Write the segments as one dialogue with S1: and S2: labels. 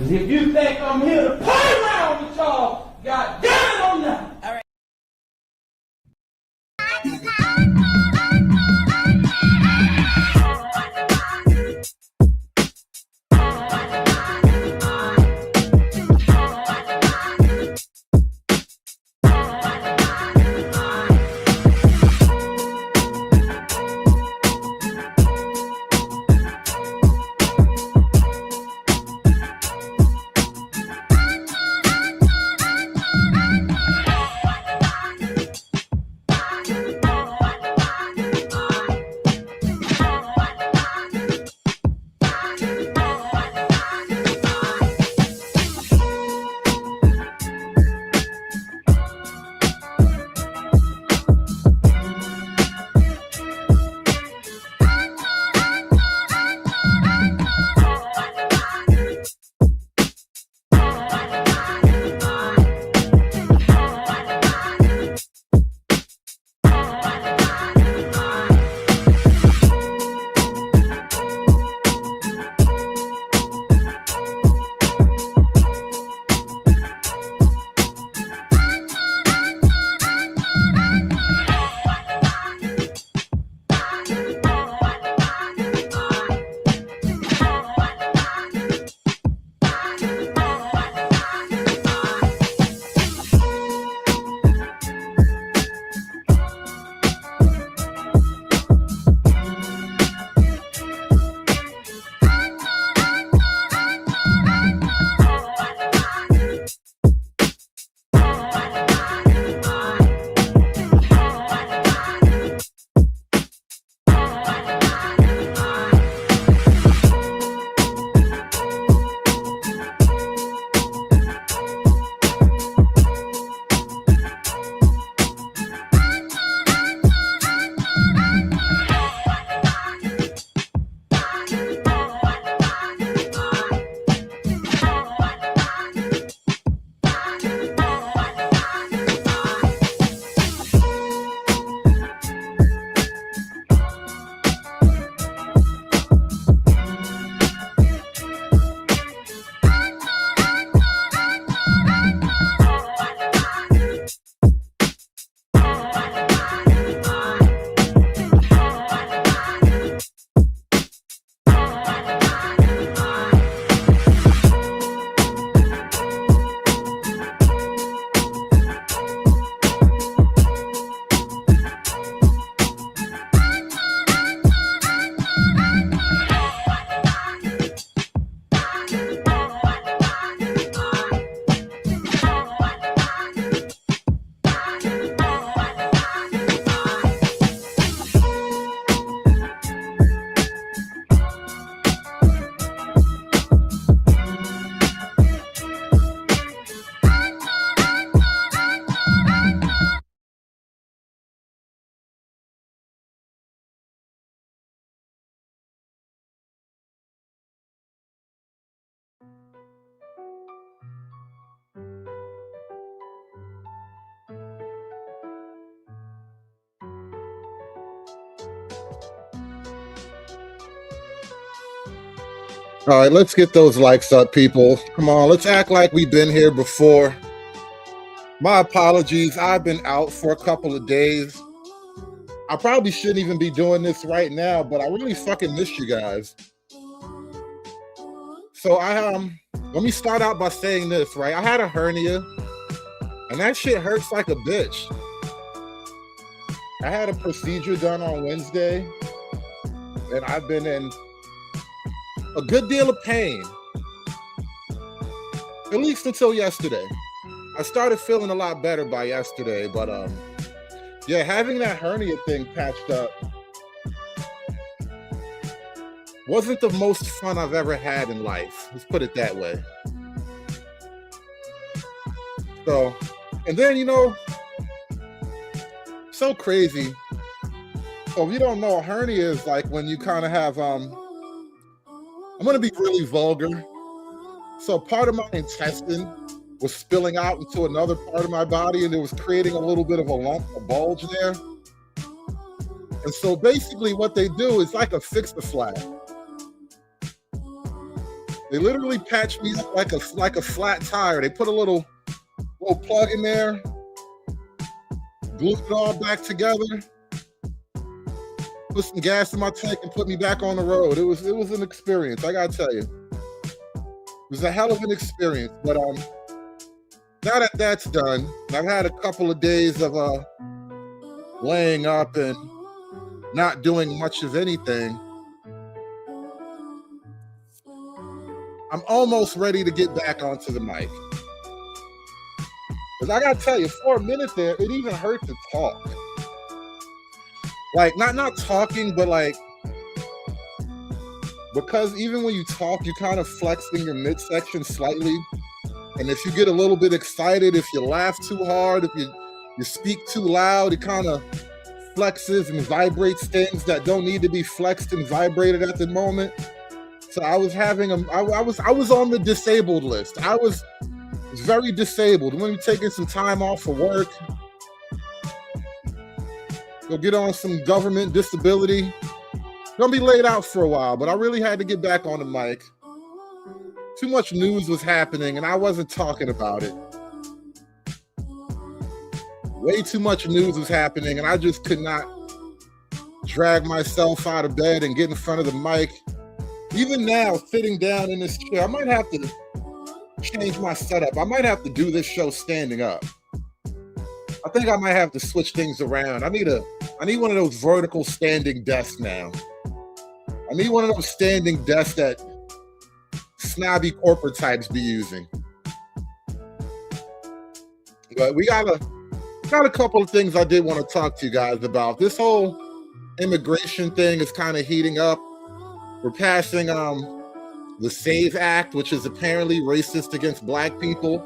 S1: Cause if you think I'm here to play around with y'all, God damn it, I'm not. All right.
S2: All right, let's get those likes up, people. Come on, let's act like we've been here before. My apologies. I've been out for a couple of days. I probably shouldn't even be doing this right now, but I really fucking missed you guys. So let me start out by saying this, right? I had a hernia, and that shit hurts like a bitch. I had a procedure done on Wednesday, and I've been in a good deal of pain, at least until yesterday. I started feeling a lot better by yesterday, but yeah, having that hernia thing patched up wasn't the most fun I've ever had in life. Let's put it that way. So, and then, so crazy. So if you don't know, a hernia is like when you kind of have, I'm going to be really vulgar. So part of my intestine was spilling out into another part of my body, and it was creating a little bit of a lump, a bulge there. And so basically what they do is like a fix-a-flat. They literally patched me up like a flat tire. They put a little plug in there, glued it all back together, put some gas in my tank, and put me back on the road. It was an experience, I gotta tell you. It was a hell of an experience. But now that that's done, I've had a couple of days of laying up and not doing much of anything. I'm almost ready to get back onto the mic. Because I gotta tell you, for a minute there, it even hurt to talk. Like, not talking, but like, because even when you talk, you kind of flex in your midsection slightly. And if you get a little bit excited, if you laugh too hard, if you speak too loud, it kind of flexes and vibrates things that don't need to be flexed and vibrated at the moment. So I was I was on the disabled list. I was very disabled. I'm going to be taking some time off for work. Go get on some government disability. Gonna be laid out for a while, but I really had to get back on the mic. Too much news was happening and I wasn't talking about it. Way too much news was happening and I just could not drag myself out of bed and get in front of the mic. Even now, sitting down in this chair, I might have to change my setup. I might have to do this show standing up. I think I might have to switch things around. I need one of those vertical standing desks now. I need one of those standing desks that snobby corporate types be using. But we got a couple of things I did want to talk to you guys about. This whole immigration thing is kind of heating up. We're passing the SAVE Act, which is apparently racist against Black people.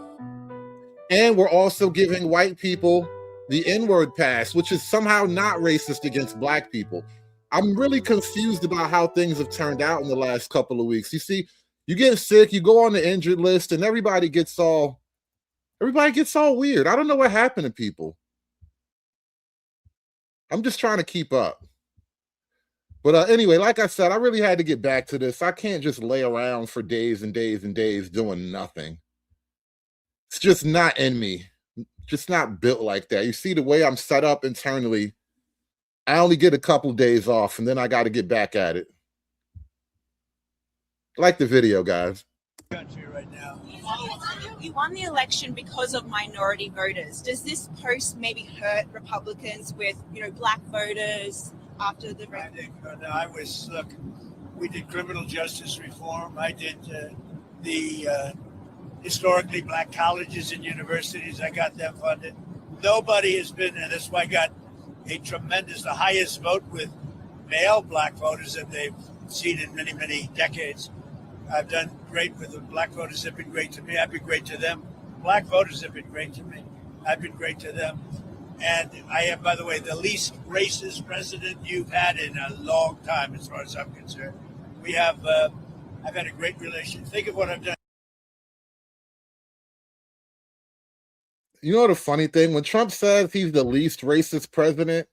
S2: And we're also giving white people the N-word pass, which is somehow not racist against Black people. I'm really confused about how things have turned out in the last couple of weeks. You see, you get sick, you go on the injured list, and everybody gets all weird. I don't know what happened to people. I'm just trying to keep up. But anyway, like I said, I really had to get back to this. I can't just lay around for days and days and days doing nothing. It's just not in me. Just not built like that. You see the way I'm set up internally, I only get a couple days off and then I got to get back at it. Like the video, guys.
S3: Country right now.
S4: You won the election because of minority voters. Does this post maybe hurt Republicans with, Black voters after the?
S3: I think look. We did criminal justice reform. I did the historically Black colleges and universities. I got them funded. Nobody has been, and that's why I got the highest vote with male Black voters that they've seen in many, many decades. I've done great with the Black voters. Have been great to me. I've been great to them. Black voters have been great to me. I've been great to them. And I am, by the way, the least racist president you've had in a long time, as far as I'm concerned. We have, I've had a great relation. Think of what I've done.
S2: You know the funny thing? When Trump says he's the least racist president,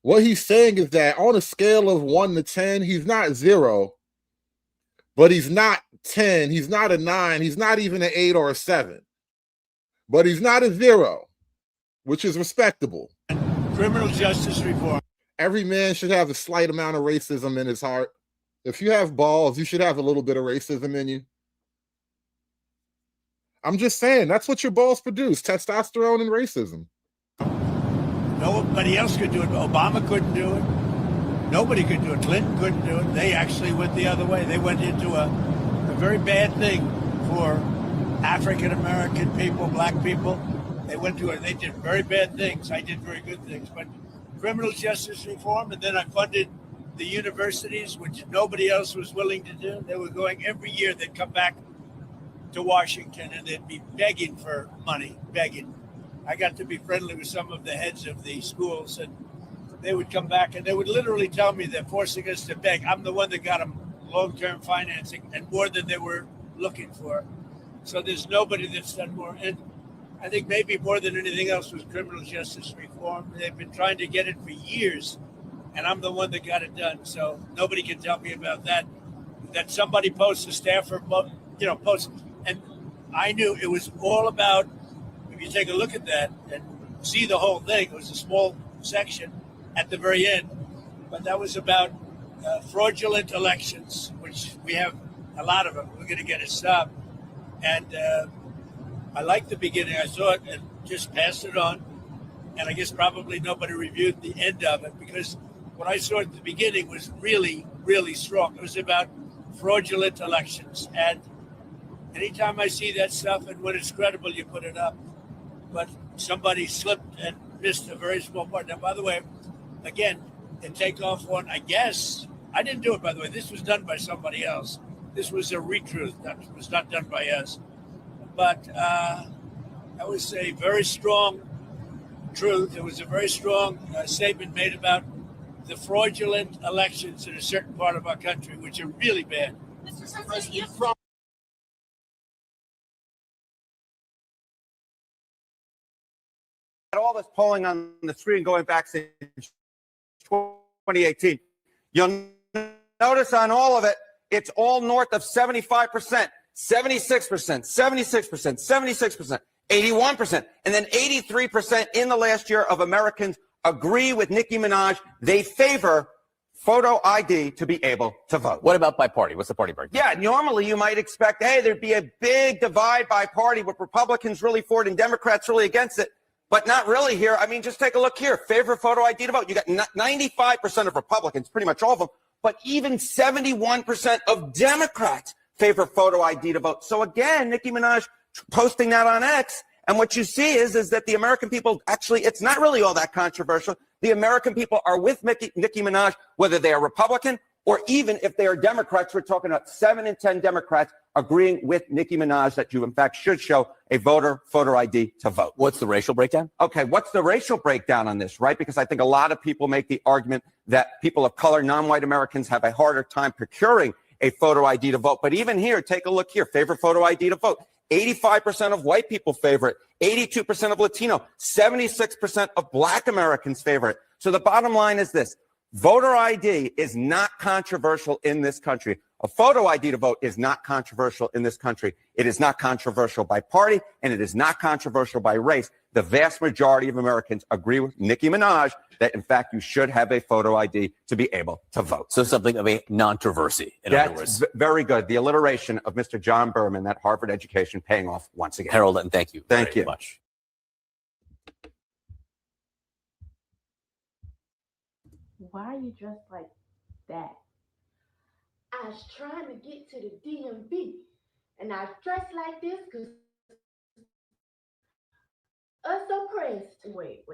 S2: what he's saying is that on a scale of 1 to 10, he's not 0, but he's not 10, he's not a 9, he's not even an 8 or a 7. But he's not a 0, which is respectable.
S3: Criminal justice reform.
S2: Every man should have a slight amount of racism in his heart. If you have balls, you should have a little bit of racism in you. I'm just saying, that's what your balls produce, testosterone and racism.
S3: Nobody else could do it. Obama couldn't do it. Nobody could do it. Clinton couldn't do it. They actually went the other way. They went into a very bad thing for African-American people, Black people. They did very bad things. I did very good things. But criminal justice reform, and then I funded the universities, which nobody else was willing to do. They were going every year. They'd come back to Washington and they'd be begging for money, begging. I got to be friendly with some of the heads of the schools, and they would come back and they would literally tell me they're forcing us to beg. I'm the one that got them long-term financing and more than they were looking for. So there's nobody that's done more. And I think maybe more than anything else was criminal justice reform. They've been trying to get it for years, and I'm the one that got it done. So nobody can tell me about that. that somebody posts a staffer, post, and I knew it was all about. If you take a look at that and see the whole thing, it was a small section at the very end, but that was about fraudulent elections, which we have a lot of them. We're going to get it stopped, and I liked the beginning. I saw it and just passed it on, and I guess probably nobody reviewed the end of it because what I saw at the beginning was really, really strong. It was about fraudulent elections, and anytime I see that stuff and when it's credible, you put it up. But somebody slipped and missed a very small part. Now, by the way, again, the takeoff one, I guess, I didn't do it, by the way. This was done by somebody else. This was a retruth. That was not done by us. But that was a very strong truth. It was a very strong statement made about the fraudulent elections in a certain part of our country, which are really bad.
S5: All this polling on the screen going back since 2018, you'll notice on all of it, it's all north of 75%, 76%, 76%, 76%, 81%, and then 83% in the last year of Americans agree with Nicki Minaj. They favor photo ID to be able to vote.
S6: What about by party? What's the party breakdown?
S5: Yeah, normally you might expect, hey, there'd be a big divide by party with Republicans really for it and Democrats really against it. But not really here. I mean, just take a look here. Favor photo ID to vote. You got 95% of Republicans, pretty much all of them, but even 71% of Democrats favor photo ID to vote. So again, Nicki Minaj posting that on X, and what you see is that the American people, actually, it's not really all that controversial. The American people are with Nicki Minaj, whether they are Republican or even if they are Democrats. We're talking about 7 in 10 Democrats agreeing with Nicki Minaj that you, in fact, should show a voter photo ID to vote.
S6: What's the racial breakdown?
S5: Okay, what's the racial breakdown on this, right? Because I think a lot of people make the argument that people of color, non-white Americans, have a harder time procuring a photo ID to vote. But even here, take a look here. Favor photo ID to vote. 85% of white people favor it. 82% of Latino. 76% of Black Americans favor it. So the bottom line is this. Voter ID is not controversial in this country. A photo ID to vote is not controversial in this country. It is not controversial by party, and it is not controversial by race. The vast majority of Americans agree with Nicki Minaj that, in fact, you should have a photo ID to be able to vote.
S6: So something of a non-controversy, in other words.
S5: Very good. The alliteration of Mr. John Berman, that Harvard education, paying off once again.
S6: Harold, and thank you very much.
S7: Why are you dressed like that?
S8: I was trying to get to the DMV, and I dressed like this because us oppressed.
S7: Wait.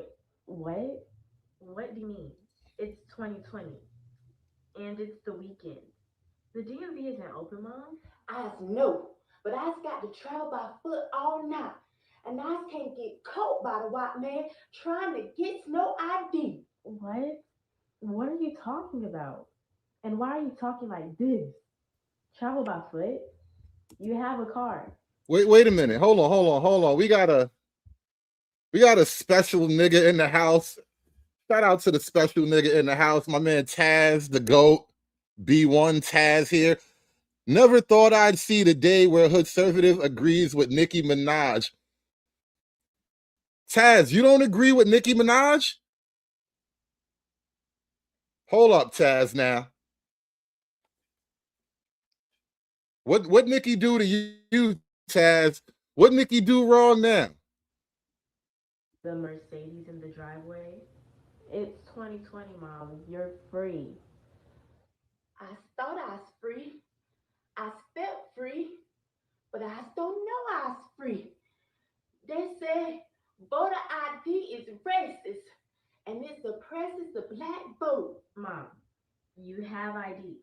S7: What? What do you mean? It's 2020, and it's the weekend. The DMV isn't open, Mom.
S8: I know, but I got to travel by foot all night, and I can't get caught by the white man trying to get no ID.
S7: What? What are you talking about? And why are you talking like this? Travel by foot? You have a car.
S2: Wait a minute. Hold on. We got a special nigga in the house. Shout out to the special nigga in the house. My man Taz, the GOAT. B1 Taz here. Never thought I'd see the day where Hood Conservative agrees with Nicki Minaj. Taz, you don't agree with Nicki Minaj? Hold up, Taz, now. What Nicki do to you, Taz? What Nicki do wrong now?
S7: The Mercedes in the driveway. It's 2020, Mom. You're free.
S8: I thought I was free. I felt free, but I don't know I was free. They said voter ID is racist, and it suppresses the black vote.
S7: Mom, you have ID.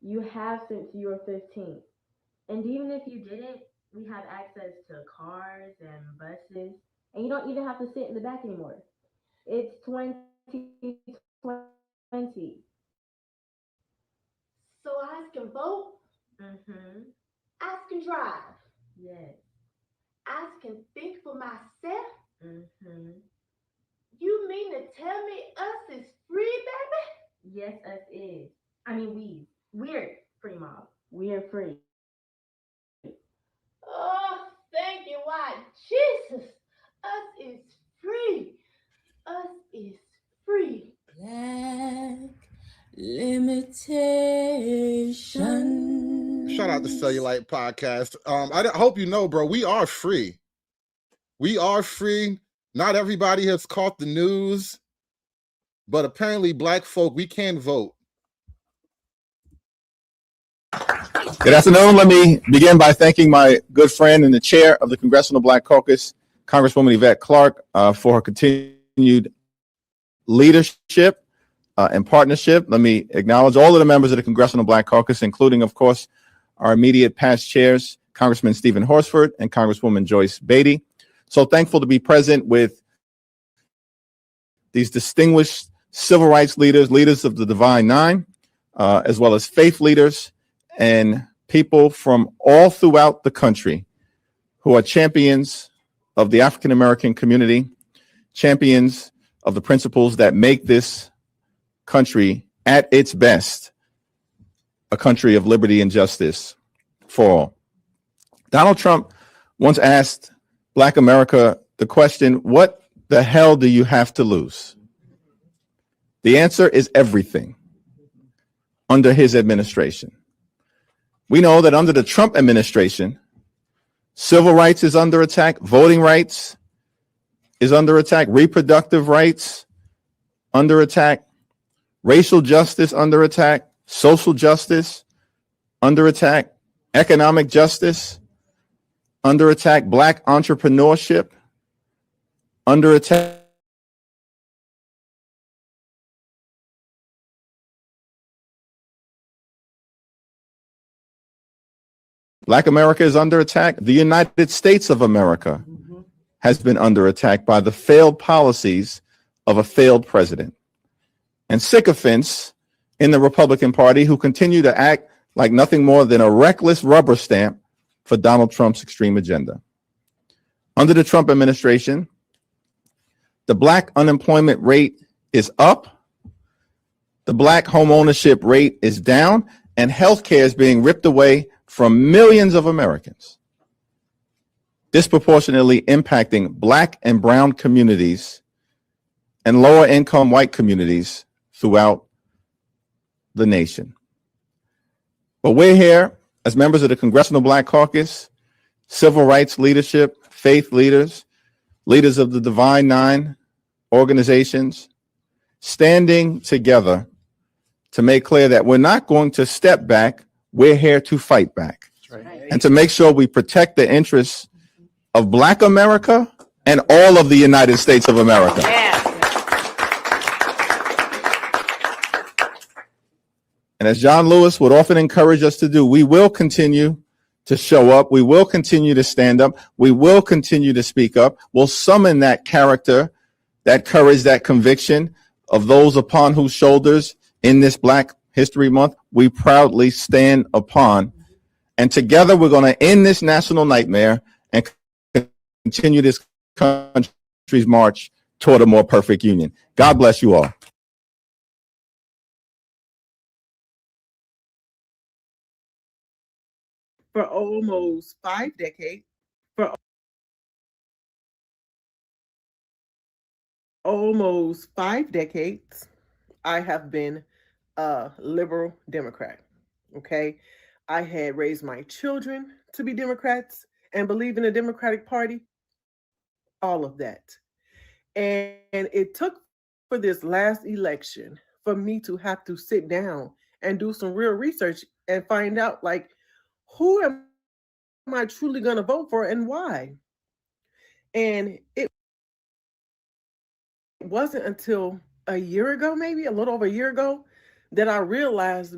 S7: You have since you were 15. And even if you didn't, we have access to cars and buses, and you don't even have to sit in the back anymore. It's 2020.
S8: So I can vote?
S7: Mm-hmm.
S8: I can drive?
S7: Yes.
S8: I can think for myself?
S7: Mm-hmm.
S8: You mean to tell me us is free, baby?
S7: Yes, us is. I mean, we're free, Mom.
S2: about the Cellulite podcast. I hope you know, bro, we are free. We are free. Not everybody has caught the news, but apparently black folk, we can vote.
S9: Good afternoon. Let me begin by thanking my good friend and the chair of the Congressional Black Caucus, Congresswoman Yvette Clarke, for her continued leadership and partnership. Let me acknowledge all of the members of the Congressional Black Caucus, including, of course, our immediate past chairs, Congressman Stephen Horsford and Congresswoman Joyce Beatty. So thankful to be present with these distinguished civil rights leaders, leaders of the Divine Nine, as well as faith leaders and people from all throughout the country who are champions of the African American community, champions of the principles that make this country at its best a country of liberty and justice for all. Donald Trump once asked Black America the question, what the hell do you have to lose? The answer is everything under his administration. We know that under the Trump administration, civil rights is under attack, voting rights is under attack, reproductive rights under attack, racial justice under attack, social justice under attack, economic justice under attack, Black entrepreneurship under attack. Black America is under attack. The United States of America has been under attack by the failed policies of a failed president and sycophants in the Republican Party who continue to act like nothing more than a reckless rubber stamp for Donald Trump's extreme agenda. Under the Trump administration, the Black unemployment rate is up, the Black home ownership rate is down, and healthcare is being ripped away from millions of Americans, disproportionately impacting Black and brown communities and lower income white communities throughout the nation. But we're here as members of the Congressional Black Caucus, civil rights leadership, faith leaders, leaders of the Divine Nine organizations, standing together to make clear that we're not going to step back. We're here to fight back and to make sure we protect the interests of Black America and all of the United States of America. And as John Lewis would often encourage us to do, we will continue to show up. We will continue to stand up. We will continue to speak up. We'll summon that character, that courage, that conviction of those upon whose shoulders in this Black History Month we proudly stand upon. And together we're going to end this national nightmare and continue this country's march toward a more perfect union. God bless you all.
S10: For almost 5 decades, I have been a liberal Democrat. Okay. I had raised my children to be Democrats and believe in the Democratic Party, all of that. And it took for this last election for me to have to sit down and do some real research and find out, like, who am I truly going to vote for and why? And it wasn't until a year ago, maybe a little over a year ago, that I realized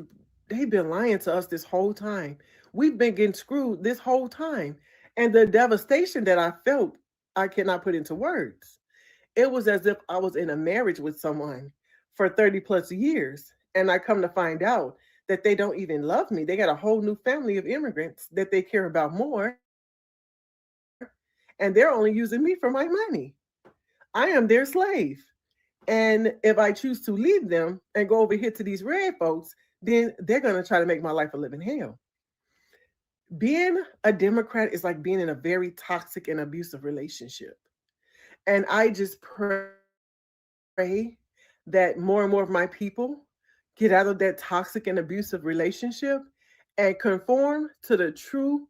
S10: they've been lying to us this whole time. We've been getting screwed this whole time. And the devastation that I felt, I cannot put into words. It was as if I was in a marriage with someone for 30 plus years. And I come to find out that they don't even love me. They got a whole new family of immigrants that they care about more. And they're only using me for my money. I am their slave. And if I choose to leave them and go over here to these red folks, then they're going to try to make my life a living hell. Being a Democrat is like being in a very toxic and abusive relationship. And I just pray that more and more of my people get out of that toxic and abusive relationship and conform to the true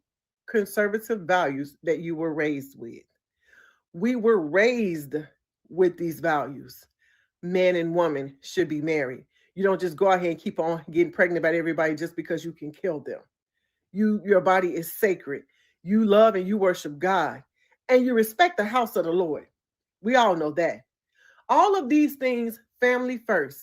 S10: conservative values that you were raised with. We were raised with these values. Man and woman should be married. You don't just go out here and keep on getting pregnant about everybody just because you can kill them. Your body is sacred. You love and you worship God, and you respect the house of the Lord. We all know that. All of these things, family first.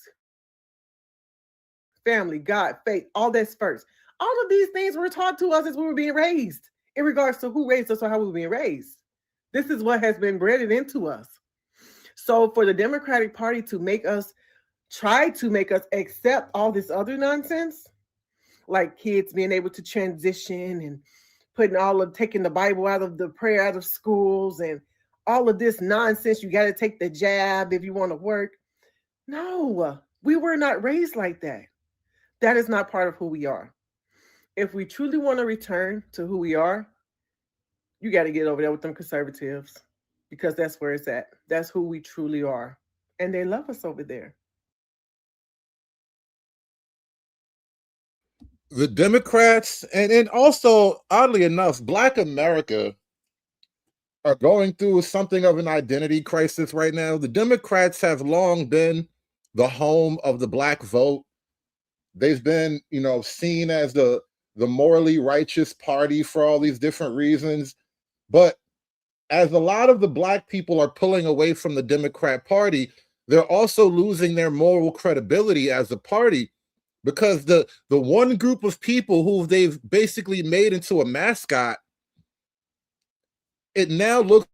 S10: Family, God, faith, all that's first. All of these things were taught to us as we were being raised in regards to who raised us or how we were being raised. This is what has been bred into us. So for the Democratic Party to try to make us accept all this other nonsense, like kids being able to transition and taking the Bible out of the prayer out of schools and all of this nonsense, you got to take the jab if you want to work. No, we were not raised like that. That is not part of who we are. If we truly want to return to who we are, you got to get over there with them conservatives, because that's where it's at. That's who we truly are. And they love us over there.
S2: The Democrats, and also, oddly enough, Black America are going through something of an identity crisis right now. The Democrats have long been the home of the Black vote. They've been, seen as the morally righteous party for all these different reasons. But as a lot of the Black people are pulling away from the Democrat Party, they're also losing their moral credibility as a party, because the one group of people who they've basically made into a mascot, it now looks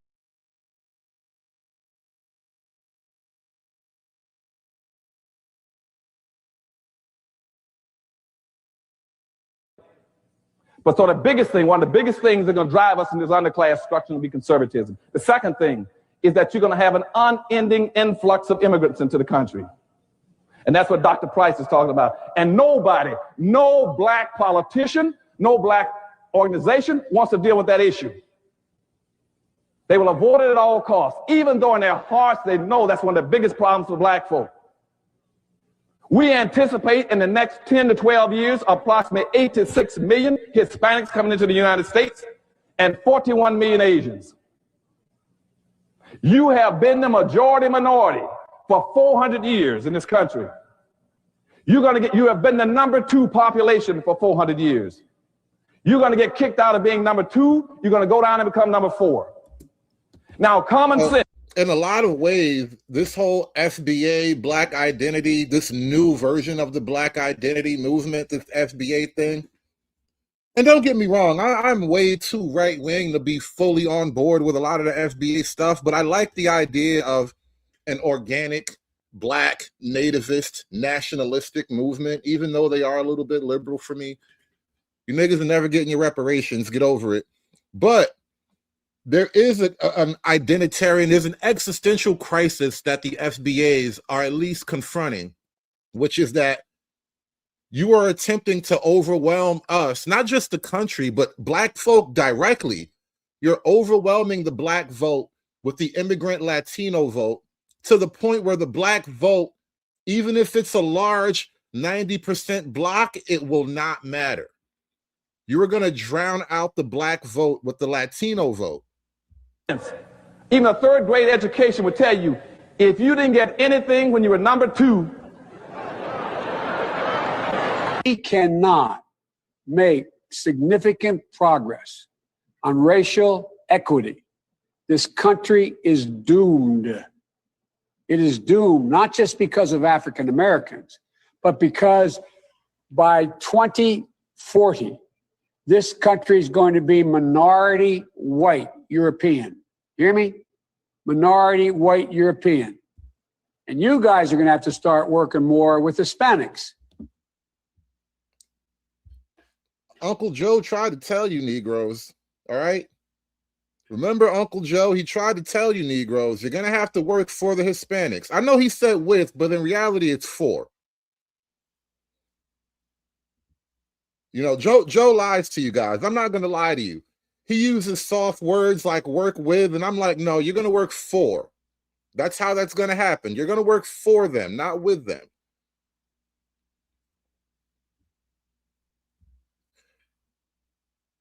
S1: But so one of the biggest things that are going to drive us in this underclass structure will be conservatism. The second thing is that you're going to have an unending influx of immigrants into the country. And that's what Dr. Price is talking about. And nobody, no Black politician, no Black organization wants to deal with that issue. They will avoid it at all costs, even though in their hearts they know that's one of the biggest problems for Black folk. We anticipate in the next 10 to 12 years, approximately 8 to 6 million Hispanics coming into the United States and 41 million Asians. You have been the majority minority for 400 years in this country. You have been the number 2 population for 400 years. You're going to get kicked out of being number 2. You're going to go down and become number 4. Now, common sense.
S2: In a lot of ways, this whole FBA, Black identity, this new version of the Black identity movement, this FBA thing, and don't get me wrong, I'm way too right-wing to be fully on board with a lot of the FBA stuff, but I like the idea of an organic, Black, nativist, nationalistic movement, even though they are a little bit liberal for me. You niggas are never getting your reparations, get over it. But there is an identitarian, there's an existential crisis that the FBAs are at least confronting, which is that you are attempting to overwhelm us, not just the country, but Black folk directly. You're overwhelming the Black vote with the immigrant Latino vote to the point where the Black vote, even if it's a large 90% block, it will not matter. You are going to drown out the Black vote with the Latino vote.
S1: Even a third grade education would tell you, if you didn't get anything when you were number 2,
S11: we cannot make significant progress on racial equity. This country is doomed. It is doomed, not just because of African Americans, but because by 2040, this country is going to be minority white European. You hear me? Minority white European. And you guys are going to have to start working more with Hispanics.
S2: Uncle Joe tried to tell you Negroes, all right? Remember Uncle Joe? He tried to tell you Negroes, you're going to have to work for the Hispanics. I know he said with, but in reality, it's for. Joe lies to you guys. I'm not going to lie to you. He uses soft words like work with, and I'm like, no, you're going to work for. That's how that's going to happen. You're going to work for them, not with them.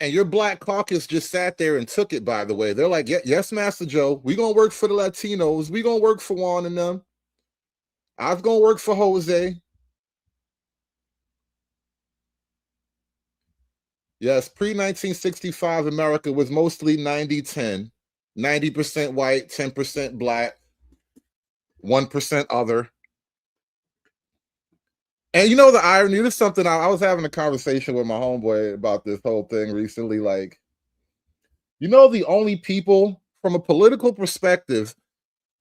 S2: And your Black Caucus just sat there and took it, by the way. They're like, yes, Master Joe, we're going to work for the Latinos. We're going to work for Juan and them. I was going to work for Jose. Yes, pre-1965 America was mostly 90-10. 90% white, 10% Black, 1% other. And you know the irony, this is something I was having a conversation with my homeboy about this whole thing recently. Like, you know, the only people from a political perspective,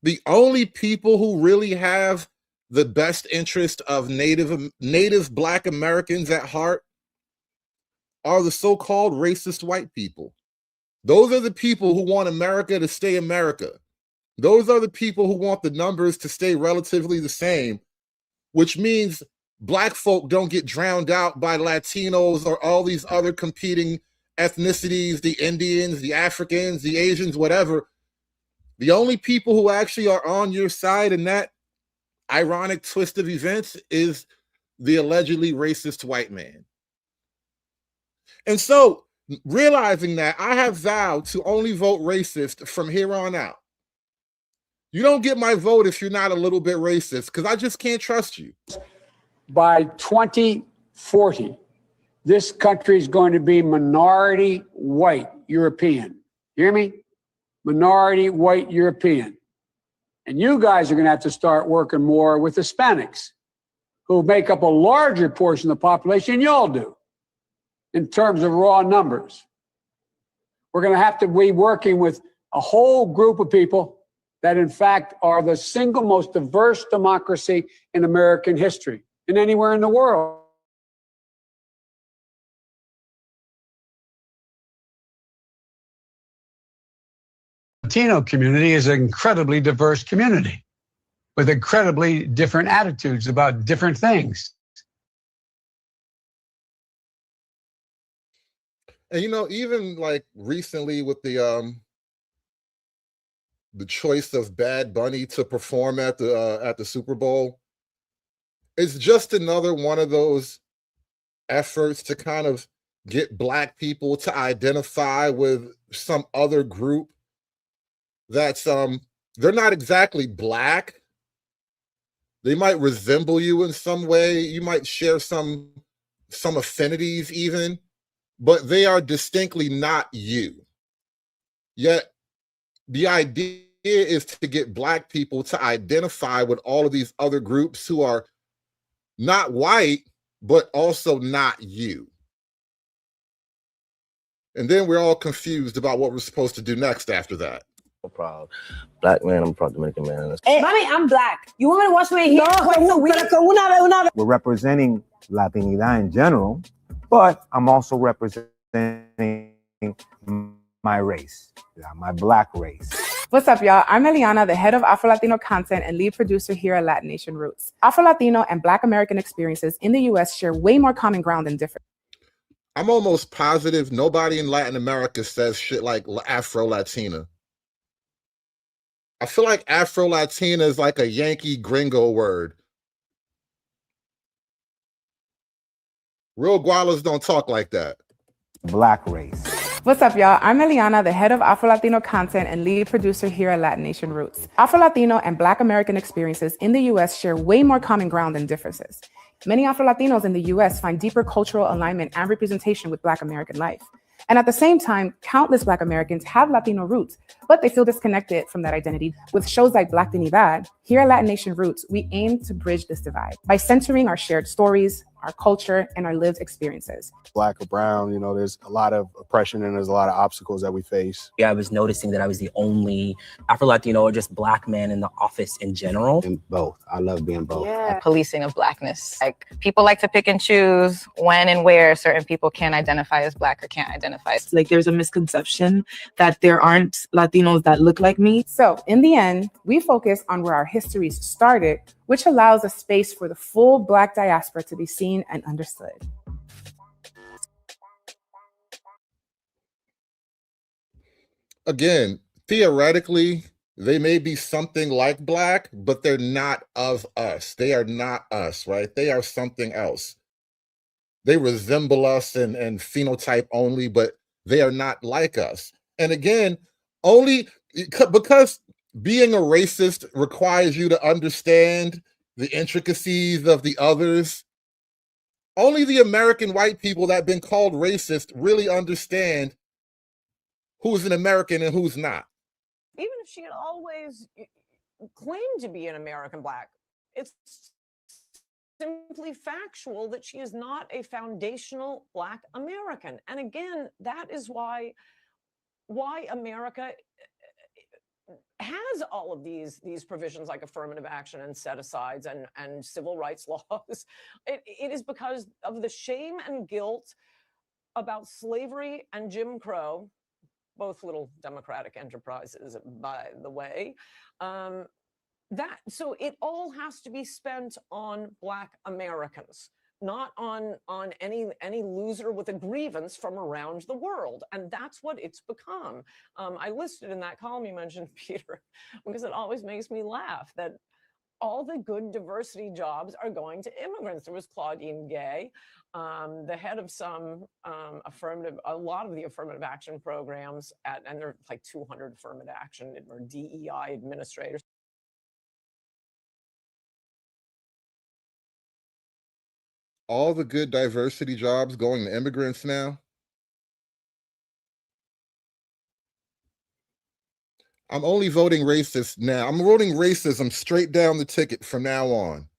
S2: the only people who really have the best interest of native Black Americans at heart are the so-called racist white people. Those are the people who want America to stay America. Those are the people who want the numbers to stay relatively the same, which means Black folk don't get drowned out by Latinos or all these other competing ethnicities, the Indians, the Africans, the Asians, whatever. The only people who actually are on your side in that ironic twist of events is the allegedly racist white man. And so, realizing that, I have vowed to only vote racist from here on out. You don't get my vote if you're not a little bit racist, because I just can't trust you.
S11: By 2040, this country is going to be minority white European. Hear me? Minority white European. And you guys are going to have to start working more with Hispanics, who make up a larger portion of the population than y'all do in terms of raw numbers. We're going to have to be working with a whole group of people that, in fact, are the single most diverse democracy in American history and anywhere in the world. Latino community is an incredibly diverse community with incredibly different attitudes about different things.
S2: And you know, even like recently with the choice of Bad Bunny to perform at the Super Bowl, it's just another one of those efforts to kind of get Black people to identify with some other group that's they're not exactly Black. They might resemble you in some way. You might share some affinities even, but they are distinctly not you. Yet the idea is to get Black people to identify with all of these other groups who are not white, but also not you. And then we're all confused about what we're supposed to do next after that.
S12: I'm proud Black man, I'm proud Dominican man.
S13: Hey, mommy, I'm Black. You want me to wash my hair? No,
S14: We're representing Latinidad in general, but I'm also representing my race, my Black race.
S15: What's up, y'all? I'm Eliana, the head of Afro-Latino content and lead producer here at Latin Nation Roots. Afro-Latino and Black American experiences in the U.S. share way more common ground than different.
S2: I'm almost positive nobody in Latin America says shit like Afro-Latina. I feel like Afro-Latina is like a Yankee gringo word. Real Gualas don't talk like that.
S14: Black race.
S15: What's up, y'all? I'm Eliana, the head of Afro-Latino content and lead producer here at Latin Nation Roots. Afro-Latino and Black American experiences in the U.S. share way more common ground than differences. Many Afro-Latinos in the U.S. find deeper cultural alignment and representation with Black American life. And at the same time, countless Black Americans have Latino roots, but they feel disconnected from that identity. With shows like Blacktinidad, here at Latin Nation Roots, we aim to bridge this divide by centering our shared stories, our culture, and our lived experiences.
S16: Black or brown, you know, there's a lot of oppression and there's a lot of obstacles that we face.
S17: Yeah, I was noticing that I was the only Afro-Latino or just Black man in the office in general.
S16: And both. I love being both.
S18: Yeah. Policing of Blackness. Like, people like to pick and choose when and where certain people can identify as Black or can't identify.
S19: Like, there's a misconception that there aren't Latinos that look like me.
S15: So in the end, we focus on where our histories started, which allows a space for the full Black diaspora to be seen and understood.
S2: Again, theoretically, they may be something like Black, but they're not of us. They are not us, right? They are something else. They resemble us and phenotype only, but they are not like us. And again, only because being a racist requires you to understand the intricacies of the others. Only the American white people that have been called racist really understand who's an American and who's not.
S20: Even if she had always claimed to be an American Black, it's simply factual that she is not a foundational Black American. And again, that is why America has all of these provisions like affirmative action and set-asides and civil rights laws. It is because of the shame and guilt about slavery and Jim Crow, both little democratic enterprises, by the way. So it all has to be spent on Black Americans, not on any loser with a grievance from around the world. And that's what it's become. I listed in that column you mentioned, Peter, because it always makes me laugh that all the good diversity jobs are going to immigrants. There was Claudine Gay, the head of some a lot of the affirmative action programs and there are like 200 affirmative action or DEI administrators.
S2: All the good diversity jobs going to immigrants now. I'm only voting racist now. I'm voting racism straight down the ticket from now on.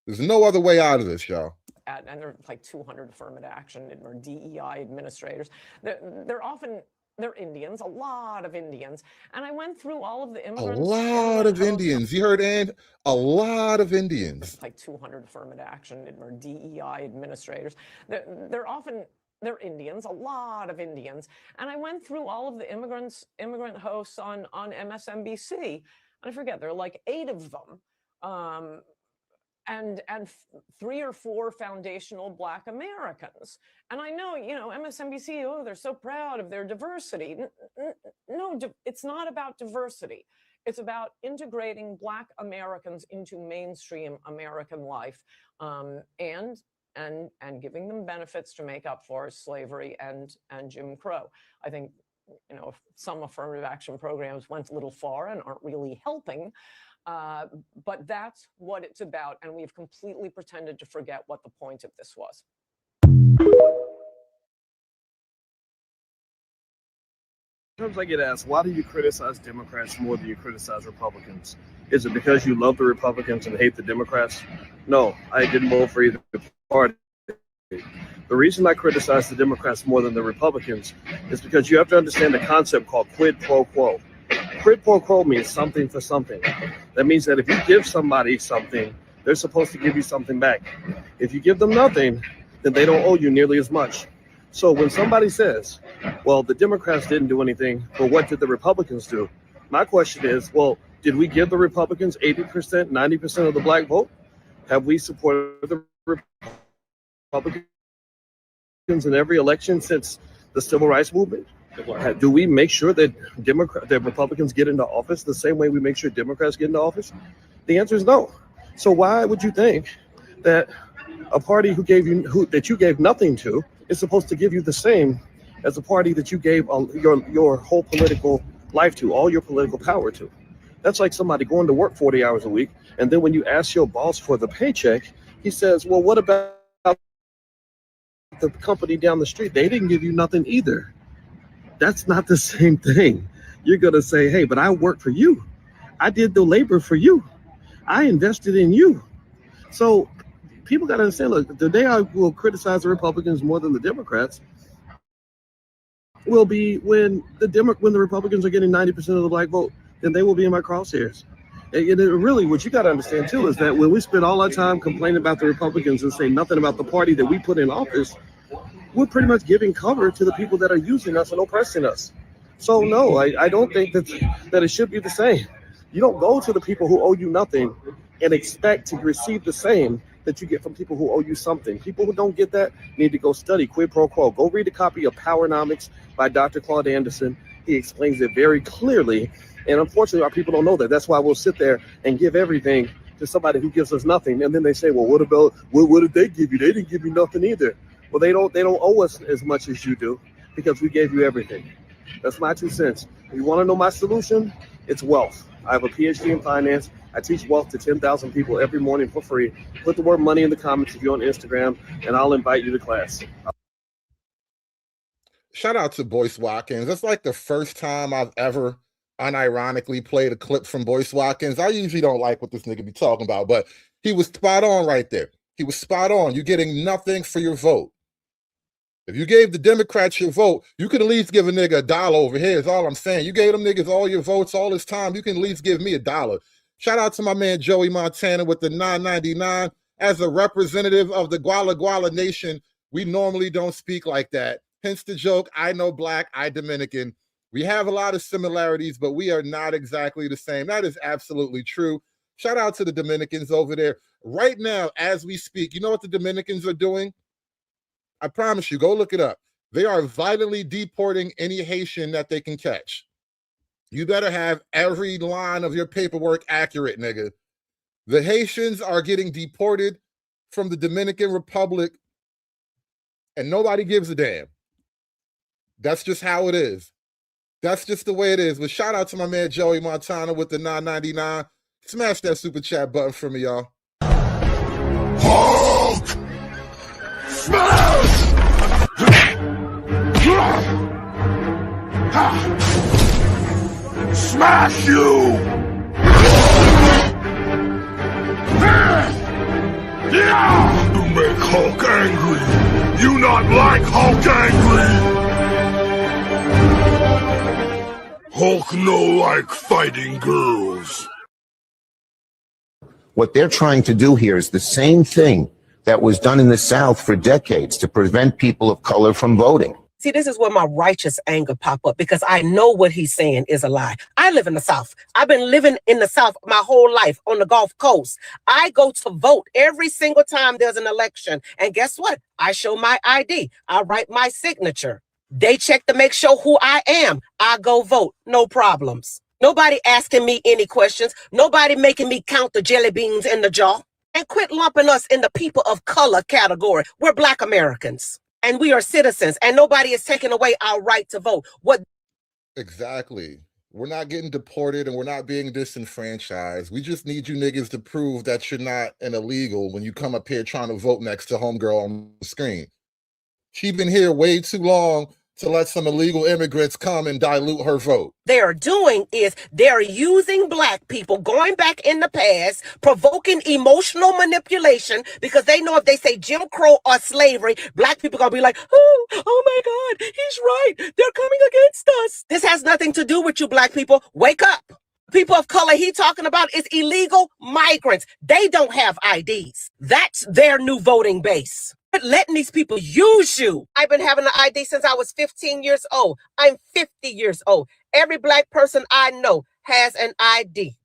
S2: There's no other way out of this, y'all.
S20: And there are like 200 affirmative action or DEI administrators. They're Indians, a lot of Indians. And I went through all of the immigrants.
S2: A lot of Indians. You heard, Ann? A lot of Indians.
S20: Like 200 affirmative action or DEI administrators. They're Indians, a lot of Indians. And I went through all of the immigrant hosts on MSNBC. And I forget, there are like 8 of them. And 3 or 4 foundational Black Americans. And I know, MSNBC, oh, they're so proud of their diversity. No, it's not about diversity. It's about integrating Black Americans into mainstream American life and giving them benefits to make up for slavery and Jim Crow. I think, some affirmative action programs went a little far and aren't really helping. But that's what it's about, and we've completely pretended to forget what the point of this was.
S21: Sometimes I get asked, why do you criticize Democrats more than you criticize Republicans? Is it because you love the Republicans and hate the Democrats? No, I didn't vote for either party. The reason I criticize the Democrats more than the Republicans is because you have to understand the concept called quid pro quo. Quid pro quo means something for something. That means that if you give somebody something, they're supposed to give you something back. If you give them nothing, then they don't owe you nearly as much. So when somebody says, well, the Democrats didn't do anything, but what did the Republicans do? My question is, well, did we give the Republicans 80%, 90% of the Black vote? Have we supported the Republicans in every election since the Civil Rights Movement? Do we make sure that Republicans get into office the same way we make sure Democrats get into office? The answer is no. So why would you think that a party that you gave nothing to is supposed to give you the same as a party that you gave your whole political life to, all your political power to? That's like somebody going to work 40 hours a week, and then when you ask your boss for the paycheck, he says, well, what about the company down the street? They didn't give you nothing either. That's not the same thing. You're going to say, hey, but I worked for you. I did the labor for you. I invested in you. So people got to understand, look, the day I will criticize the Republicans more than the Democrats will be when the Republicans are getting 90% of the Black vote, then they will be in my crosshairs. And really, what you got to understand, too, is that when we spend all our time complaining about the Republicans and say nothing about the party that we put in office, we're pretty much giving cover to the people that are using us and oppressing us. So no, I don't think that it should be the same. You don't go to the people who owe you nothing and expect to receive the same that you get from people who owe you something. People who don't get that need to go study quid pro quo. Go read a copy of Powernomics by Dr. Claude Anderson. He explains it very clearly. And unfortunately, our people don't know that. That's why we'll sit there and give everything to somebody who gives us nothing. And then they say, well, what did they give you? They didn't give you nothing either. Well, they don't owe us as much as you do because we gave you everything. That's my 2 cents. If you want to know my solution, it's wealth. I have a PhD in finance. I teach wealth to 10,000 people every morning for free. Put the word money in the comments if you're on Instagram, and I'll invite you to class.
S2: Shout out to Boyce Watkins. That's like the first time I've ever unironically played a clip from Boyce Watkins. I usually don't like what this nigga be talking about, but he was spot on right there. He was spot on. You're getting nothing for your vote. If you gave the Democrats your vote, you could at least give a nigga $1 over here, is all I'm saying. You gave them niggas all your votes all this time, you can at least give me $1. Shout out to my man Joey Montana with the $9.99. As a representative of the Guala Guala Nation, we normally don't speak like that. Hence the joke, I know black, I Dominican. We have a lot of similarities, but we are not exactly the same. That is absolutely true. Shout out to the Dominicans over there. Right now, as we speak, you know what the Dominicans are doing? I promise you, go look it up. They are violently deporting any Haitian that they can catch. You better have every line of your paperwork accurate, nigga. The Haitians are getting deported from the Dominican Republic, and nobody gives a damn. That's just how it is. That's just the way it is. But shout out to my man Joey Montana with the $9.99. Smash that super chat button for me, y'all.
S4: Hulk! Smash! Smash you! You make Hulk angry. You not like Hulk angry. Hulk no like fighting girls.
S22: What they're trying to do here is the same thing that was done in the South for decades to prevent people of color from voting.
S23: See, this is where my righteous anger pop up because I know what he's saying is a lie. I live in the South. I've been living in the South my whole life on the Gulf Coast. I go to vote every single time there's an election. And guess what? I show my ID. I write my signature. They check to make sure who I am. I go vote. No problems. Nobody asking me any questions. Nobody making me count the jelly beans in the jar. And quit lumping us in the people of color category. We're Black Americans. And we are citizens, and nobody is taking away our right to vote. What?
S2: Exactly. We're not getting deported and we're not being disenfranchised. We just need you niggas to prove that you're not an illegal when you come up here trying to vote next to homegirl on the screen. She's been here way too long to let some illegal immigrants come and dilute her vote.
S23: They're doing is they're using Black people, going back in the past, provoking emotional manipulation because they know if they say Jim Crow or slavery, Black people are going to be like, oh my God, he's right. They're coming against us. This has nothing to do with you, Black people. Wake up. People of color he talking about is illegal migrants. They don't have IDs. That's their new voting base. Letting these people use you. I've been having an ID since I was 15 years old. I'm 50 years old. Every Black person I know has an ID.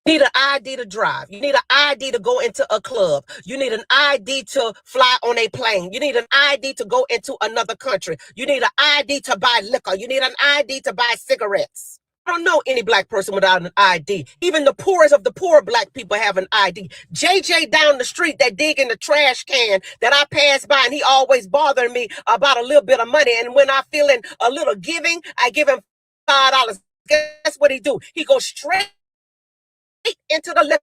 S23: You need an ID to drive. You need an ID to go into a club. You need an ID to fly on a plane. You need an ID to go into another country. You need an ID to buy liquor. You need an ID to buy cigarettes. I don't know any Black person without an ID. Even the poorest of the poor Black people have an ID. JJ down the street that dig in the trash can that I pass by and he always bothering me about a little bit of money. And when I feeling a little giving, I give him $5. Guess what he do? He goes straight into the liquor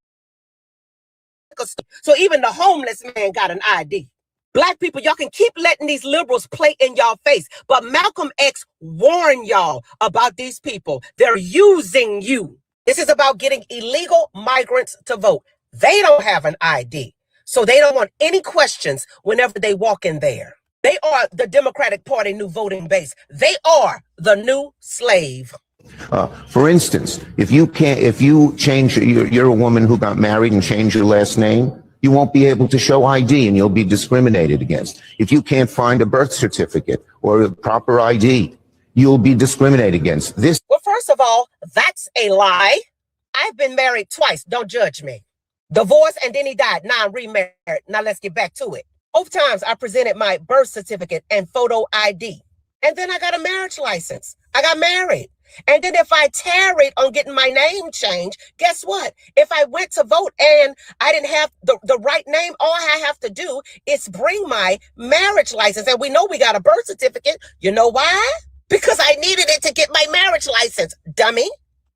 S23: store. So even the homeless man got an ID. Black people, y'all can keep letting these liberals play in y'all face, but Malcolm X warned y'all about these people. They're using you. This is about getting illegal migrants to vote. They don't have an ID, so they don't want any questions whenever they walk in there. They are the Democratic Party new voting base. They are the new slave.
S22: For instance, if you change, you're a woman who got married and changed your last name, you won't be able to show ID and you'll be discriminated against. If you can't find a birth certificate or a proper ID, you'll be discriminated against.
S23: Well, first of all, that's a lie. I've been married twice. Don't judge me. Divorced and then he died. Now I'm remarried. Now let's get back to it. Both times I presented my birth certificate and photo ID. And then I got a marriage license. I got married. And then if I tarried on getting my name changed, guess what? If I went to vote and I didn't have the right name, all I have to do is bring my marriage license. And we know we got a birth certificate. You know why? Because I needed it to get my marriage license, dummy.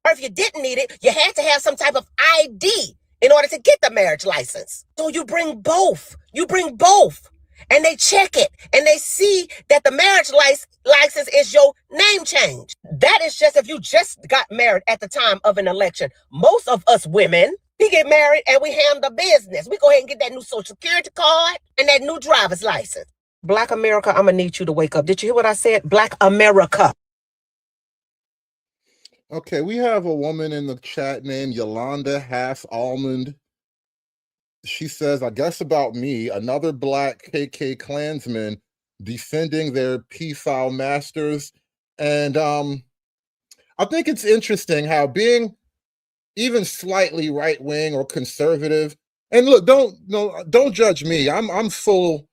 S23: Or if you didn't need it, you had to have some type of ID in order to get the marriage license. So you bring both. You bring both. And they check it and they see that the marriage license is your name change. That is just if you just got married at the time of an election. Most of us women, we get married and we handle business. We go ahead and get that new social security card and that new driver's license. Black America, I'm going to need you to wake up. Did you hear what I said? Black America.
S2: Okay, we have a woman in the chat named Yolanda Half Almond. She says, I guess about me, another black KK Klansman defending their pedophile masters. And I think it's interesting how being even slightly right-wing or conservative, and look, don't judge me. I'm full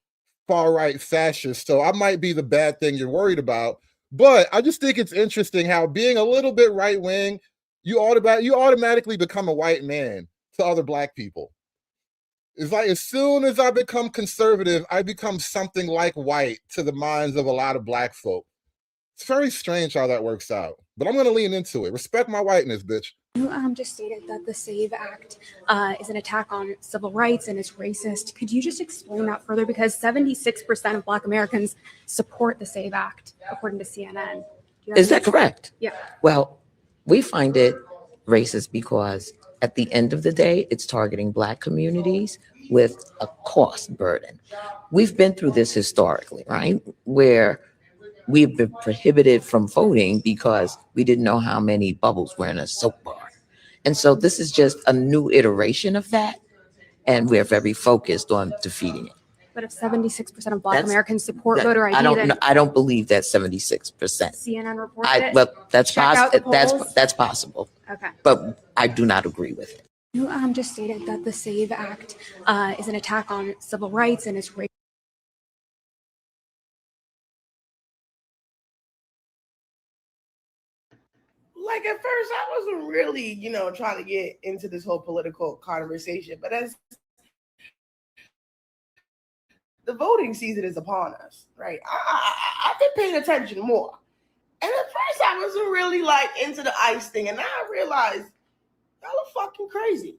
S2: far-right fascist, so I might be the bad thing you're worried about. But I just think it's interesting how being a little bit right-wing, you automatically become a white man to other black people. It's like as soon as I become conservative, I become something like white to the minds of a lot of black folk. It's very strange how that works out, but I'm going to lean into it. Respect my whiteness, bitch.
S3: You just stated that the SAVE Act is an attack on civil rights and is racist. Could you just explain that further? Because 76% of Black Americans support the SAVE Act, according to CNN.
S5: Is that correct?
S3: Yeah.
S5: Well, we find it racist because at the end of the day, it's targeting Black communities with a cost burden. We've been through this historically, right? Where we've been prohibited from voting because we didn't know how many bubbles were in a soap bar. And so this is just a new iteration of that. And we're very focused on defeating it.
S3: But if 76% of Black Americans support voter ID,
S5: I don't believe that 76%.
S3: CNN reported it.
S5: Well, that's
S3: Check out the
S5: possible.
S3: polls.
S5: That's possible.
S3: Okay.
S5: But I do not agree with it.
S3: You just stated that the SAVE Act is an attack on civil rights and is racist.
S10: Like at first, I wasn't really, trying to get into this whole political conversation, but as the voting season is upon us, right? I've been paying attention more. And at first, I wasn't really like into the ICE thing, and now I realize y'all are fucking crazy.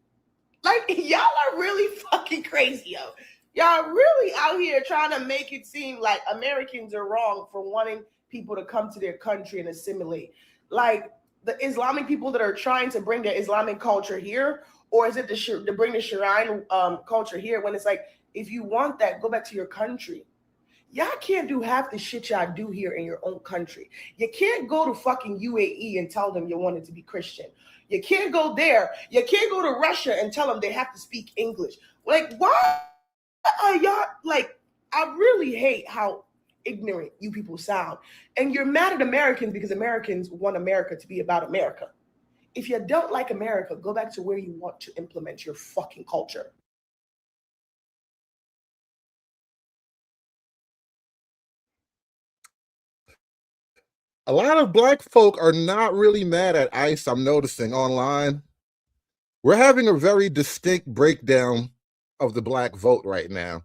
S10: Like y'all are really fucking crazy, yo. Y'all really out here trying to make it seem like Americans are wrong for wanting people to come to their country and assimilate. Like the Islamic people that are trying to bring their Islamic culture here, or is it to bring the Sharia culture here? When it's like, if you want that, go back to your country. Y'all can't do half the shit y'all do here in your own country. You can't go to fucking UAE and tell them you wanted to be Christian. You can't go there. You can't go to Russia and tell them they have to speak English. Like, why are y'all, like, I really hate how ignorant you people sound. And you're mad at Americans because Americans want America to be about America. If you don't like America, go back to where you want to implement your fucking culture.
S2: A lot of black folk are not really mad at ICE, I'm noticing online. We're having a very distinct breakdown of the black vote right now.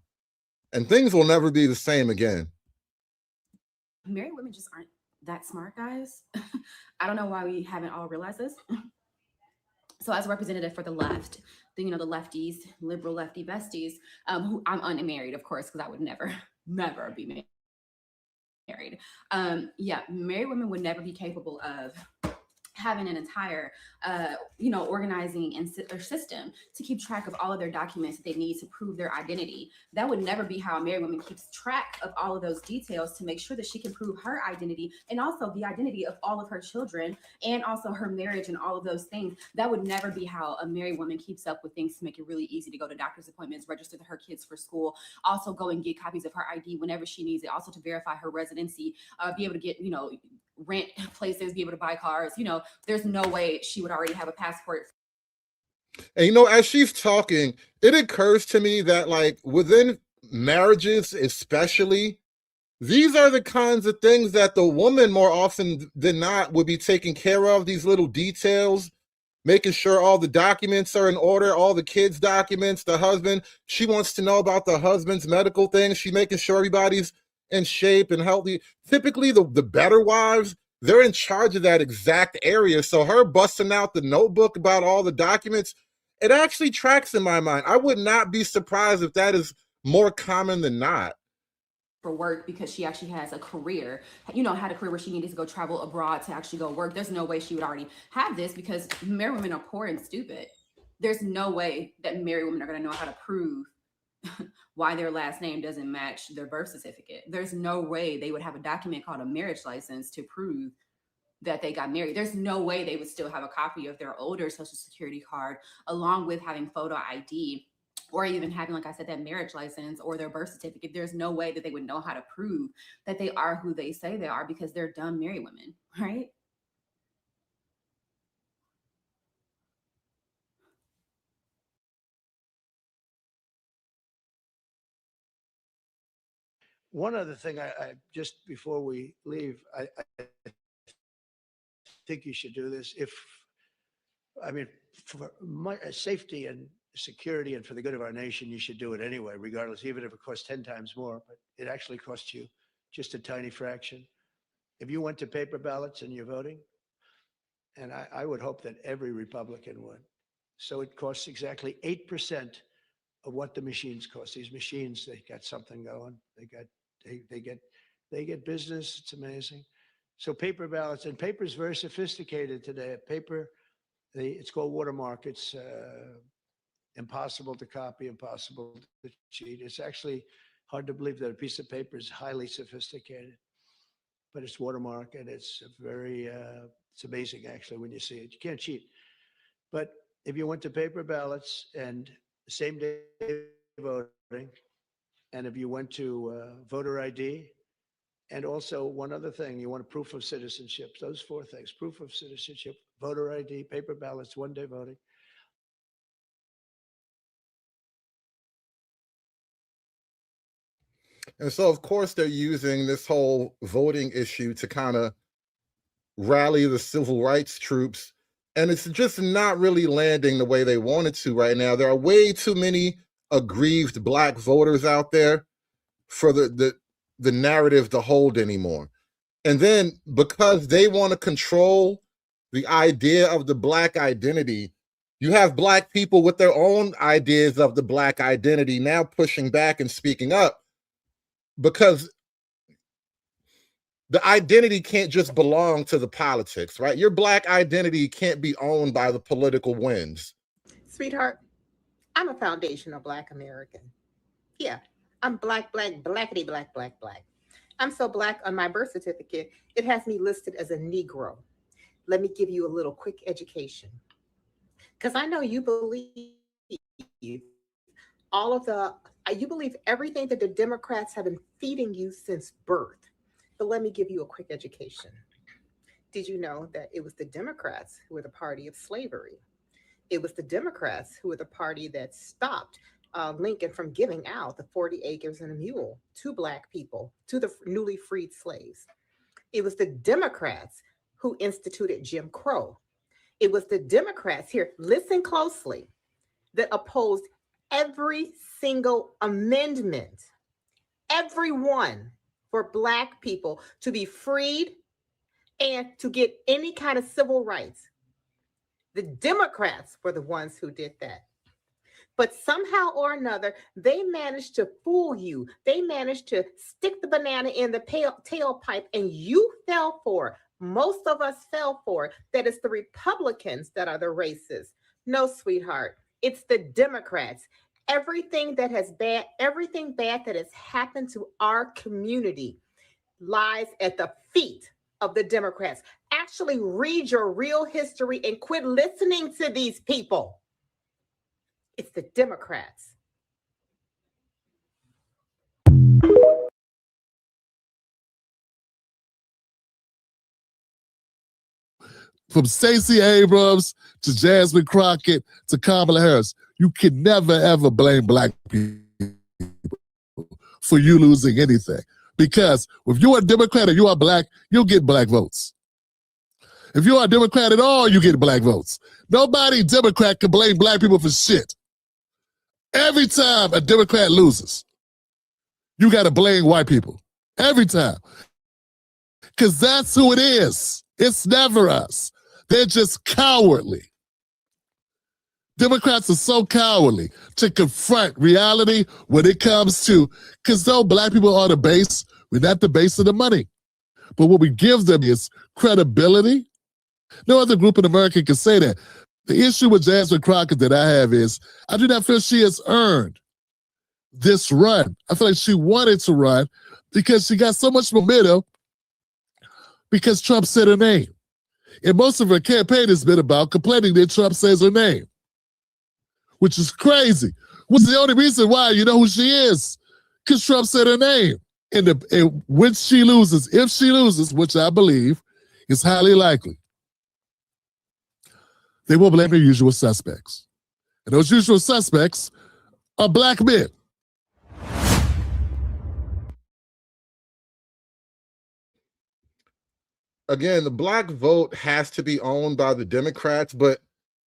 S2: And things will never be the same again.
S6: Married women just aren't that smart, guys. I don't know why we haven't all realized this. So as a representative for the left, the lefties, liberal lefty besties, who I'm unmarried, of course, because I would never be married. Married women would never be capable of having an entire, organizing or system to keep track of all of their documents that they need to prove their identity. That would never be how a married woman keeps track of all of those details to make sure that she can prove her identity and also the identity of all of her children and also her marriage and all of those things. That would never be how a married woman keeps up with things to make it really easy to go to doctor's appointments, register her kids for school, also go and get copies of her ID whenever she needs it, also to verify her residency, be able to get, rent places, be able to buy cars. There's no way she would already have a passport.
S2: And as she's talking, it occurs to me that like within marriages especially, These are the kinds of things that the woman more often than not would be taking care of, these little details, making sure all the documents are in order, all the kids' documents, the husband. She wants to know about the husband's medical things. She's making sure everybody's in shape and healthy. Typically, the better wives, they're in charge of that exact area. So her busting out the notebook about all the documents, it actually tracks in my mind. I would not be surprised if that is more common than not.
S6: For work because she actually has a career, had a career where she needed to go travel abroad to actually go work. There's no way she would already have this because married women are poor and stupid. There's no way that married women are going to know how to prove why their last name doesn't match their birth certificate. There's no way they would have a document called a marriage license to prove that they got married. There's no way they would still have a copy of their older social security card along with having photo ID or even having, like I said, that marriage license or their birth certificate. There's no way that they would know how to prove that they are who they say they are because they're dumb married women, right?
S7: One other thing, I just before we leave, I think you should do this. For my safety and security and for the good of our nation, you should do it anyway, regardless, even if it costs 10 times more, but it actually costs you just a tiny fraction. If you went to paper ballots and you're voting, and I would hope that every Republican would. So it costs exactly 8% of what the machines cost. These machines, they got something going. They get business. It's amazing. So paper ballots, and paper is very sophisticated today. Paper, it's called watermark. It's impossible to copy, impossible to cheat. It's actually hard to believe that a piece of paper is highly sophisticated, but it's watermark, and it's it's amazing actually when you see it. You can't cheat. But if you went to paper ballots and same day voting, and if you went to voter ID, and also one other thing, you want a proof of citizenship. Those four things: proof of citizenship, voter ID, paper ballots, one-day voting.
S2: And so, of course, they're using this whole voting issue to kind of rally the civil rights troops. And it's just not really landing the way they wanted to right now. There are way too many aggrieved Black voters out there for the narrative to hold anymore. And then because they want to control the idea of the Black identity, you have Black people with their own ideas of the Black identity now pushing back and speaking up, because the identity can't just belong to the politics, right? Your Black identity can't be owned by the political winds.
S8: Sweetheart, I'm a foundational Black American. Yeah, I'm black, blackity, black. I'm so Black on my birth certificate, it has me listed as a Negro. Let me give you a little quick education. Because I know you believe you believe everything that the Democrats have been feeding you since birth. But let me give you a quick education. Did you know that it was the Democrats who were the party of slavery? It was the Democrats who were the party that stopped Lincoln from giving out the 40 acres and a mule to Black people, to the newly freed slaves. It was the Democrats who instituted Jim Crow. It was the Democrats, here, listen closely, that opposed every single amendment, every one, for Black people to be freed and to get any kind of civil rights. The Democrats were the ones who did that. But somehow or another, they managed to fool you. They managed to stick the banana in the tailpipe, and you fell for it. Most of us fell for it. That it's the Republicans that are the racists. No, sweetheart, it's the Democrats. Everything bad that has happened to our community lies at the feet of the Democrats. Actually read your real history and quit listening to these people. It's the Democrats.
S4: From Stacey Abrams to Jasmine Crockett to Kamala Harris, you can never, ever blame Black people for you losing anything.
S1: Because if you're a Democrat or you are black, you'll get black votes. If you are a Democrat at all, you get black votes. Nobody Democrat can blame black people for shit. Every time a Democrat loses, you got to blame white people. Every time. Because that's who it is. It's never us. They're just cowardly. Democrats are so cowardly to confront reality when it comes to, because though black people are the base, we're not the base of the money. But what we give them is credibility. No other group in America can say that. The issue with Jasmine Crockett that I have is I do not feel she has earned this run. I feel like she wanted to run because she got so much momentum because Trump said her name. And most of her campaign has been about complaining that Trump says her name, which is crazy. Which is the only reason why you know who she is, because Trump said her name. And when she loses, if she loses, which I believe is highly likely, they will blame their usual suspects. And those usual suspects are black men.
S2: Again, the black vote has to be owned by the Democrats, but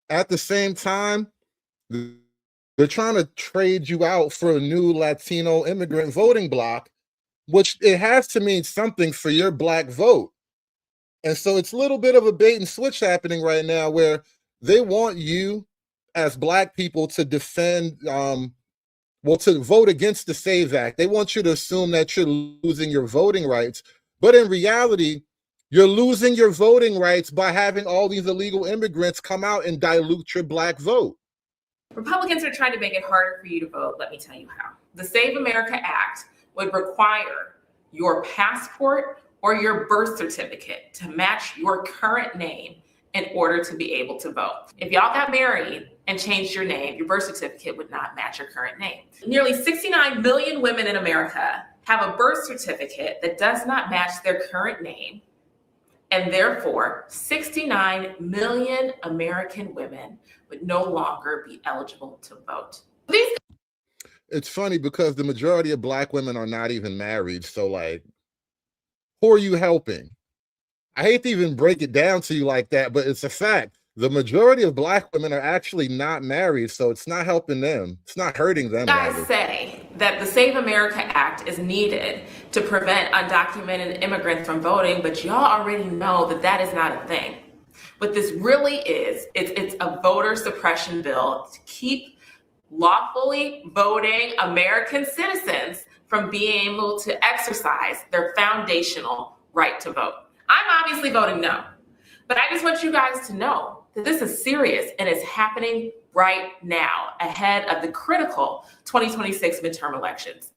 S2: at the same time, they're trying to trade you out for a new Latino immigrant voting bloc, which it has to mean something for your black vote. And so it's a little bit of a bait and switch happening right now where they want you as black people to defend, to vote against the SAVE Act. They want you to assume that you're losing your voting rights. But in reality, you're losing your voting rights by having all these illegal immigrants come out and dilute your black vote.
S9: Republicans are trying to make it harder for you to vote. Let me tell you how. The Save America Act would require your passport or your birth certificate to match your current name in order to be able to vote. If y'all got married and changed your name, your birth certificate would not match your current name. Nearly 69 million women in America have a birth certificate that does not match their current name, and therefore 69 million American women would no longer be eligible to vote.
S2: It's funny because the majority of black women are not even married. So like, who are you helping? I hate to even break it down to you like that, but it's a fact. The majority of black women are actually not married, so it's not helping them. It's not hurting them.
S9: I say that the Save America Act is needed to prevent undocumented immigrants from voting, but y'all already know that that is not a thing. What this really is, it's a voter suppression bill to keep lawfully voting American citizens from being able to exercise their foundational right to vote. I'm obviously voting no, but I just want you guys to know that this is serious and it's happening right now ahead of the critical 2026 midterm elections.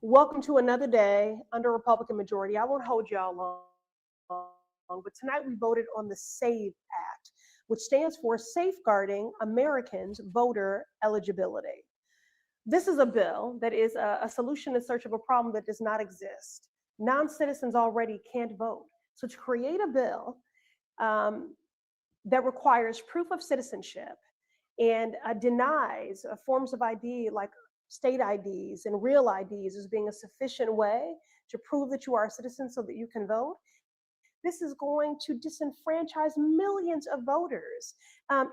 S11: Welcome to another day under Republican majority. I won't hold y'all long, but tonight we voted on the SAVE Act, which stands for Safeguarding Americans' Voter Eligibility. This is a bill that is a solution in search of a problem that does not exist. Non-citizens already can't vote. So to create a bill that requires proof of citizenship and denies forms of ID like state IDs and real IDs as being a sufficient way to prove that you are a citizen so that you can vote, this is going to disenfranchise millions of voters.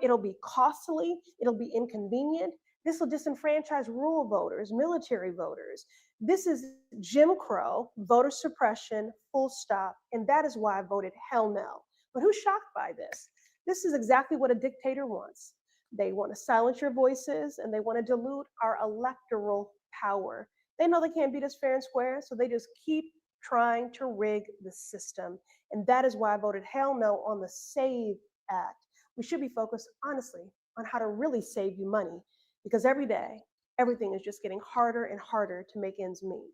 S11: It'll be costly, it'll be inconvenient. This will disenfranchise rural voters, military voters. This is Jim Crow, voter suppression, full stop. And that is why I voted hell no. But who's shocked by this? This is exactly what a dictator wants. They want to silence your voices and they want to dilute our electoral power. They know they can't beat us fair and square, so they just keep trying to rig the system. And that is why I voted hell no on the SAVE Act. We should be focused, honestly, on how to really save you money, because every day, everything is just getting harder and harder to make ends meet.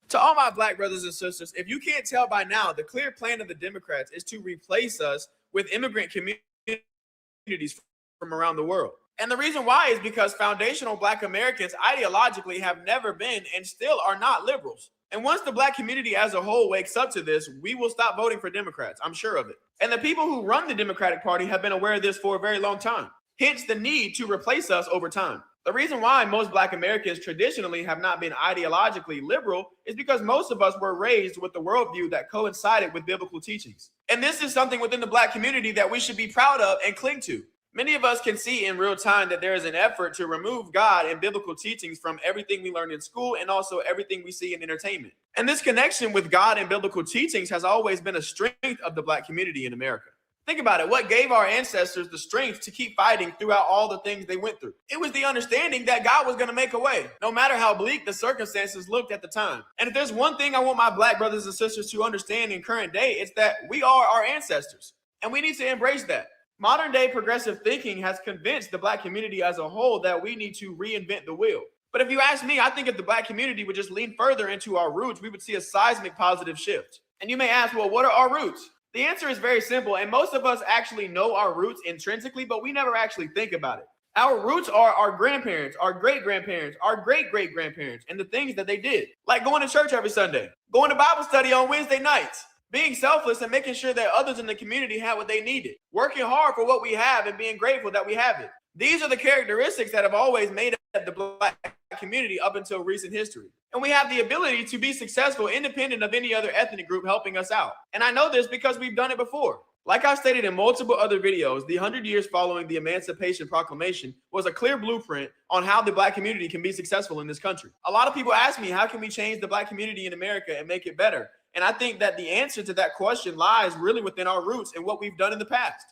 S24: To all my black brothers and sisters, if you can't tell by now, the clear plan of the Democrats is to replace us with immigrant communities from around the world. And the reason why is because foundational black Americans ideologically have never been and still are not liberals. And once the black community as a whole wakes up to this, we will stop voting for Democrats. I'm sure of it. And the people who run the Democratic Party have been aware of this for a very long time. hence the need to replace us over time. The reason why most Black Americans traditionally have not been ideologically liberal is because most of us were raised with the worldview that coincided with biblical teachings. And this is something within the Black community that we should be proud of and cling to. Many of us can see in real time that there is an effort to remove God and biblical teachings from everything we learn in school and also everything we see in entertainment. And this connection with God and biblical teachings has always been a strength of the Black community in America. Think about it. What gave our ancestors the strength to keep fighting throughout all the things they went through? It was the understanding that God was going to make a way, no matter how bleak the circumstances looked at the time. And if there's one thing I want my Black brothers and sisters to understand in current day, it's that we are our ancestors, and we need to embrace that. Modern day progressive thinking has convinced the Black community as a whole that we need to reinvent the wheel. But if you ask me, I think if the Black community would just lean further into our roots, we would see a seismic positive shift. And you may ask, well, what are our roots? The answer is very simple, and most of us actually know our roots intrinsically, but we never actually think about it. Our roots are our grandparents, our great-grandparents, our great-great-grandparents, and the things that they did, like going to church every Sunday, going to Bible study on Wednesday nights, being selfless and making sure that others in the community had what they needed, working hard for what we have and being grateful that we have it. These are the characteristics that have always made up the Black community up until recent history. And we have the ability to be successful independent of any other ethnic group helping us out. And I know this because we've done it before. Like I stated in multiple other videos, the 100 years following the Emancipation Proclamation was a clear blueprint on how the Black community can be successful in this country. A lot of people ask me, how can we change the Black community in America and make it better? And I think that the answer to that question lies really within our roots and what we've done in the past.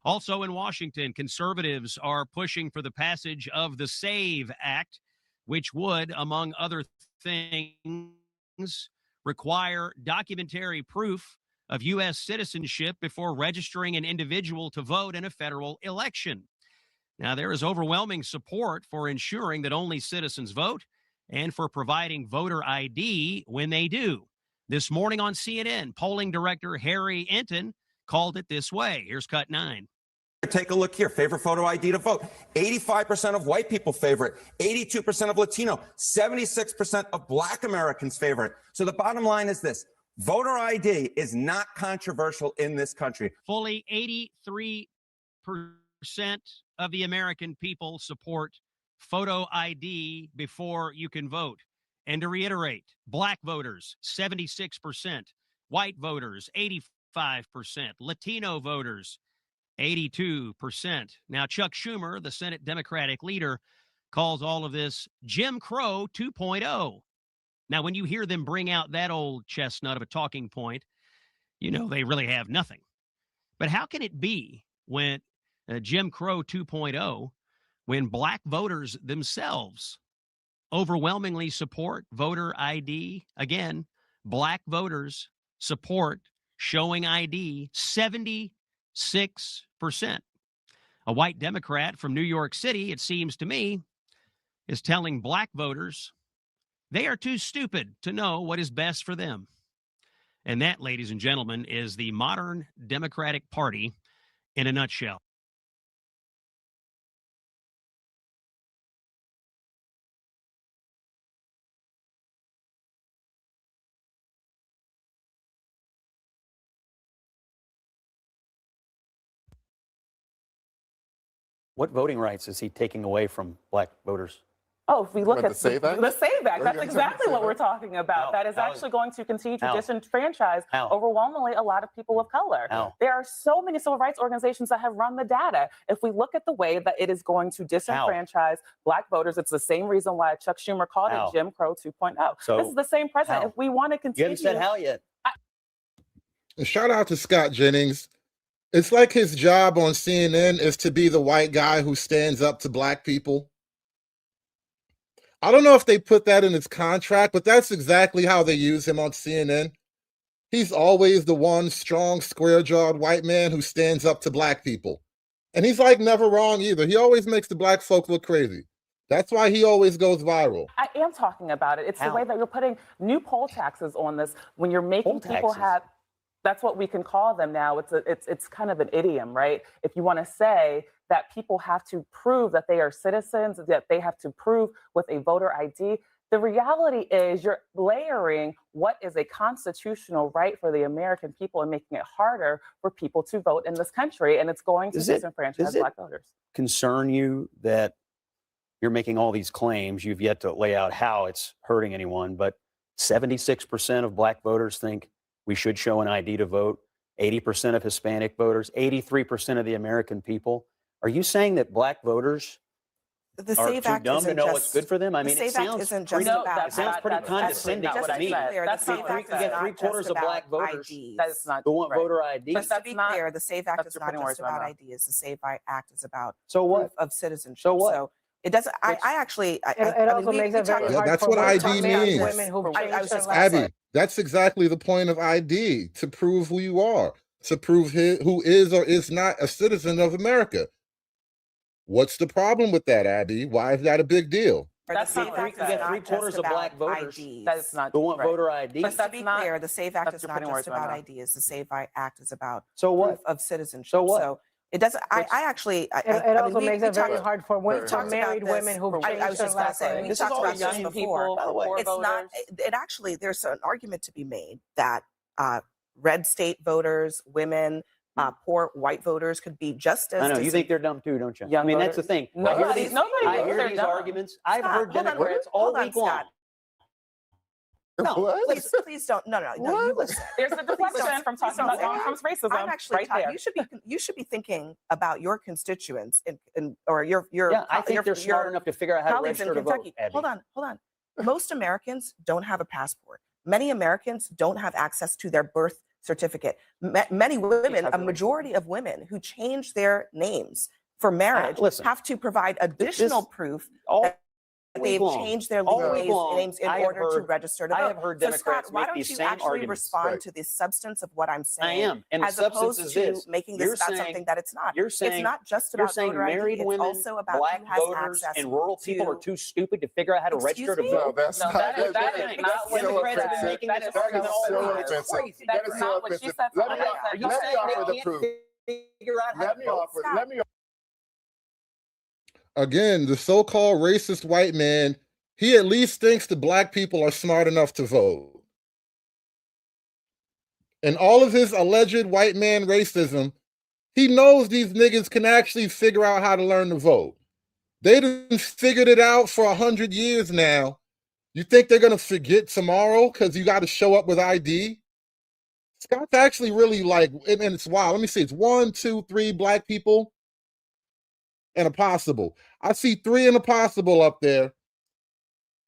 S12: Also in Washington, conservatives are pushing for the passage of the SAVE Act, which would, among other things, require documentary proof of U.S. citizenship before registering an individual to vote in a federal election. Now, there is overwhelming support for ensuring that only citizens vote and for providing voter ID when they do. This morning on CNN, polling director Harry Enton called it this way. Here's cut 9.
S13: Take a look here. Favorite photo ID to vote. 85% of white people favor it. 82% of Latino. 76% of Black Americans favor it. So the bottom line is this. Voter ID is not controversial in this country.
S12: Fully 83% of the American people support photo ID before you can vote. And to reiterate, Black voters, 76%. White voters, 85%. Latino voters, 82%. Now, Chuck Schumer, the Senate Democratic leader, calls all of this Jim Crow 2.0. Now, when you hear them bring out that old chestnut of a talking point, you know they really have nothing. But how can it be when Jim Crow 2.0, when Black voters themselves overwhelmingly support voter ID? Again, Black voters support showing ID, 76%. A white Democrat from New York City, it seems to me, is telling Black voters they are too stupid to know what is best for them. And that, ladies and gentlemen, is the modern Democratic Party in a nutshell.
S14: What voting rights is he taking away from Black voters?
S17: Oh, if we look at
S14: the SAVE Act?
S17: the SAVE Act, that's
S14: Okay.
S17: exactly what we're talking about. That is actually going to continue to disenfranchise overwhelmingly a lot of people of color. There are so many civil rights organizations that have run the data. If we look at the way that it is going to disenfranchise Black voters, it's the same reason why Chuck Schumer called it Jim Crow 2.0.
S14: So,
S17: this is the same president. If we want to continue,
S14: You haven't said how yet.
S2: And shout out to Scott Jennings. It's like his job on CNN is to be the white guy who stands up to Black people. I don't know if they put that in his contract, but that's exactly how they use him on CNN. He's always the one strong, square-jawed white man who stands up to Black people. And he's like never wrong either. He always makes the Black folk look crazy. That's why he always goes viral.
S17: I am talking about it. It's the way that you're putting new poll taxes on this when you're making people have. That's what we can call them now. It's kind of an idiom, right? If you want to say that people have to prove that they are citizens, that they have to prove with a voter ID, The reality is you're layering what is a constitutional right for the American people and making it harder for people to vote in this country. And it's going to disenfranchise Black voters.
S14: Concern you that you're making all these claims? You've yet to lay out how it's hurting anyone, but 76% of Black voters think we should show an ID to vote. 80% of Hispanic voters, 83% of the American people. Are you saying that Black voters
S15: The
S14: are
S15: SAVE
S14: too
S15: Act
S14: dumb to
S15: isn't
S14: know
S15: just,
S14: what's good for them? I
S15: the
S14: mean, it
S15: SAVE Act
S14: sounds
S15: isn't
S14: pretty,
S15: just about
S14: it sounds pretty condescending
S15: just
S14: what
S15: to
S14: I
S15: be
S14: mean.
S15: clear,
S17: That's
S15: the
S17: not
S15: SAVE
S17: what
S15: Act
S17: we
S15: is
S17: said.
S15: not
S14: Three-quarters
S15: just
S14: of
S15: about
S14: Black voters
S15: IDs.
S17: That is not
S14: don't want
S17: right.
S14: voter ID.
S15: Just to be
S17: not-
S15: clear, the SAVE Act
S17: that's
S15: is
S17: your
S15: not
S17: putting
S15: just
S17: words in my
S15: about
S17: mouth.
S15: IDs. The SAVE Act is about
S14: So what?
S15: proof of citizenship.
S14: So what?
S15: So it doesn't. I actually.
S11: It also makes it very hard
S2: That's
S11: for
S2: what
S11: white
S2: ID
S11: American
S2: means.
S11: women who've
S15: I
S11: changed
S15: was
S11: their
S15: just
S11: lives.
S2: Abby, that's exactly the point of ID, to prove who you are, to prove who is or is not a citizen of America. What's the problem with that, Abby? Why is that a big deal?
S17: That's not what we
S14: You got
S17: said.
S14: three-quarters of Black voters
S17: That is not
S14: don't want
S17: right.
S14: voter ID.
S15: Just to be clear, the SAVE Act
S17: that's
S15: is
S17: your
S15: not
S17: putting words
S15: just
S17: in my
S15: about
S17: mouth.
S15: IDs. The SAVE Act is about
S14: So what?
S15: proof of citizenship.
S14: So what?
S15: So it doesn't. I actually.
S11: It also makes it very hard for
S15: talked
S11: married
S15: about
S11: women
S15: this.
S11: who've
S15: I
S11: changed
S15: was
S11: their
S15: just going to
S11: lives.
S15: say, we
S14: This is
S15: talked
S14: all
S15: about this
S14: young
S15: before.
S14: people, by the way.
S15: It's not. It actually, there's an argument to be made that red state voters, women, poor white voters could be just as.
S14: I know you think they're dumb too, don't you?
S17: Young
S14: I mean, that's the
S17: voters.
S14: thing.
S17: Nobody
S14: I
S17: thinks
S14: hear
S17: they're
S14: these
S17: dumb.
S14: arguments. I've
S15: Scott,
S14: heard
S15: hold on,
S14: Democrats
S15: hold
S14: all
S15: on,
S14: week long.
S15: Scott. No, please don't. No, you listen.
S17: There's a deflection from talking about Donald Trump's racism.
S15: I'm actually
S17: right there.
S15: You should be thinking about your constituents or your
S14: Yeah, I think they're smart
S15: your
S14: enough to figure out how to
S15: colleagues in
S14: register to vote.
S15: Kentucky.
S14: Abby.
S15: Hold on. Most Americans don't have a passport. Many Americans don't have access to their birth certificate. Many women, a majority of women who change their names for marriage,
S14: listen,
S15: have to provide additional proof that they've changed their legal names in order to register to vote.
S14: I have heard
S15: So,
S14: Democrats
S15: Scott, why
S14: make
S15: don't
S14: these
S15: you
S14: same
S15: actually
S14: arguments.
S15: respond to the substance of what I'm saying?
S14: I am, and the
S15: as
S14: substance
S15: opposed
S14: is
S15: to
S14: this.
S15: making
S14: You're
S15: this about
S14: saying-
S15: something that it's not.
S14: You're saying
S15: it's not just
S14: you're
S15: about
S14: saying
S15: voter ID.
S14: married
S15: It's
S14: women,
S15: also about
S14: Black
S15: who has
S14: voters,
S15: access
S14: and rural people
S15: to.
S14: are too stupid to figure out how to
S15: Excuse
S14: register to
S15: me?
S14: vote.
S1: No, that's not.
S17: that is
S1: That's
S17: not what
S14: Democrats have been
S1: offensive.
S14: making
S17: That
S14: this
S17: is
S14: argument all
S1: so
S14: week.
S1: offensive.
S14: Crazy.
S17: That
S1: That
S17: is
S1: is
S17: not
S1: so
S17: what she
S1: offensive.
S17: said.
S1: Let me
S14: Are you
S1: let me
S14: saying
S1: offer
S14: they
S1: the
S14: can't
S1: proof.
S14: figure out how
S1: Let
S14: to
S1: me
S14: vote?
S1: offer. Let me.
S2: Again, the so-called racist white man, he at least thinks the Black people are smart enough to vote. And all of his alleged white man racism, he knows these niggas can actually figure out how to learn to vote. They done figured it out for 100 years now. You think they're going to forget tomorrow because you got to show up with ID? Scott's actually really like, and it's wild. Let me see. It's 1, 2, 3 Black people and a possible. I see 3 and a possible up there.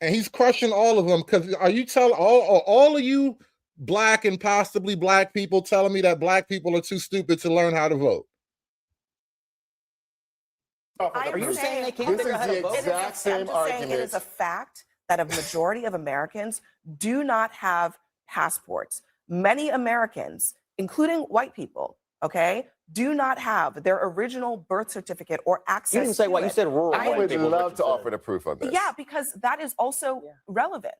S2: And he's crushing all of them. Because are you telling all of you Black and possibly Black people telling me that Black people are too stupid to learn how to vote?
S14: Are you saying they can't figure out how to vote?
S15: I'm just saying it is a fact that a majority of Americans do not have passports. Many Americans, including white people, okay, do not have their original birth certificate or access.
S14: You didn't say
S15: to
S14: what you
S15: it.
S14: said. Rural.
S1: I would love to offer the proof on this.
S15: Yeah, because that is also relevant.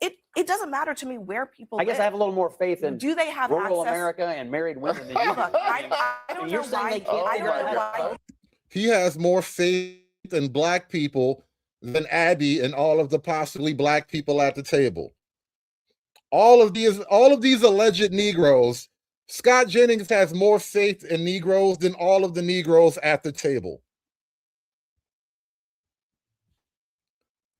S15: It doesn't matter to me where people.
S14: I guess
S15: live.
S14: I have a little more faith in
S15: Do they have
S14: rural
S15: access?
S14: America and married women than you do.
S15: Look, I don't
S14: You're
S15: know
S14: saying
S15: why.
S14: they can't
S15: I
S14: figure
S15: don't
S14: out
S15: know
S14: how to
S15: why.
S14: vote?
S2: He has more faith in Black people than Abby and all of the possibly Black people at the table. All of these alleged Negroes, Scott Jennings has more faith in Negroes than all of the Negroes at the table.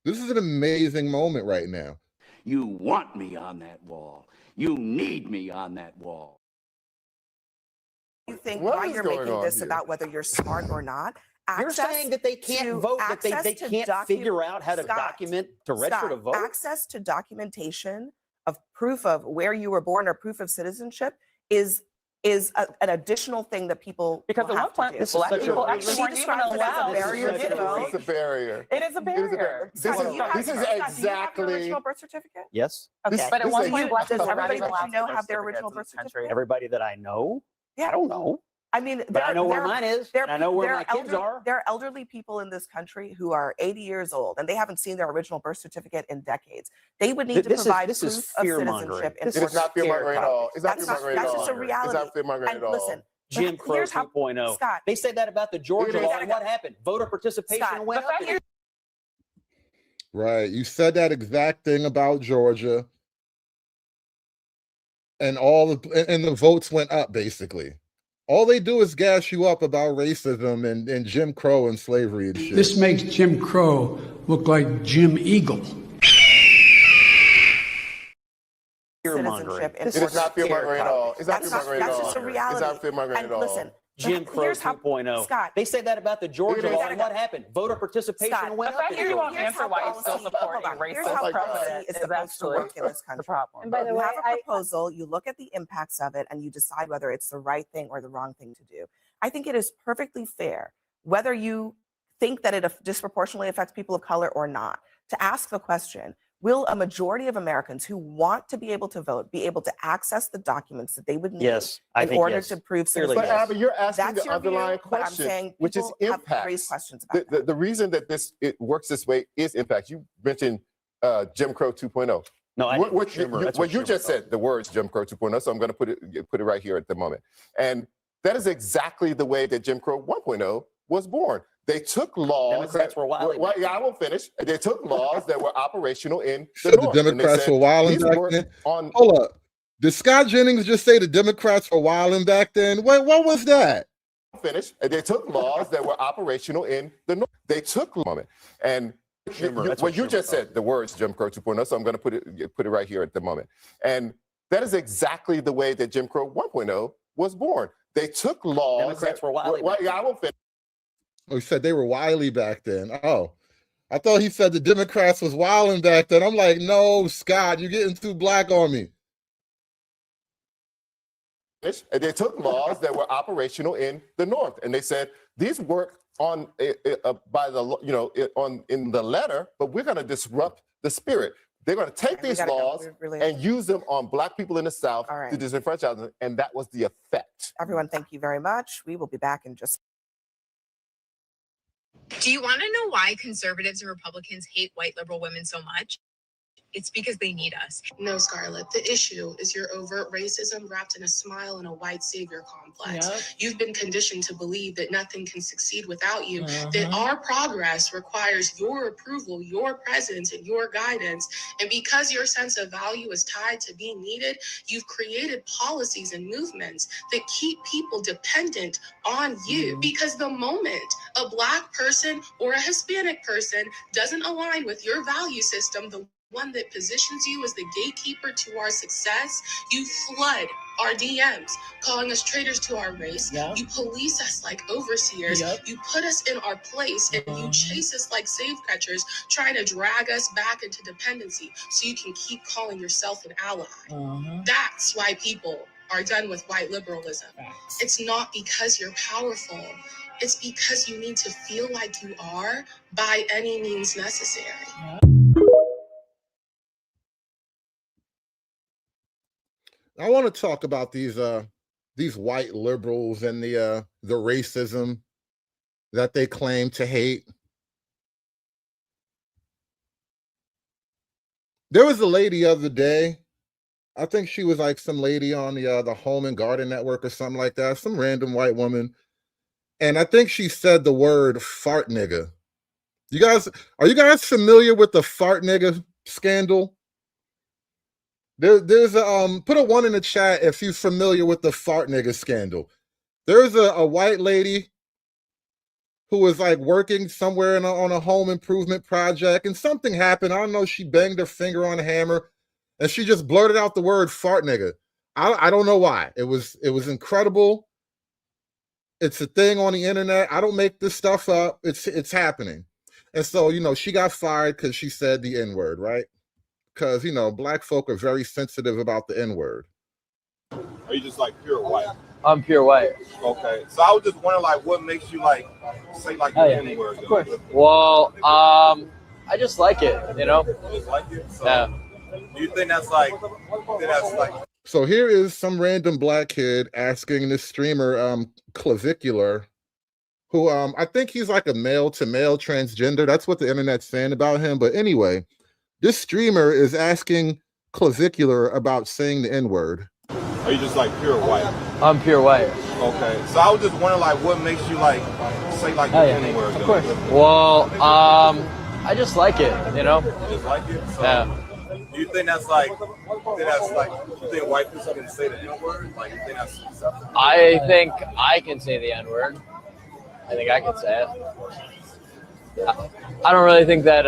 S2: This is an amazing moment right now.
S16: You want me on that wall. You need me on that wall.
S15: You think
S1: What
S15: why
S1: is
S15: you're
S1: going
S15: making
S1: on
S15: this
S1: here?
S15: about whether you're smart or not.
S14: You're
S15: Access
S14: saying that they can't
S15: to-
S14: vote, that they
S15: access to
S14: can't figure out how to
S15: Scott,
S14: document to register to
S15: Scott,
S14: vote?
S15: Access to documentation of proof of where you were born or proof of citizenship is an additional thing that people
S17: Because
S15: will
S17: at
S15: have
S17: one
S15: to
S17: point,
S15: do.
S17: Black people actually
S15: She
S17: weren't even
S15: describes it as a
S17: allowed
S15: barrier
S17: to
S15: to vote.
S1: It's a barrier.
S17: It is a barrier.
S1: This
S15: Scott, do you have-
S1: is
S15: Scott, do you have your
S1: exactly.
S15: original birth certificate?
S14: Yes.
S15: Okay.
S17: But at one
S1: This
S17: point,
S1: is-
S17: Black
S15: Does
S17: people were
S15: everybody
S17: not
S15: that
S17: allowed
S15: you know
S17: to
S15: have their
S17: certificates
S15: original
S17: in
S15: birth
S17: this country.
S15: certificate?
S14: Everybody that I know?
S15: Yeah.
S14: I don't know.
S15: I mean,
S14: But I know where mine is, and I know where my kids are.
S15: There are elderly people in this country who are 80 years old and they haven't seen their original birth certificate in decades. They would need to provide
S14: this is
S15: proof of
S14: fear-mongering.
S15: citizenship.
S14: This
S1: It is not fear-mongering at all. It's not
S15: That's not-
S1: fear-mongering at
S15: that's
S1: all.
S15: just a reality.
S1: It's not fear-mongering
S15: And
S1: at all.
S15: listen,
S14: Jim Crow
S15: here's how-
S14: 2.0.
S15: Scott,
S14: They said that about the Georgia
S1: It is.
S14: law, and what happened? Voter participation
S15: Scott,
S14: went
S15: the
S14: up.
S15: fact
S2: Right. You said that exact thing about Georgia, and the votes went up basically. All they do is gas you up about racism and Jim Crow and slavery and shit.
S18: This makes Jim Crow look like Jim Eagle.
S15: Citizenship.
S19: It is not fear-mongering at all. It's not fear-mongering at all.
S15: That's just a reality.
S19: It's not fear-mongering at all.
S15: Listen,
S14: Jim Crow
S15: here's how-
S14: 2.0.
S15: Scott.
S14: They said that about the Georgia law, and what happened? Voter participation
S15: Scott,
S14: went up.
S17: I hear you won't answer why you still support a
S15: Here's how
S17: racist
S15: policy
S17: president
S15: is
S17: is
S15: supposed to
S17: actually
S15: work in this country.
S17: the problem.
S20: And by the
S15: You
S20: way,
S15: have a proposal, you look at the impacts of it, and you decide whether it's the right thing or the wrong thing to do. I think it is perfectly fair, whether you think that it disproportionately affects people of color or not, to ask the question, will a majority of Americans who want to be able to vote be able to access the documents that they would need
S14: Yes, I
S15: in
S14: think
S15: order
S14: yes.
S15: to prove
S14: Clearly,
S15: citizenship?
S19: But Abby, you're asking
S15: That's
S19: the
S15: your
S19: underlying
S15: view, but I'm
S19: question,
S15: saying
S19: which is
S15: people have
S19: impact.
S15: raised questions about
S19: The reason that it works this way is impact. You mentioned Jim Crow 2.0.
S14: No, I
S19: what
S14: didn't.
S19: you,
S14: That's
S19: what you
S14: Schumer
S19: just
S14: thought.
S19: said, the words Jim Crow 2.0, so I'm going to put it right here at the moment. And that is exactly the way that Jim Crow 1.0 was born. They took laws.
S14: Democrats were wilding back
S19: yeah, I won't finish. They took laws that were operational in the
S2: Said the
S19: North. and they
S2: Democrats
S19: said,
S2: were wilding
S19: these
S2: back
S19: were
S2: then.
S19: on
S2: Hold up. Did Scott Jennings just say the Democrats were wilding back then? What was that?
S19: finish. They took laws that were operational in the North. They took moment. And what you just said, the words Jim Crow 2.0, so I'm going to put it right here at the moment. And that is exactly the way that Jim Crow 1.0 was born. They took laws.
S14: Democrats were wilding back
S19: yeah, I won't finish.
S2: Oh, he said they were wily back then. Oh, I thought he said the Democrats was wilding back then. I'm like, no, Scott, you're getting too black on me.
S19: And they took laws that were operational in the North, and they said these work on by the in the letter, but we're going to disrupt the spirit. They're going to take these laws and use them on Black people in the South to disenfranchise them, and that was the effect.
S15: Everyone, thank you very much. We will be back in just.
S21: Do you want to know why conservatives and Republicans hate white liberal women so much? It's because they need us. No, Scarlett, the issue is your overt racism wrapped in a smile and a white savior complex.
S25: Yep.
S21: You've been conditioned to believe that nothing can succeed without you, that our progress requires your approval, your presence, and your guidance. And because your sense of value is tied to being needed, you've created policies and movements that keep people dependent on you. Because the moment a Black person or a Hispanic person doesn't align with your value system, the one that positions you as the gatekeeper to our success, you flood our DMs, calling us traitors to our race. You police us like overseers. You put us in our place, and you chase us like slave catchers, trying to drag us back into dependency so you can keep calling yourself an ally. That's why people are done with white liberalism. It's not because you're powerful. It's because you need to feel like you are by any means necessary.
S2: I want to talk about these white liberals and the racism that they claim to hate. There was a lady the other day, I think she was like some lady on the Home and Garden Network or something like that, some random white woman, and I think she said the word fart nigga. Are you guys familiar with the fart nigga scandal? There's a put a 1 in the chat if you're familiar with the fart nigga scandal. There's a white lady who was like working somewhere on a home improvement project, and something happened. I don't know. She banged her finger on a hammer, and she just blurted out the word fart nigga. I don't know why. It was incredible. It's a thing on the internet. I don't make this stuff up. It's happening, and so she got fired because she said the N-word, right? Because Black folk are very sensitive about the N-word.
S26: Are you just like pure white?
S25: I'm pure white.
S26: Okay, so I was just wondering, like, what makes you like say like the N-word?
S25: Of course. Well, I just like it,
S26: You just like it? So, do you think that's like?
S2: So here is some random Black kid asking this streamer, Clavicular, who I think he's like a male-to-male transgender. That's what the internet's saying about him. But anyway, this streamer is asking Clavicular about saying the N-word.
S26: Are you just like pure white?
S25: I'm pure white.
S26: Okay, so I was just wondering, like, what makes you like say like the N-word?
S25: Of course. Well, I just like it, you know?
S26: You just like it? So,
S25: Yeah.
S26: do you think that's like, you think white people can say the N-word? Like, you think that's acceptable?
S25: I think I can say the N-word. I think I can say it. I don't really think that,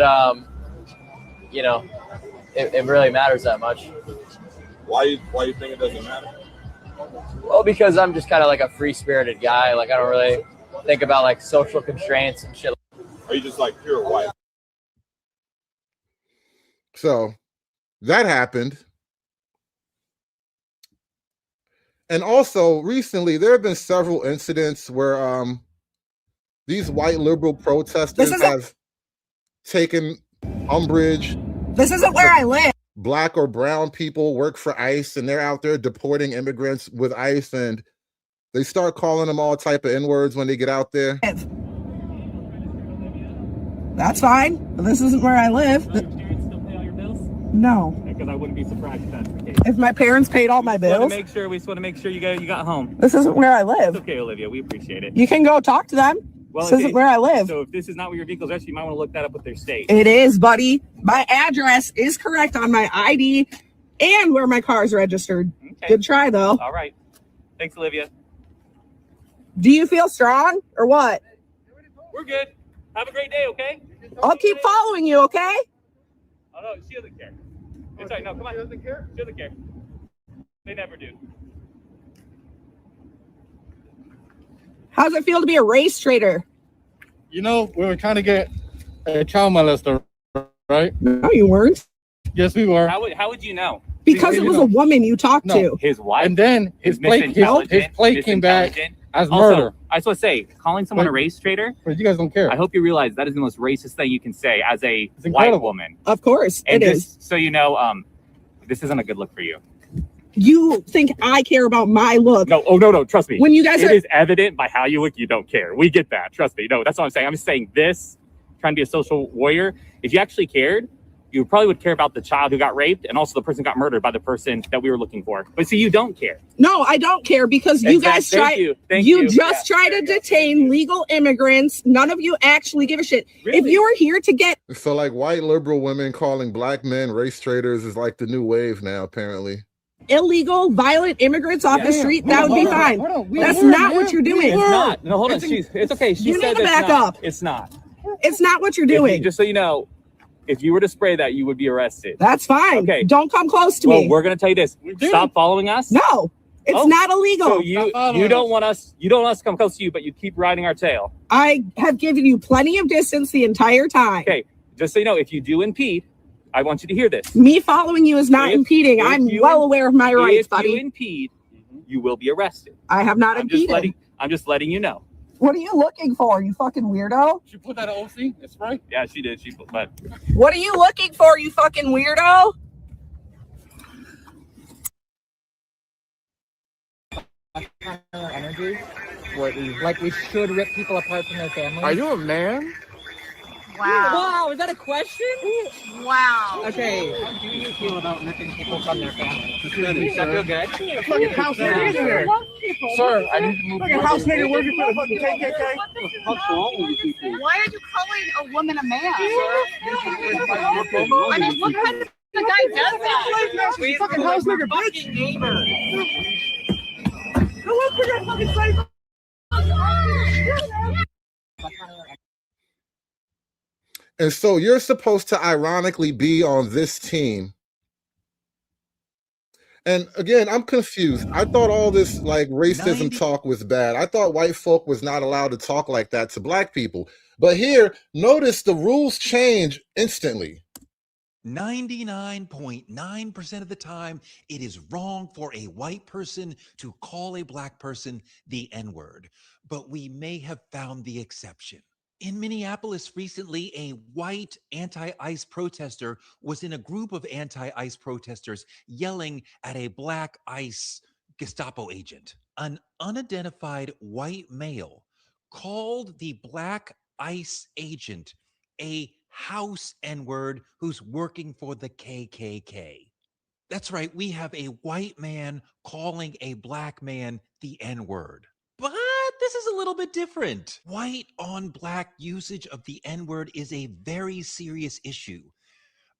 S25: you know, it really matters that much.
S26: Why you think it doesn't matter?
S25: Well, because I'm just kind of like a free-spirited guy. Like, I don't really think about like social constraints and shit.
S26: Are you just like pure white?
S2: So that happened. And also recently there have been several incidents where these white liberal protesters have taken umbrage.
S3: This isn't where I live.
S2: Black or brown people work for ICE and they're out there deporting immigrants with ICE, and they start calling them all type of N-words when they get out there.
S3: That's fine, but this isn't where I live. No.
S5: Because I wouldn't be surprised if that's the case.
S3: If my parents paid all my
S5: We
S3: bills.
S5: just want to make sure you got home.
S3: This isn't where I live.
S5: It's okay, Olivia. We appreciate it.
S3: You can go talk to them.
S5: Well,
S3: This isn't where I live.
S5: So if this is not where your vehicle's registered, you might want to look that up with their state.
S3: It is, buddy. My address is correct on my ID and where my car is registered.
S5: Okay.
S3: Good try, though.
S5: All right. Thanks, Olivia.
S3: Do you feel strong or what?
S5: We're good. Have a great day, okay?
S3: I'll keep following you, okay?
S5: Oh, no, she doesn't care. It's all right. No, come on. She doesn't care? She doesn't care. They never do.
S3: How's it feel to be a race trader?
S10: You know, we were trying to get a child molester, right?
S3: No, you weren't.
S10: Yes, we were.
S5: How would you know?
S3: Because it was a woman you talked to.
S5: His wife.
S10: And then his plate came back as
S5: Also,
S10: murder.
S5: I just want to say, calling someone a race traitor.
S10: But you guys don't care.
S5: I hope you realize that is the most racist thing you can say as a white
S10: incredible.
S5: woman.
S3: Of course,
S5: And
S3: it is.
S5: So you know, this isn't a good look for you.
S3: You think I care about my look?
S5: No, oh no, trust me.
S3: When you guys
S5: it
S3: are-
S5: is evident by how you look, you don't care. We get that. Trust me. No, that's what I'm saying. I'm just saying this, trying to be a social warrior. If you actually cared, you probably would care about the child who got raped and also the person who got murdered by the person that we were looking for. But see, you don't care.
S3: No, I don't care because you guys
S5: Thank
S3: try.
S5: you. Thank you.
S3: Just try to detain legal immigrants. None of you actually give a shit. If you were here to get
S2: So like white liberal women calling black men race traders is like the new wave now, apparently.
S3: illegal, violent immigrants off the street, that would be fine. That's not what you're doing.
S5: It's not. No, hold on. It's okay. She
S3: You
S5: said
S3: need to
S5: it's
S3: back
S5: not.
S3: up.
S5: It's not.
S3: It's not what you're
S5: If you-
S3: doing.
S5: just so you know, if you were to spray that, you would be arrested.
S3: That's fine.
S5: Okay.
S3: Don't come close to
S5: Well,
S3: me.
S5: we're gonna tell you this. Stop following us.
S3: No, it's
S5: Oh,
S3: not illegal.
S5: So you don't want us to come close to you, but you keep riding our tail.
S3: I have given you plenty of distance the entire time.
S5: Okay. Just so you know, if you do impede, I want you to hear this.
S3: Me following you is not
S5: If-
S3: impeding.
S5: if
S3: I'm
S5: you-
S3: well aware of my rights,
S5: If
S3: buddy.
S5: you impede, you will be arrested.
S3: I have not impeded.
S5: I'm just letting you know.
S3: What are you looking for, you fucking weirdo?
S10: She put that in OC. That's right.
S5: Yeah, she did. But
S3: What are you looking for, you fucking weirdo?
S20: Energy. Like we should rip people apart from their families.
S26: Are you a man?
S20: Wow, is that a question?
S3: Wow.
S20: Okay. How do you feel about ripping people from their families? Does that feel good?
S26: Fucking house nigger here. Sir, I need to move. Fucking house nigger working for the fucking KKK.
S20: What's wrong with you people?
S3: Why are you calling a woman a man?
S20: I
S3: mean, what kind of guy does that?
S26: Fucking house nigger, bitch. Go look for your fucking slave.
S2: And so you're supposed to ironically be on this team. And again, I'm confused. I thought all this like racism talk was bad. I thought white folk was not allowed to talk like that to black people. But here, notice the rules change instantly.
S22: 99.9% of the time, it is wrong for a white person to call a black person the N-word, but we may have found the exception. In Minneapolis recently, a white anti-ICE protester was in a group of anti-ICE protesters yelling at a black ICE Gestapo agent. An unidentified white male called the black ICE agent a house N-word who's working for the KKK. That's right, we have a white man calling a black man the N-word. But this is a little bit different. White on black usage of the N-word is a very serious issue.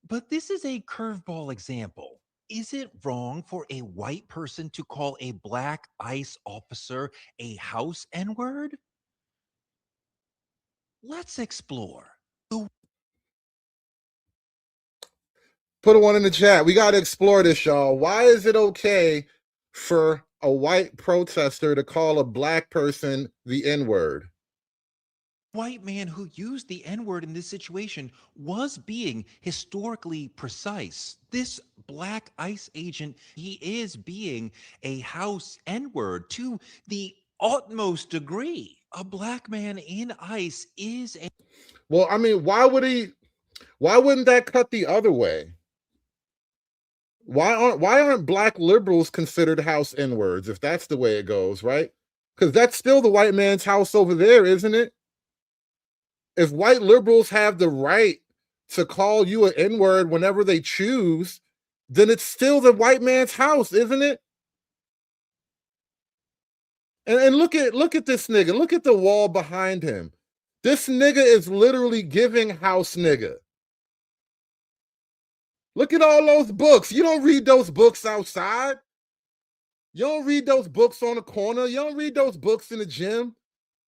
S22: But this is a curveball example. Is it wrong for a white person to call a black ICE officer a house N-word? Let's explore.
S2: Put one in the chat. We got to explore this, y'all. Why is it okay for a white protester to call a black person the N-word?
S22: White man who used the N-word in this situation was being historically precise. This black ICE agent, he is being a house N-word to the utmost degree. A black man in ICE is a...
S2: Well, I mean, why wouldn't that cut the other way? Why aren't black liberals considered house N-words if that's the way it goes, right? Because that's still the white man's house over there, isn't it? If white liberals have the right to call you an N-word whenever they choose, then it's still the white man's house, isn't it? And look at this nigga. Look at the wall behind him. This nigga is literally giving house nigga. Look at all those books. You don't read those books outside. You don't read those books on the corner. You don't read those books in the gym.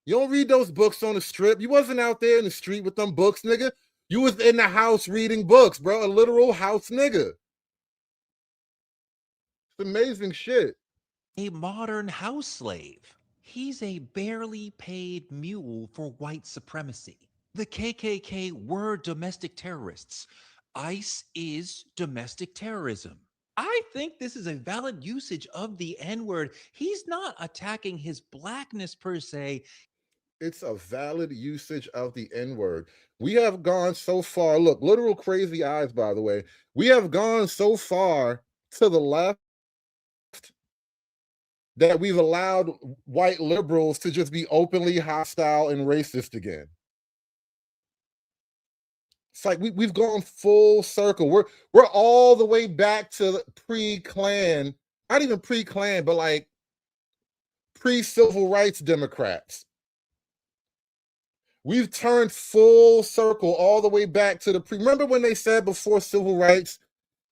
S2: You don't read those books on the strip. You wasn't out there in the street with them books, nigga. You was in the house reading books, bro. A literal house nigga. It's amazing shit.
S22: A modern house slave. He's a barely paid mule for white supremacy. The KKK were domestic terrorists. ICE is domestic terrorism. I think this is a valid usage of the N-word. He's not attacking his blackness per se.
S2: It's a valid usage of the N-word. We have gone so far. Look, literal crazy eyes, by the way. We have gone so far to the left that we've allowed white liberals to just be openly hostile and racist again. It's like we've gone full circle. We're all the way back to pre-Klan, not even pre-Klan, but like pre-civil rights Democrats. We've turned full circle all the way back to the remember when they said before civil rights,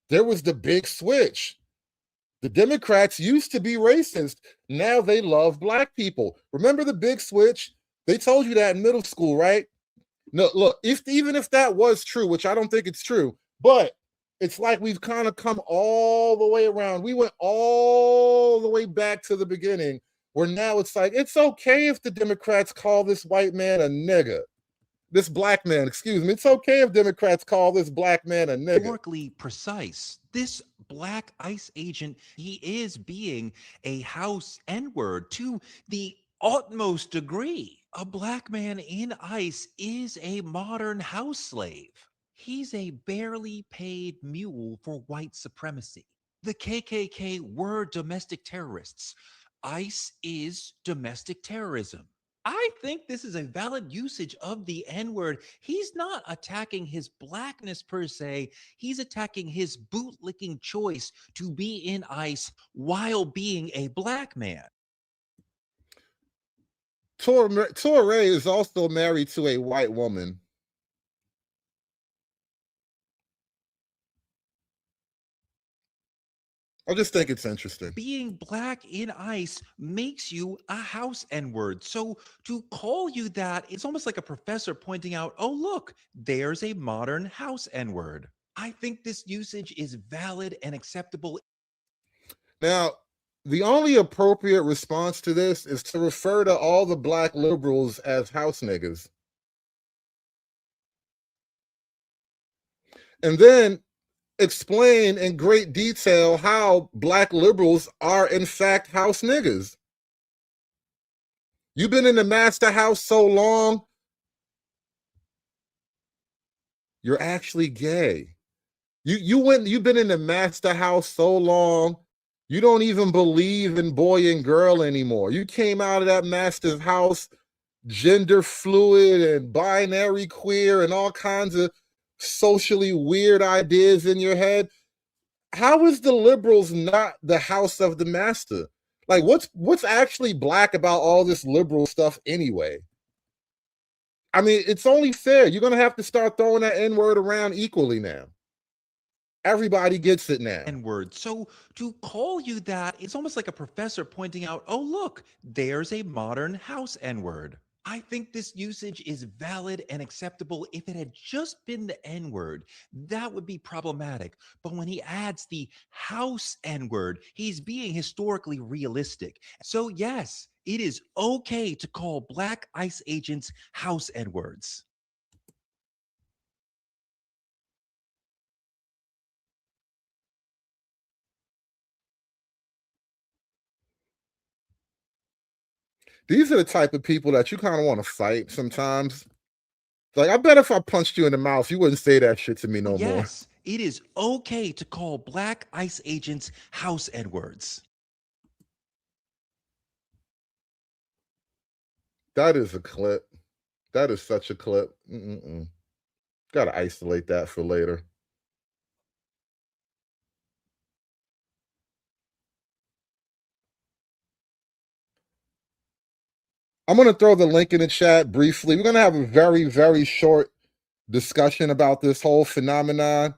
S2: there was the big switch. The Democrats used to be racist. Now they love black people. Remember the big switch? They told you that in middle school, right? No, look, even if that was true, which I don't think it's true, but it's like we've kind of come all the way around. We went all the way back to the beginning, where now it's like, it's okay if the Democrats call this white man a nigga. This black man, excuse me. It's okay if Democrats call this black man a nigga.
S22: Historically precise. This black ICE agent, he is being a house N-word to the utmost degree. A black man in ICE is a modern house slave. He's a barely paid mule for white supremacy. The KKK were domestic terrorists. ICE is domestic terrorism. I think this is a valid usage of the N-word. He's not attacking his blackness per se. He's attacking his bootlicking choice to be in ICE while being a black man.
S2: Torre is also married to a white woman. I just think it's interesting.
S22: Being black in ICE makes you a house N-word. So to call you that, it's almost like a professor pointing out, oh, look, there's a modern house N-word. I think this usage is valid and acceptable.
S2: Now, the only appropriate response to this is to refer to all the black liberals as house niggas. And then explain in great detail how black liberals are in fact house niggas. You've been in the master house so long, you're actually gay. You've been in the master house so long, you don't even believe in boy and girl anymore. You came out of that master's house gender fluid and binary queer and all kinds of socially weird ideas in your head. How is the liberals not the house of the master? Like, what's actually black about all this liberal stuff anyway? I mean, it's only fair. You're gonna have to start throwing that N-word around equally now. Everybody gets it now.
S22: N-word. So to call you that, it's almost like a professor pointing out, oh, look, there's a modern house N-word. I think this usage is valid and acceptable. If it had just been the N-word, that would be problematic. But when he adds the house N-word, he's being historically realistic. So yes, it is okay to call black ICE agents house N-words.
S2: These are the type of people that you kind of want to fight sometimes. Like, I bet if I punched you in the mouth, you wouldn't say that shit to me no more.
S22: Yes, it is okay to call black ICE agents house N-words.
S2: That is a clip. That is such a clip. Gotta isolate that for later. I'm going to throw the link in the chat briefly. We're going to have a very, very short discussion about this whole phenomenon.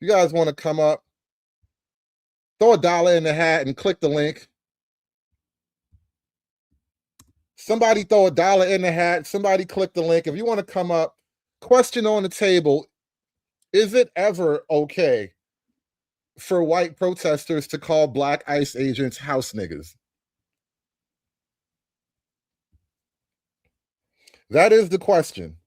S2: You guys want to come up, throw $1 in the hat and click the link. Somebody throw $1 in the hat. Somebody click the link. If you want to come up, question on the table: is it ever okay for white protesters to call black ICE agents house niggas? That is the question.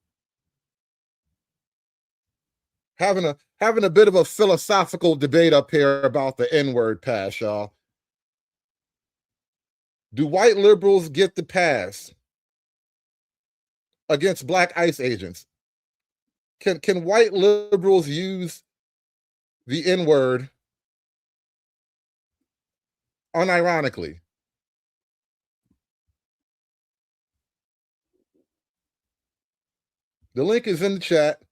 S2: Having a bit of a philosophical debate up here about the N-word pass, y'all. Do white liberals get the pass against black ICE agents? Can white liberals use the N-word unironically? The link is in the chat.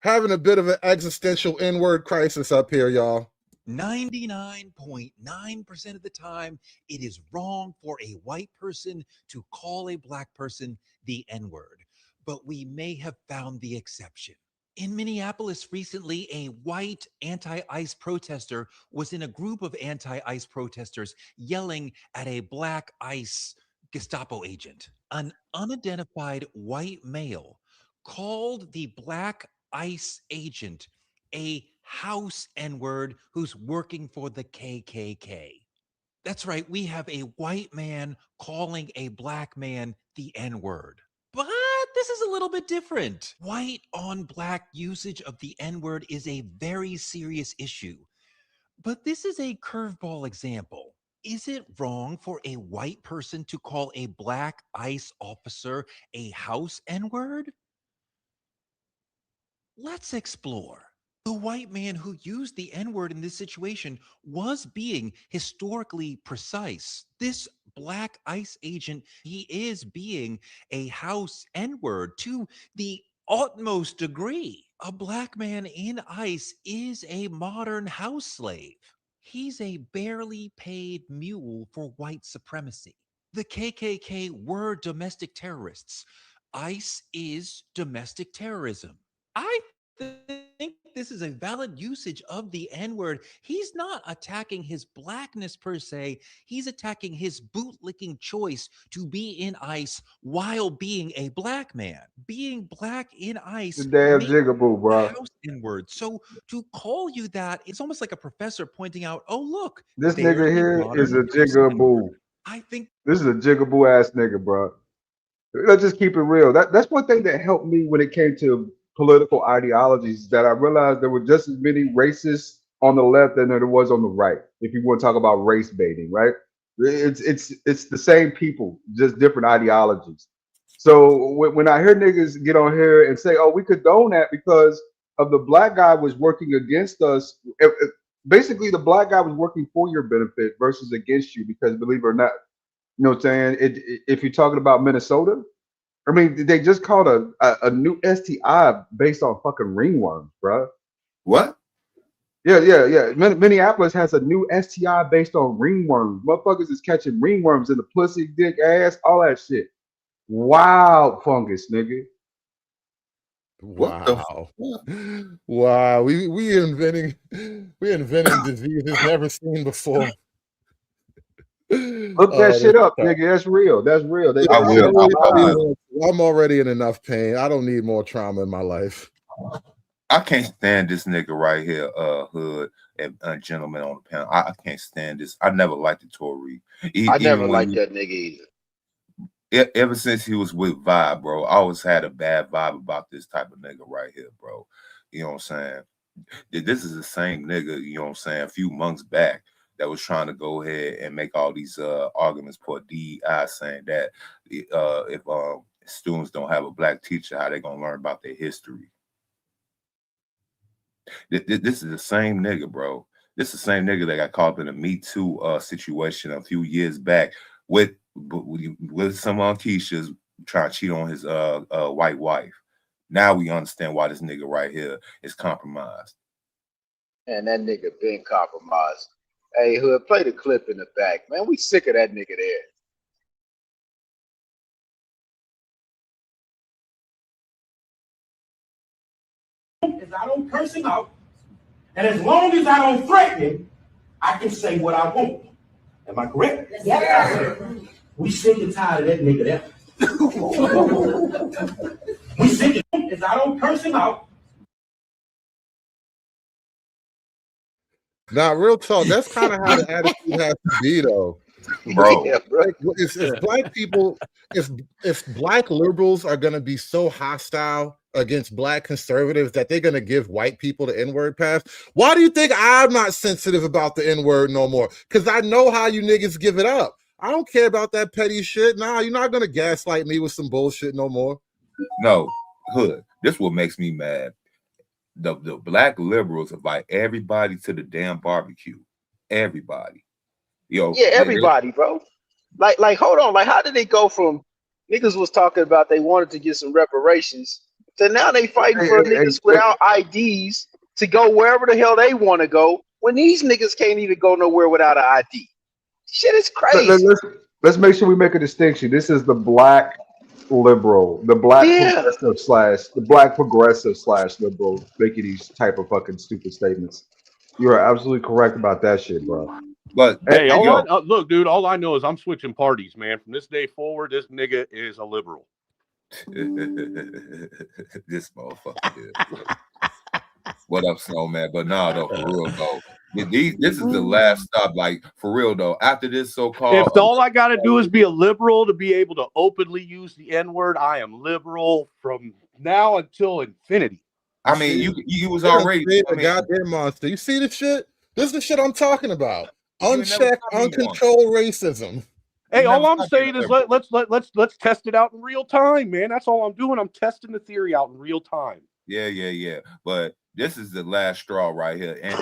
S2: Having a bit of an existential N-word crisis up here, y'all.
S22: 99.9% of the time, it is wrong for a white person to call a black person the N-word, but we may have found the exception. In Minneapolis recently, a white anti-ICE protester was in a group of anti-ICE protesters yelling at a black ICE Gestapo agent. An unidentified white male called the black ICE agent a house N-word who's working for the KKK. That's right, we have a white man calling a black man the N-word. But this is a little bit different. White on black usage of the N-word is a very serious issue. But this is a curveball example. Is it wrong for a white person to call a black ICE officer a house N-word? Let's explore. The white man who used the N-word in this situation was being historically precise. This black ICE agent, he is being a house N-word to the utmost degree. A black man in ICE is a modern house slave. He's a barely paid mule for white supremacy. The KKK were domestic terrorists. ICE is domestic terrorism. I think this is a valid usage of the N-word. He's not attacking his blackness per se. He's attacking his bootlicking choice to be in ICE while being a black man. Being black in ICE
S4: The damn
S22: makes
S4: jigaboo, bro.
S22: house N-word. So to call you that, it's almost like a professor pointing out, oh, look,
S4: This
S22: there's
S4: nigga
S22: a
S4: here is
S22: modern
S4: a
S22: house N-word.
S4: jigaboo.
S22: I think
S4: This is a jigaboo ass nigga, bro. Let's just keep it real. That's one thing that helped me when it came to political ideologies, that I realized there were just as many racists on the left than there was on the right. If you want to talk about race baiting, right? It's the same people, just different ideologies. So when I hear niggas get on here and say, "Oh, we condone that because of the black guy was working against us," basically the black guy was working for your benefit versus against you, because believe it or not, you know what I'm saying? If you're talking about Minnesota, I mean, they just called a new STI based on fucking ringworms, bro.
S19: What?
S4: Yeah. Minneapolis has a new STI based on ringworms. Motherfuckers is catching ringworms in the pussy, dick, ass, all that shit. Wild fungus, nigga.
S2: Wow. Wow. We inventing diseases never seen before.
S4: Look that
S2: Oh,
S4: shit
S2: that's
S4: up,
S2: tough.
S4: nigga. That's real. That's real. They,
S2: Yeah,
S4: they say
S2: I'm already in enough pain. I don't need more trauma in my life.
S6: I can't stand this nigga right here, Hood and gentleman on the panel. I can't stand this. I never liked the Tory.
S7: I never liked that nigga either.
S6: Ever since he was with Vibe, bro, I always had a bad vibe about this type of nigga right here, bro. You know what I'm saying? This is the same nigga, you know what I'm saying, a few months back that was trying to go ahead and make all these arguments for DEI, saying that if students don't have a black teacher, how they gonna learn about their history. This is the same nigga, bro. This is the same nigga that got caught up in a Me Too situation a few years back with some Keisha's trying to cheat on his white wife. Now we understand why this nigga right here is compromised.
S7: And that nigga been compromised. Hey, Hood, play the clip in the back. Man, we sick of that nigga there.
S8: As I don't curse him out, and as long as I don't threaten him, I can say what I want. Am I correct? Yes. We sick and tired of that nigga there. We sick of as I don't curse him out.
S2: Now, real talk, that's kind of how the attitude has to be, though.
S6: Bro.
S2: Like, if black people, if black liberals are going to be so hostile against black conservatives that they're going to give white people the N-word pass, why do you think I'm not sensitive about the N-word no more? Because I know how you niggas give it up. I don't care about that petty shit. Nah, you're not going to gaslight me with some bullshit no more.
S6: No, Hood, this what makes me mad. The black liberals invite everybody to the damn barbecue. Everybody. Yo,
S7: yeah, everybody, bro. Like, hold on. Like, how did they go from niggas was talking about they wanted to get some reparations to now they fighting for niggas without IDs to go wherever the hell they want to go when these niggas can't even go nowhere without an ID? Shit is crazy.
S4: Let's make sure we make a distinction. This is the black liberal, the black progressive slash liberal making these type of fucking stupid statements. You are absolutely correct about that shit, bro.
S6: But
S9: hey, look, dude, all I know is I'm switching parties, man. From this day forward, this nigga is a liberal.
S6: This motherfucker. What up, Snowman? But nah, though, for real though. This is the last stop, like for real though. After this so-called,
S9: if all I gotta do is be a liberal to be able to openly use the N-word, I am liberal from now until infinity.
S6: I mean, you was already
S2: a goddamn monster. You see the shit? This is the shit I'm talking about. Unchecked, uncontrolled racism.
S9: Hey, all I'm saying is let's test it out in real time, man. That's all I'm doing. I'm testing the theory out in real time.
S6: Yeah. But this is the last straw right here. And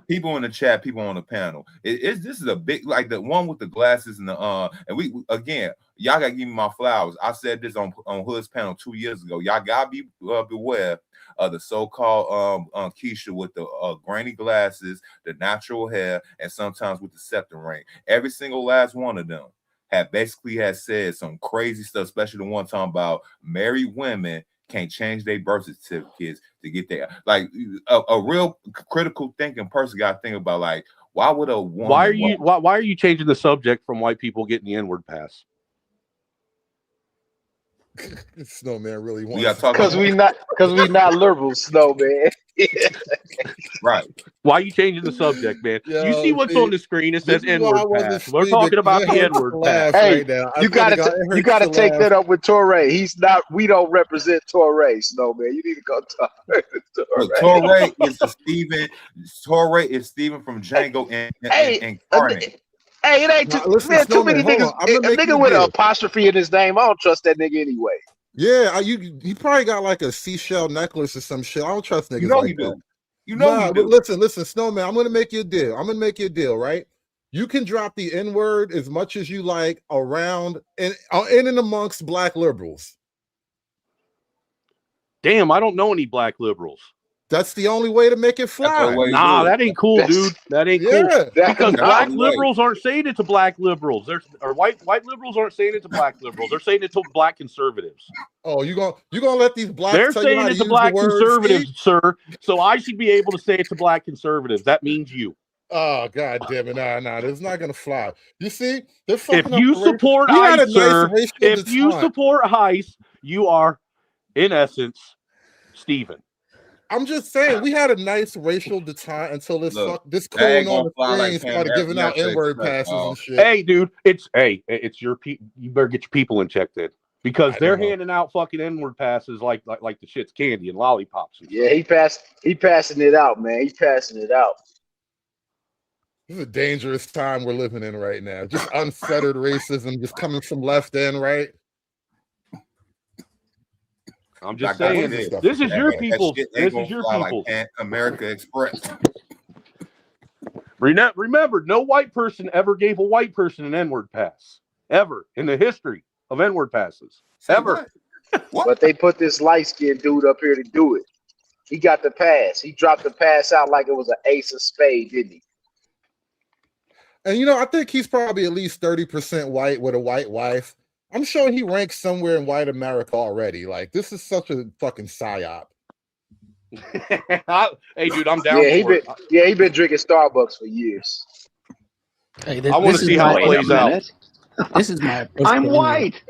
S6: people in the chat, people on the panel. This is a big, like the one with the glasses and the and we again, y'all gotta give me my flowers. I said this on Hood's panel 2 years ago. Y'all gotta be beware of the so-called Keisha with the grainy glasses, the natural hair, and sometimes with the septum ring. Every single last one of them had said some crazy stuff, especially the one talking about married women can't change their birth certificates to get there. Like a real critical thinking person got to think about, like, why would a woman?
S9: Why are you changing the subject from white people getting the N-word pass?
S2: Snowman really wants
S7: because we not liberals, Snowman.
S6: Right.
S9: Why are you changing the subject, man? You see what's on the screen? It says N-word pass. We're talking about the N-word pass.
S7: Hey, you gotta take that up with Torre. He's not. We don't represent Torre, Snowman. You need to go talk to Torre.
S6: Torre is Steven. Torre is Steven from Django and Carnage.
S7: Hey, it ain't too many niggas. A nigga with an apostrophe in his name, I don't trust that nigga anyway.
S2: Yeah, you probably got like a seashell necklace or some shit. I don't trust niggas like that.
S6: You know you do.
S2: Listen, Snowman, I'm gonna make you a deal. Right? You can drop the N-word as much as you like around and amongst black liberals.
S9: Damn, I don't know any black liberals.
S2: That's the only way to make it fly.
S9: Nah, that ain't cool, dude. That ain't cool. Because black liberals aren't saying it to black liberals. Or white liberals aren't saying it to black liberals. They're saying it to black conservatives.
S2: Oh, you gonna let these blacks
S9: They're
S2: tell you how
S9: saying
S2: to
S9: it to
S2: use
S9: black
S2: the word,
S9: conservatives,
S2: Steve?
S9: sir. So I should be able to say it to black conservatives. That means you.
S2: Oh, God damn it. Nah, it's not going to fly. You see, they're fucking
S9: If you
S2: up the race.
S9: support
S2: We had a
S9: ICE, sir,
S2: nice racial
S9: if you
S2: decline.
S9: support ICE, you are, in essence, Stephen.
S2: I'm just saying, we had a nice racial decline until this
S6: Look,
S2: this
S6: that ain't
S2: coon on
S6: gonna
S2: the
S6: fly like
S2: screen started giving out
S6: America
S2: N-word
S6: Express,
S2: passes
S6: dog.
S2: and shit.
S9: Hey, dude, it's your people. You better get your people in check then, because they're handing out fucking N-word passes like the shit's candy and lollipops. And
S7: Yeah, he passing it out, man. He's passing it out.
S2: This is a dangerous time we're living in right now. Just unfettered racism just coming from left and right.
S9: I'm just saying, this is your people. This is your people.
S6: Like America Express.
S9: Remember, no white person ever gave a white person an N-word pass. Ever. In the history of N-word passes. Ever.
S7: But they put this light-skinned dude up here to do it. He got the pass. He dropped the pass out like it was an ace of spades, didn't he?
S2: And you know, I think he's probably at least 30% white with a white wife. I'm sure he ranks somewhere in white America already. Like, this is such a fucking psyop.
S9: Hey, dude, I'm down for it.
S7: He been drinking Starbucks for years.
S9: Hey, I want to see how it plays out.
S11: This is my approach.
S7: I'm white.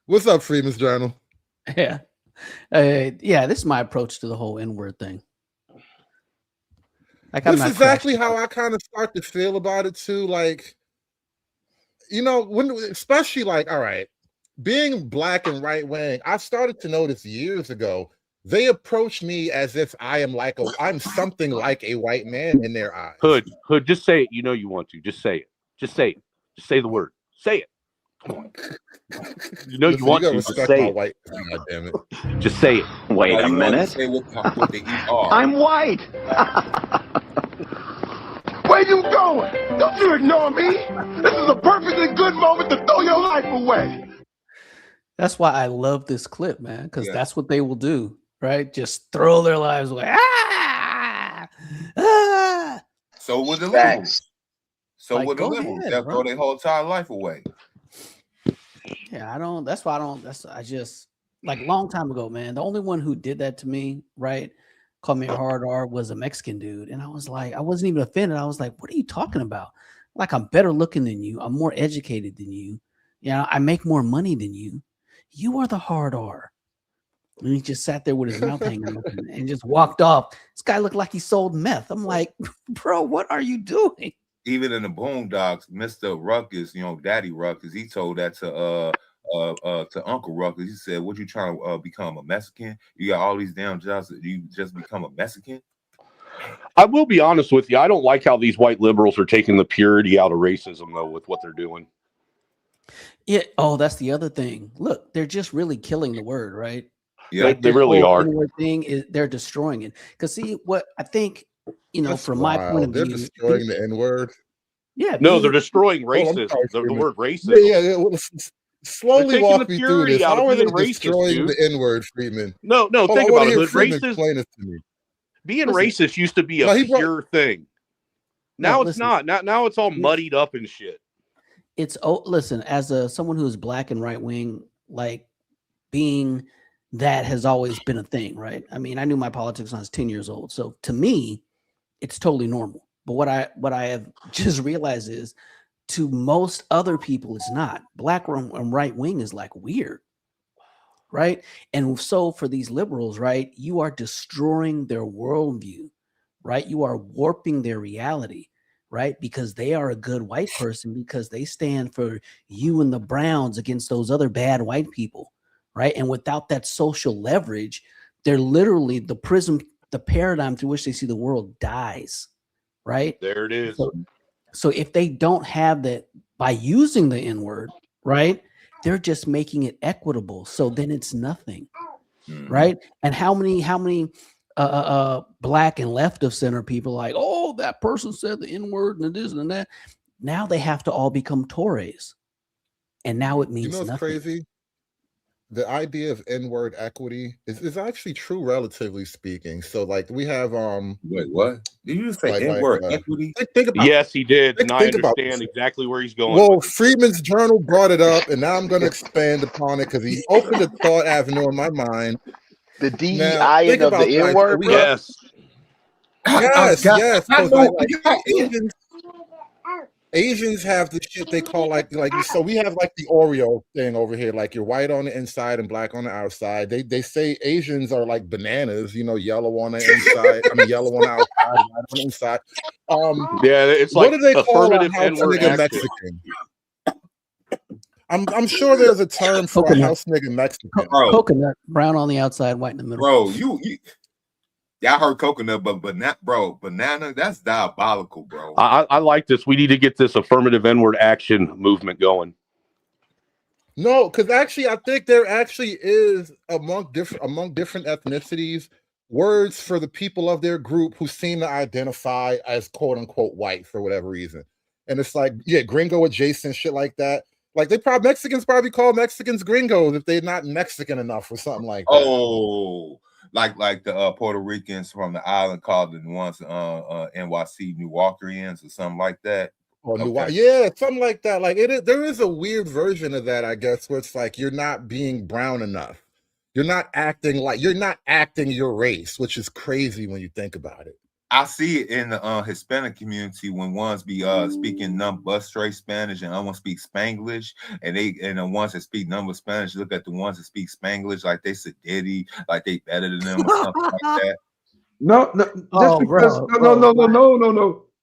S2: What's up, Freeman's Journal?
S11: Yeah. This is my approach to the whole N-word thing. Like,
S2: This is exactly how I kind of start to feel about it too. Like, you know, especially like, all right, being black and right wing, I started to notice years ago, they approach me as if I'm something like a white man in their eyes.
S9: Hood, just say it. You know you want to. Just say it. Just say it. Just say the word. Say it. Come on. You know you want to. Just say it.
S2: White, God damn it.
S9: Just say it.
S6: Wait a minute.
S7: I'm white. Where you going? Don't you ignore me. This is a perfectly good moment to throw your life away.
S11: That's why I love this clip, man, because that's what they will do, right? Just throw their lives away.
S6: So with the liberals. So
S11: Like,
S6: with the
S11: go
S6: liberals,
S11: ahead,
S6: they'll
S11: bro.
S6: throw their whole entire life away.
S11: Yeah, I just, like, a long time ago, man, the only one who did that to me, right, called me a hard R, was a Mexican dude. And I was like, I wasn't even offended. I was like, what are you talking about? Like, I'm better looking than you. I'm more educated than you. You know, I make more money than you. You are the hard R. And he just sat there with his mouth hanging open and just walked off. This guy looked like he sold meth. I'm like, bro, what are you doing?
S6: Even in the Boondocks, Mr. Ruckus, you know, Daddy Ruckus, he told that to Uncle Ruckus. He said, "What you trying to become, a Mexican? You got all these damn jobs. You just become a Mexican?"
S9: I will be honest with you. I don't like how these white liberals are taking the purity out of racism, though, with what they're doing.
S11: Yeah. Oh, that's the other thing. Look, they're just really killing the word, right?
S9: Yeah,
S11: Like,
S9: they
S11: this
S9: really
S11: whole
S9: are.
S11: N-word thing is, they're destroying it. Because see, what I think, you know,
S2: That's
S11: from my point of
S2: they're
S11: view,
S2: destroying the N-word.
S11: Yeah,
S9: No, they're destroying
S2: Oh, I'm
S9: racism.
S2: sorry,
S9: The
S2: Freeman.
S9: word racism.
S2: Yeah. Well, slowly
S9: taking the
S2: walk me through
S9: purity
S2: this.
S9: out
S2: How
S9: of
S2: are they
S9: being racist,
S2: destroying
S9: dude.
S2: the N-word, Freeman?
S9: No,
S2: Hold on,
S9: think
S2: I want
S9: about
S2: to
S9: it.
S2: hear
S9: Hood.
S2: Freeman
S9: Racist,
S2: explain this to me.
S9: being
S11: Listen.
S9: racist used to be a
S2: No, he brought-
S9: pure thing.
S11: No,
S9: Now it's
S11: listen.
S9: not. Now it's all muddied up and shit.
S11: Listen, as someone who is black and right wing, like, being that has always been a thing, right? I mean, I knew my politics when I was 10 years old. So to me, it's totally normal. But what I have just realized is, to most other people, it's not. Black and right wing is like weird, right? And so for these liberals, right, you are destroying their worldview, right? You are warping their reality, right? Because they are a good white person because they stand for you and the Browns against those other bad white people, right? And without that social leverage, they're literally the paradigm through which they see the world dies, right?
S9: There it is.
S11: So if they don't have that by using the N-word, right, they're just making it equitable. So then it's nothing, right? And how many black and left of center people like, oh, that person said the N-word and this and that. Now they have to all become Tories. And now it means
S2: You know what's
S11: nothing.
S2: crazy? the idea of N-word equity is actually true, relatively speaking. So like we have
S6: Wait, what? Did you just say
S2: like
S6: N-word equity?
S2: think about
S9: Yes, he did, and I
S2: think about this.
S9: understand exactly where he's going.
S2: Well,
S9: with it.
S2: Freeman's Journal brought it up, and now I'm going to expand upon it because he opened a thought avenue in my mind.
S7: The
S2: Now,
S7: DEI
S2: think
S7: of
S2: about
S7: the
S2: that.
S7: N
S2: So
S7: word,
S2: we
S7: bro.
S2: have, yes,
S6: I
S2: because
S6: know.
S2: Asians have the shit they call like so we have like the Oreo thing over here, like you're white on the inside and black on the outside. They say Asians are like bananas, you know, yellow on the inside, I mean yellow on the outside, white on the inside.
S9: Yeah, it's
S2: What
S9: like
S2: do they call a
S9: affirmative
S2: house
S9: N-word
S2: nigga
S9: action.
S2: Mexican? I'm sure there's a term for a
S11: Coconut.
S2: house nigga Mexican.
S11: Coconut, brown on the outside, white in the middle.
S6: Bro, y'all heard coconut, but not, bro, banana, that's diabolical, bro.
S9: I like this. We need to get this affirmative N-word action movement going.
S2: No, because actually, I think there actually is among different ethnicities words for the people of their group who seem to identify as quote unquote white for whatever reason. And it's like, yeah, gringo adjacent shit like that. Like Mexicans probably call Mexicans gringos if they're not Mexican enough or something like that.
S6: Oh, like the Puerto Ricans from the island called the ones NYC New Walkerians or something like that.
S2: Or
S6: Okay.
S2: yeah, something like that. Like there is a weird version of that, I guess, where it's like you're not being brown enough. You're not acting your race, which is crazy when you think about it.
S6: I see it in the Hispanic community when ones be speaking but straight Spanish and others speak Spanglish, and the ones that speak number Spanish look at the ones that speak Spanglish like they sedity, like they better than them or something like that.
S4: No, no.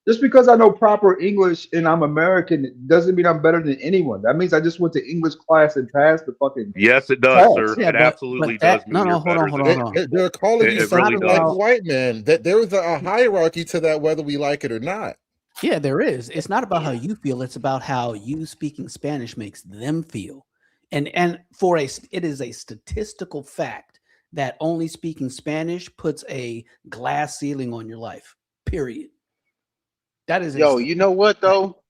S4: Just because I know proper English and I'm American doesn't mean I'm better than anyone. That means I just went to English class and passed the fucking.
S9: Yes, it does,
S4: class.
S9: sir. It absolutely does mean you're better than
S2: They're calling you
S9: it
S2: something
S9: really
S2: like
S9: does.
S2: a white man. That there is a hierarchy to that, whether we like it or not.
S11: Yeah, there is. It's not about how you feel. It's about how you speaking Spanish makes them feel. And it is a statistical fact that only speaking Spanish puts a glass ceiling on your life. Period. That is
S7: you know what though?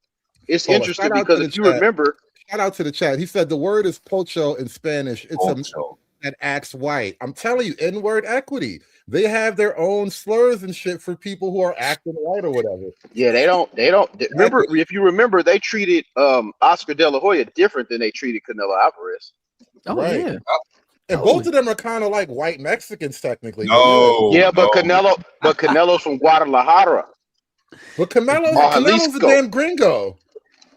S7: It's interesting because if you remember,
S2: shout out to the chat. He said the word is pocho in Spanish. It's
S6: pocho.
S2: That acts white. I'm telling you, N-word equity. They have their own slurs and shit for people who are acting white or whatever.
S7: Yeah, they don't remember. If you remember, they treated Oscar De La Hoya different than they treated Canelo Alvarez.
S11: Oh
S2: right.
S11: yeah.
S2: And both of them are kind of like white Mexicans technically.
S7: But Canelo's from Guadalajara.
S2: But Canelo's a damn gringo.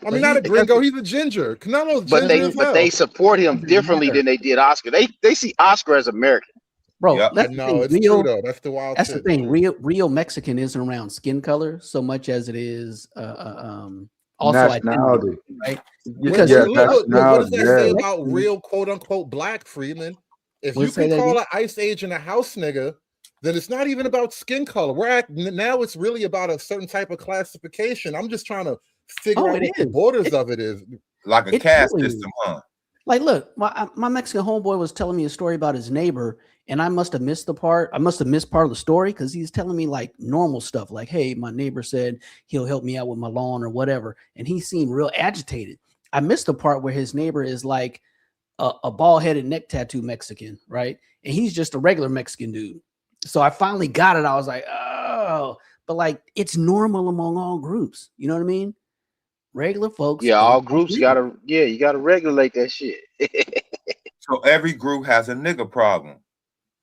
S2: I mean, not a gringo. He's a ginger. Canelo's ginger as hell.
S7: But they support him differently than they did Oscar. They see Oscar as American.
S11: Bro,
S2: it's true though. That's the wild.
S11: That's the thing. Real Mexican isn't around skin color so much as it is also
S4: nationality,
S11: right?
S2: Because what does that say about real quote unquote black, Freeman? If you can call an Ice Age and a house nigga, then it's not even about skin color. Now it's really about a certain type of classification. I'm just trying to figure out what the borders of it is.
S6: Like a caste system, huh?
S11: Like, look, my Mexican homeboy was telling me a story about his neighbor, and I must have missed the part. I must have missed part of the story because he's telling me like normal stuff, like, "Hey, my neighbor said he'll help me out with my lawn or whatever," and he seemed real agitated. I missed the part where his neighbor is like a bald-headed neck tattoo Mexican, right? And he's just a regular Mexican dude. So I finally got it. I was like, oh, but like it's normal among all groups. You know what I mean? Regular folks.
S7: Yeah, all groups you gotta regulate that shit.
S6: So every group has a nigga problem.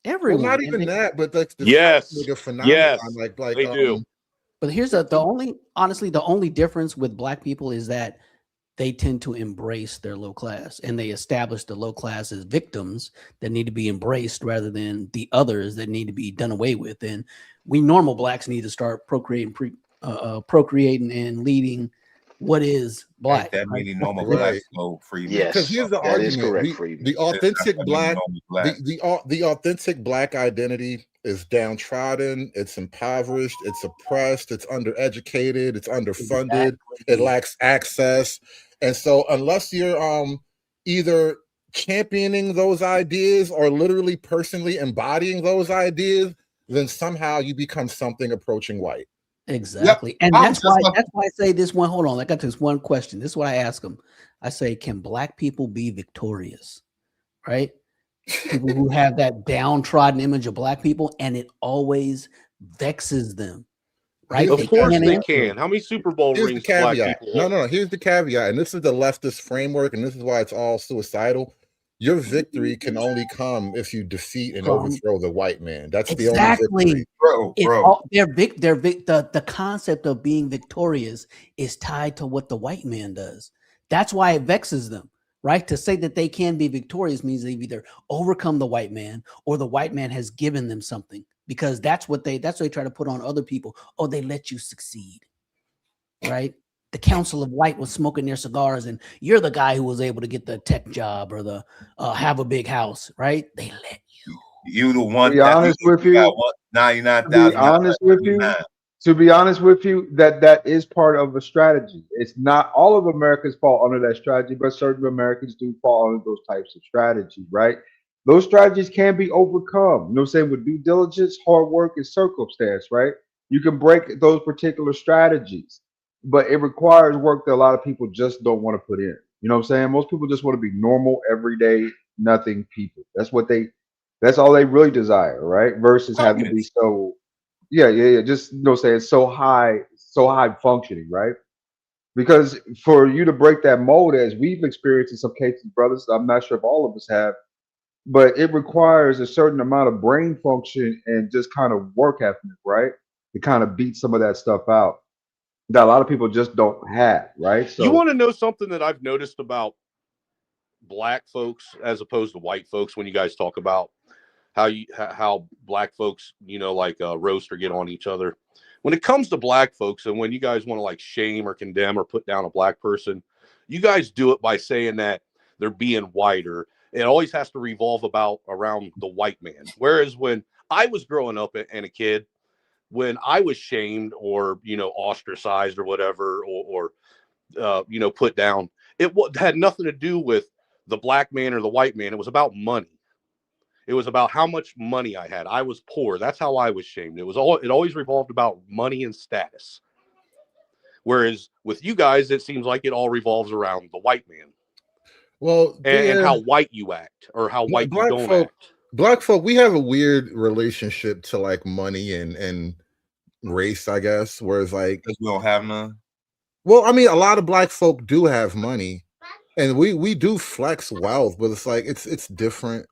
S11: Everyone.
S2: Well, not even that, but like the nigga phenomenon.
S9: Yes,
S2: like
S9: they do.
S11: But here's the only difference with black people is that they tend to embrace their low class, and they establish the low class as victims that need to be embraced rather than the others that need to be done away with. And we normal blacks need to start procreating and leading what is black.
S6: That meaning normal blacks go free.
S7: Yes,
S2: because here's the argument: the authentic black, the authentic black identity is downtrodden, it's impoverished, it's oppressed, it's undereducated, it's underfunded, it lacks access. And so unless you're either championing those ideas or literally personally embodying those ideas, then somehow you become something approaching white.
S11: Exactly. And that's why I say this one. Hold on, I got this one question. This is what I ask them. I say, can black people be victorious? Right? people who have that downtrodden image of black people, and it always vexes them. Right?
S9: Of course
S11: can't
S9: they
S11: answer
S9: can.
S11: it.
S9: How many Super Bowl
S2: Here's the
S9: rings do black
S2: caveat.
S9: people
S2: No,
S9: hold?
S2: here's the caveat, and this is the leftist framework, and this is why it's all suicidal. Your victory can only come if you defeat and overthrow the white man. That's the only victory.
S11: Exactly. The concept of being victorious is tied to what the white man does. That's why it vexes them, right? To say that they can be victorious means they've either overcome the white man or the white man has given them something, because that's what they try to put on other people. Oh, they let you succeed, right? The Council of White was smoking their cigars, and you're the guy who was able to get the tech job or the have a big house, right? They let you.
S6: You the one.
S4: To be honest with you,
S6: 99,000.
S4: To be honest with you, that is part of a strategy. It's not all of Americans fall under that strategy, but certain Americans do fall under those types of strategies, right? Those strategies can be overcome. You know what I'm saying? With due diligence, hard work, and circumstance, right? You can break those particular strategies, but it requires work that a lot of people just don't want to put in. You know what I'm saying? Most people just want to be normal, everyday, nothing people. That's all they really desire, right? Versus having to be so, yeah. Just saying so high functioning, right? Because for you to break that mold, as we've experienced in some cases, brothers, I'm not sure if all of us have, but it requires a certain amount of brain function and just kind of work ethic, right? To kind of beat some of that stuff out that a lot of people just don't have, right? So
S9: You want to know something that I've noticed about black folks as opposed to white folks when you guys talk about how black folks, roast or get on each other. When it comes to black folks, and when you guys want to like shame or condemn or put down a black person, you guys do it by saying that they're being white, or it always has to revolve around the white man. Whereas when I was growing up and a kid, when I was shamed or ostracized or whatever, or put down, it had nothing to do with the black man or the white man. It was about money. It was about how much money I had. I was poor. That's how I was shamed. It always revolved about money and status. Whereas with you guys, it seems like it all revolves around the white man.
S2: Well,
S9: and how white you act, or how white you don't act.
S2: Black folk, we have a weird relationship to like money and race, I guess. Whereas like
S6: we don't have none.
S2: Well, I mean, a lot of black folk do have money, and we do flex wealth, but it's like it's different.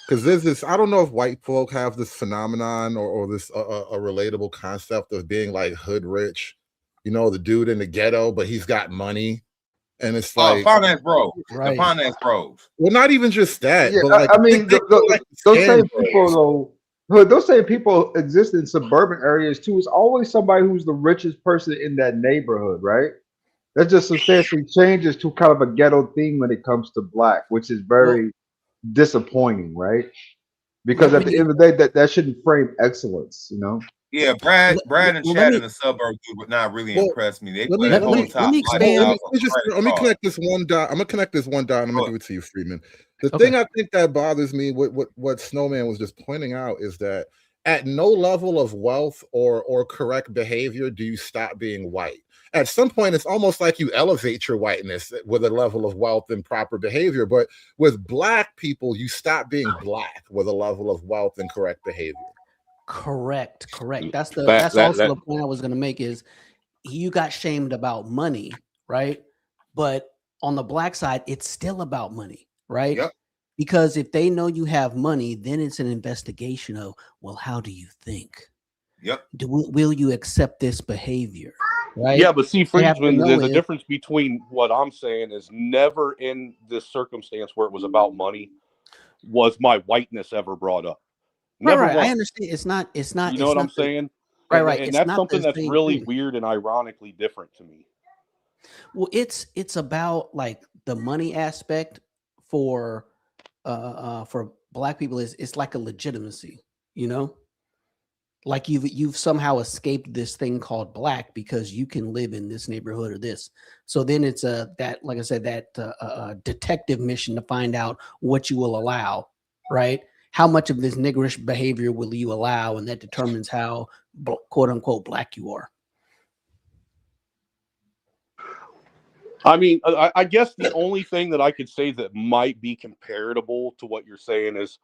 S2: Because there's this, I don't know if white folk have this phenomenon or this a relatable concept of being like hood rich, the dude in the ghetto, but he's got money, and it's like
S6: finance bros,
S2: right?
S6: The finance bros.
S2: Well, not even just that,
S4: yeah,
S2: but like
S4: I mean, those same people though. Those same people exist in suburban areas too. It's always somebody who's the richest person in that neighborhood, right? That just substantially changes to kind of a ghetto thing when it comes to black, which is very disappointing, right? Because at the end of the day, that shouldn't frame excellence,
S6: Yeah, Brad and Chad in the suburbs would not really impress me. They put a whole top.
S2: Let me connect this one dot. I'm gonna connect this one dot. And I'm gonna give it to you, Freeman. The thing I think that bothers me, what Snowman was just pointing out, is that at no level of wealth or correct behavior do you stop being white. At some point, it's almost like you elevate your whiteness with a level of wealth and proper behavior. But with black people, you stop being black with a level of wealth and correct behavior.
S11: Correct. That's also the point I was going to make is you got shamed about money, right? But on the black side, it's still about money, right?
S6: Yep.
S11: Because if they know you have money, then it's an investigation of, well, how do you think?
S6: Yep.
S11: Will you accept this behavior? Right?
S9: Yeah, but see, Friedman, there's a difference between what I'm saying is never in this circumstance where it was about money was my whiteness ever brought up. Never
S11: right.
S9: once.
S11: I understand. It's not.
S9: You know what I'm saying?
S11: Right.
S9: And that's something that's really weird and ironically different to me.
S11: Well, it's about like the money aspect for black people it's like a legitimacy, like you've somehow escaped this thing called black because you can live in this neighborhood or this. So then it's like I said, that detective mission to find out what you will allow, right? How much of this niggerish behavior will you allow, and that determines how quote unquote black you are.
S9: I mean, I guess the only thing that I could say that might be comparable to what you're saying is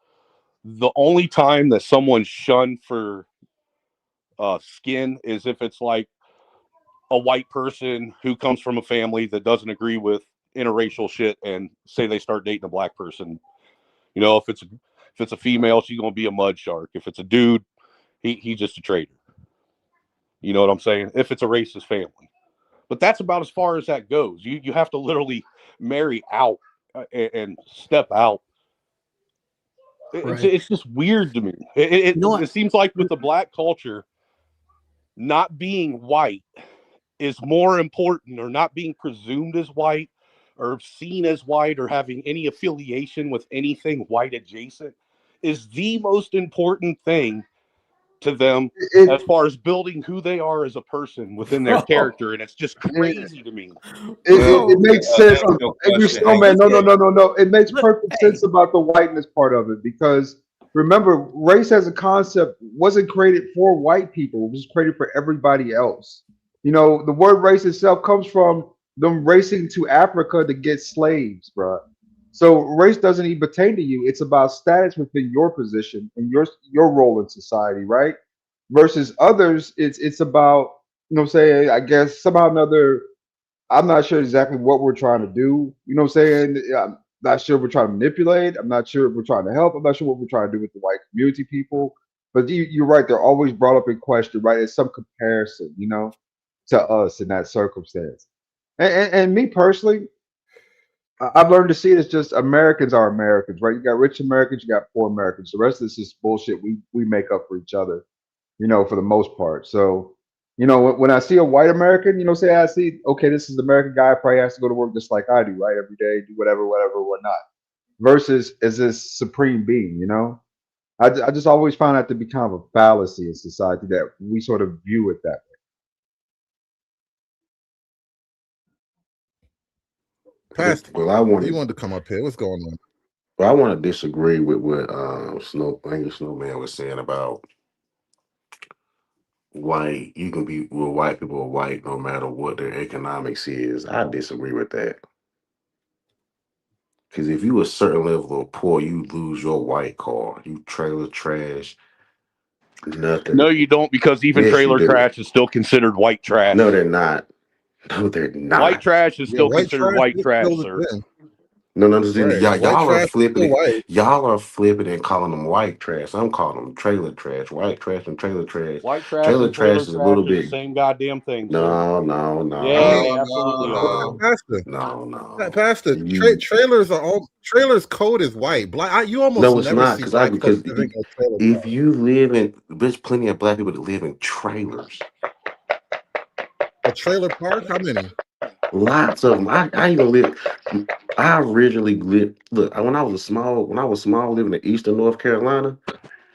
S9: the only time that someone's shunned for skin is if it's like a white person who comes from a family that doesn't agree with interracial shit and say they start dating a black person. You know, if it's a female, she's gonna be a mud shark. If it's a dude, he's just a traitor. You know what I'm saying? If it's a racist family. But that's about as far as that goes. You have to literally marry out and step out. It's just weird to me. It seems like with the black culture, not being white is more important, or not being presumed as white or seen as white or having any affiliation with anything white adjacent is the most important thing to them as far as building who they are as a person within their character. And it's just crazy to me.
S4: It makes sense. Snowman, no. It makes perfect sense about the whiteness part of it, because remember, race as a concept wasn't created for white people. It was created for everybody else. You know, the word race itself comes from them racing to Africa to get slaves, bro. So race doesn't even pertain to you. It's about status within your position and your role in society, right? Versus others, it's about, you know what I'm saying, I guess somehow or another, I'm not sure exactly what we're trying to do. You know what I'm saying? I'm not sure if we're trying to manipulate. I'm not sure if we're trying to help. I'm not sure what we're trying to do with the white community people. But you're right. They're always brought up in question, right? It's some comparison, you know, to us in that circumstance. And me personally, I've learned to see it as just Americans are Americans, right? You got rich Americans, you got poor Americans. The rest of this is bullshit we make up for each other, you know, for the most part. So, you know, when I see a white American, you know, say I see, okay, this is the American guy, probably has to go to work just like I do, right? Every day, do whatever, whatnot. Versus as this supreme being, you know? I just always found that to be kind of a fallacy in society that we sort of view it that way.
S2: Pastor,
S1: Well, I
S2: you
S1: wanted
S2: wanted to come up here. What's going on?
S1: Well, I want to disagree with what Snowman was saying about white. You can be well, white people are white no matter what their economics is. I disagree with that. Because if you a certain level of poor, you lose your white card. You trailer trash, nothing.
S9: No, you don't, because even
S1: Yes, you
S9: trailer
S1: do.
S9: trash is still considered white trash.
S1: No, they're not. No, they're not.
S9: White trash is still
S2: white
S9: considered
S2: trash
S9: white
S2: is
S9: trash,
S2: still
S9: sir.
S2: the thing.
S1: No,
S2: Right. White
S1: y'all are
S2: trash is
S1: flipping
S2: still
S1: it.
S2: white.
S1: Y'all are flipping and calling them white trash. I'm calling them trailer trash. White trash and trailer trash.
S9: White trash
S1: Trailer
S9: and trailer
S1: trash is a
S9: trash
S1: little
S9: are the
S1: bit.
S9: same goddamn thing, sir.
S1: No.
S9: Yeah,
S2: I mean,
S9: they absolutely are.
S2: Pastor.
S1: No.
S2: Pastor, trailers are all trailers code is white. Black, you almost
S1: No, it's
S2: never
S1: not,
S2: see
S1: because
S2: black folks living in trailer
S1: if
S2: parks.
S1: you live in, there's plenty of black people that live in trailers.
S2: A trailer park? How many?
S1: Lots of them. I even lived. I originally lived. Look, when I was small, living in Eastern North Carolina,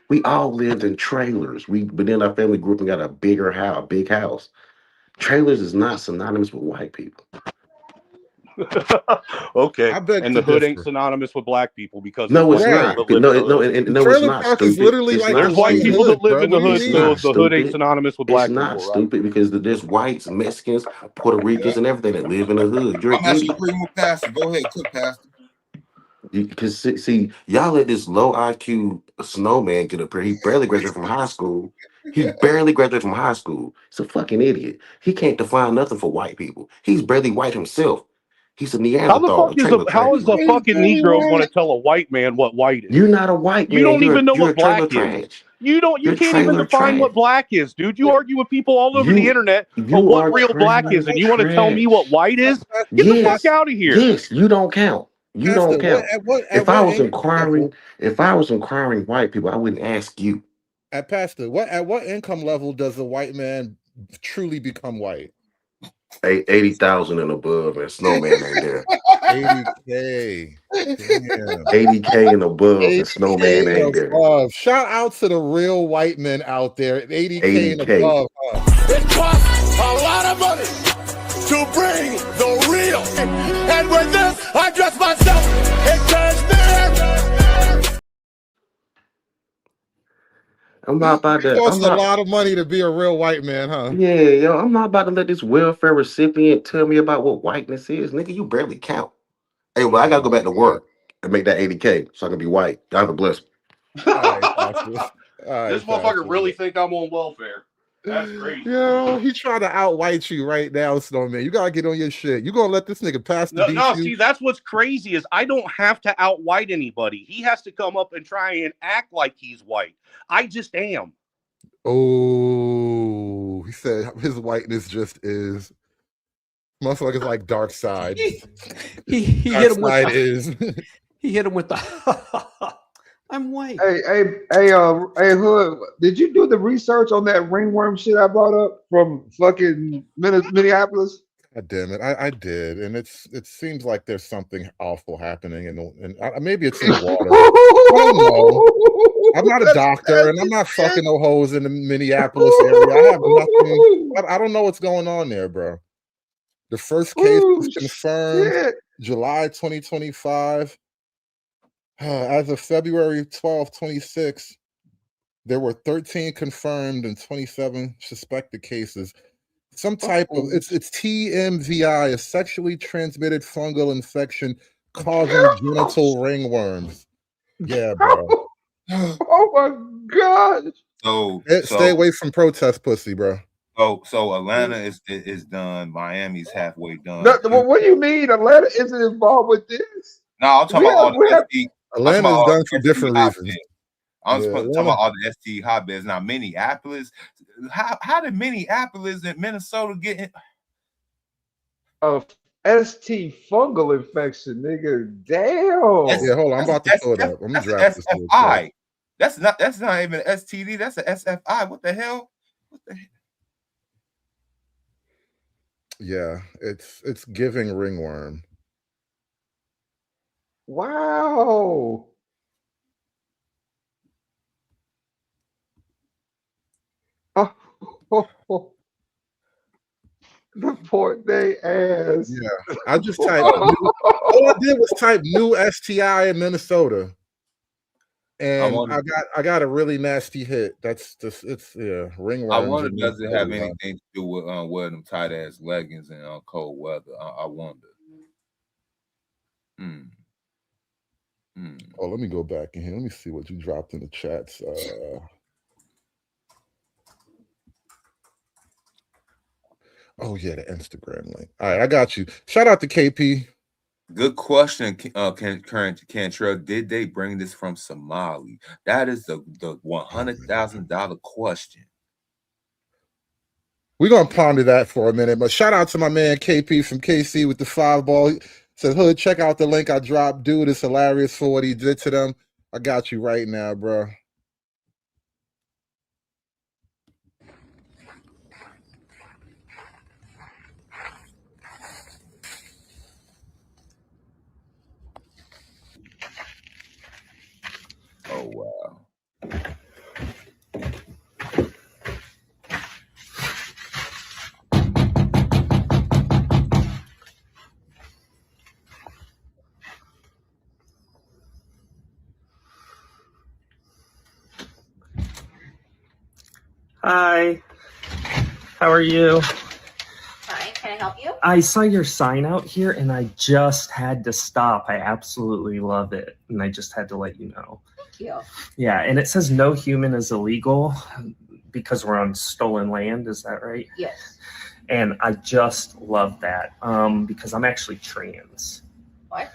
S1: we all lived in trailers. But then our family grew up and got a big house. Trailers is not synonymous with white people.
S9: Okay,
S2: I beg
S9: and
S2: to
S9: the hood ain't
S2: differ.
S9: synonymous with black people because
S1: No,
S9: there's
S1: it's
S9: white
S1: not.
S9: people that live in the
S1: No,
S9: hood.
S1: no, it's
S2: Trailer
S1: not
S2: park is
S1: stupid.
S2: literally
S1: It's
S2: like
S1: not
S9: There's white
S1: stupid.
S9: people that live in the hood,
S1: It's
S9: so
S1: not
S9: the hood ain't
S1: stupid.
S9: synonymous with
S1: It's
S9: black
S1: not
S9: people, right?
S1: stupid because there's whites, Mexicans, Puerto Ricans, and everything that live in the hood. You're
S6: I'm actually agreeing with Pastor. Go ahead, cook, Pastor.
S1: Because see, y'all let this low IQ snowman get up here. He barely graduated from high school. He's a fucking idiot. He can't define nothing for white people. He's barely white himself. He's a
S9: How the
S1: Neanderthal,
S9: fuck
S1: a
S9: is
S1: trailer
S9: how
S1: trash.
S9: is a fucking Negro going to tell a white man what white is?
S1: You're not a white
S9: You
S1: man.
S9: don't even know
S1: You're a
S9: what
S1: trailer
S9: black is.
S1: trash.
S9: You
S1: You're
S9: can't even
S1: trailer
S9: define
S1: trash.
S9: what black is, dude. You argue with people all over the internet on
S1: You
S9: what
S1: are
S9: real black is, and you want to tell me
S1: trash.
S9: what white is? Get the fuck
S1: Yes,
S9: out of here.
S1: yes, you don't count. You
S2: Pastor,
S1: don't count.
S2: at
S1: If I
S2: what
S1: was
S2: income level?
S1: inquiring white people, I wouldn't ask you.
S2: At Pastor, at what income level does a white man truly become white?
S1: 80,000 and above, and snowman ain't there.
S2: 80K. Damn.
S1: 80K and above, and
S2: 80K
S1: snowman
S2: and
S1: ain't there.
S2: above. Shout out to the real white men out there. 80K and
S1: 80K.
S2: above.
S8: It costs a lot of money to bring the real. And with this, I dress myself. It turns me.
S1: I'm not about
S2: It
S1: to.
S2: costs
S1: I'm
S2: a
S1: not.
S2: lot of money to be a real white man, huh?
S1: Yeah, yo, I'm not about to let this welfare recipient tell me about what whiteness is, nigga. You barely count. Hey, well, I gotta go back to work and make that 80K so I can be white. God have a blessing.
S2: All right, Pastor. All
S9: This
S2: right,
S9: motherfucker
S2: Pastor.
S9: really think I'm on welfare. That's crazy.
S2: Yo, he trying to out-white you right now, Snowman. You gotta get on your shit. You gonna let this nigga pass the
S9: No,
S2: BQ?
S9: see, that's what's crazy is I don't have to out-white anybody. He has to come up and try and act like he's white. I just am.
S2: Oh, he said his whiteness just is. Motherfucker's like dark side.
S11: He
S2: Dark
S11: hit him with
S2: side
S11: the,
S2: is.
S11: he hit him with the I'm white.
S4: Hey, Hood, did you do the research on that ringworm shit I brought up from fucking Minneapolis?
S2: God damn it, I did, and it seems like there's something awful happening, and maybe it's in the water. I don't know. I'm not a doctor, and I'm not fucking no hoes in the Minneapolis area. I have nothing. I don't know what's going on there, bro. The first case was confirmed July 2025. As of February 12, 26, there were 13 confirmed and 27 suspected cases. Some type of it's TMVI, a sexually transmitted fungal infection causing genital ringworms. Yeah, bro.
S4: Oh my god.
S2: Stay away from protest pussy, bro.
S6: So Atlanta is done. Miami's halfway done.
S4: What do you mean Atlanta isn't involved with this?
S6: No, I'm talking about all the ST.
S2: Atlanta is done for different reasons.
S6: I'm talking about all the ST hotbeds. Now, Minneapolis. How did Minneapolis and Minnesota get in?
S4: ST fungal infection, nigga. Damn.
S2: Yeah, hold on. I'm about to pull it up. I'm gonna draft this real quick.
S6: That's not even an STD. That's an SFI. What the hell?
S2: Yeah, it's giving ringworm.
S4: Wow. Oh, report they ass.
S2: Yeah, I just typed. All I did was type new STI in Minnesota, and I got a really nasty hit. That's just ringworms.
S6: I wonder does it have anything to do with wearing them tight ass leggings in cold weather? I wonder.
S2: Oh, let me go back in here. Let me see what you dropped in the chats. Oh yeah, the Instagram link. All right, I got you. Shout out to KP.
S6: Good question, Cantrell. Did they bring this from Somali? That is the $100,000 question.
S2: We're gonna ponder that for a minute. But shout out to my man KP from KC with the 5-ball. He said, Hood, check out the link I dropped. Dude is hilarious for what he did to them. I got you right now, bro.
S6: Oh wow.
S12: Hi. How are you?
S13: Fine. Can I help you?
S12: I saw your sign out here and I just had to stop. I absolutely love it. And I just had to let you know.
S13: Thank you.
S12: Yeah. And it says no human is illegal because we're on stolen land. Is that right?
S13: Yes.
S12: And I just love that because I'm actually trans.
S13: What?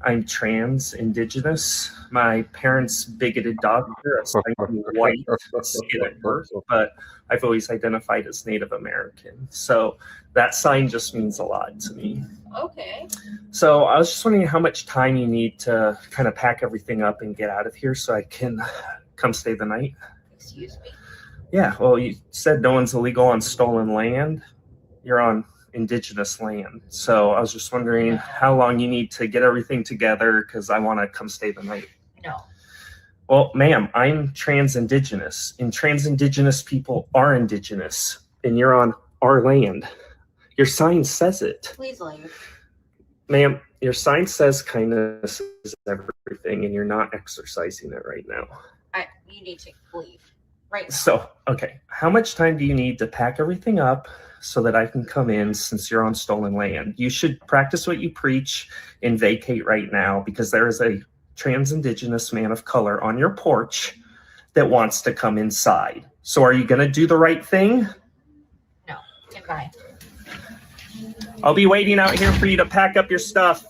S12: I'm trans indigenous. My parents' bigoted doctor assigned me white skin at birth, but I've always identified as Native American. So that sign just means a lot to me.
S13: Okay.
S12: So I was just wondering how much time you need to kind of pack everything up and get out of here so I can come stay the night.
S13: Excuse me?
S12: Yeah, well, you said no one's illegal on stolen land. You're on indigenous land. So I was just wondering how long you need to get everything together because I want to come stay the night.
S13: No.
S12: Well, ma'am, I'm trans indigenous, and trans indigenous people are indigenous, and you're on our land. Your sign says it.
S13: Please leave.
S12: Ma'am, your sign says kindness is everything, and you're not exercising it right now.
S13: You need to leave. Right.
S12: So, okay, how much time do you need to pack everything up so that I can come in since you're on stolen land? You should practice what you preach and vacate right now because there is a trans indigenous man of color on your porch that wants to come inside. So are you going to do the right thing?
S13: No. Goodbye.
S12: I'll be waiting out here for you to pack up your stuff.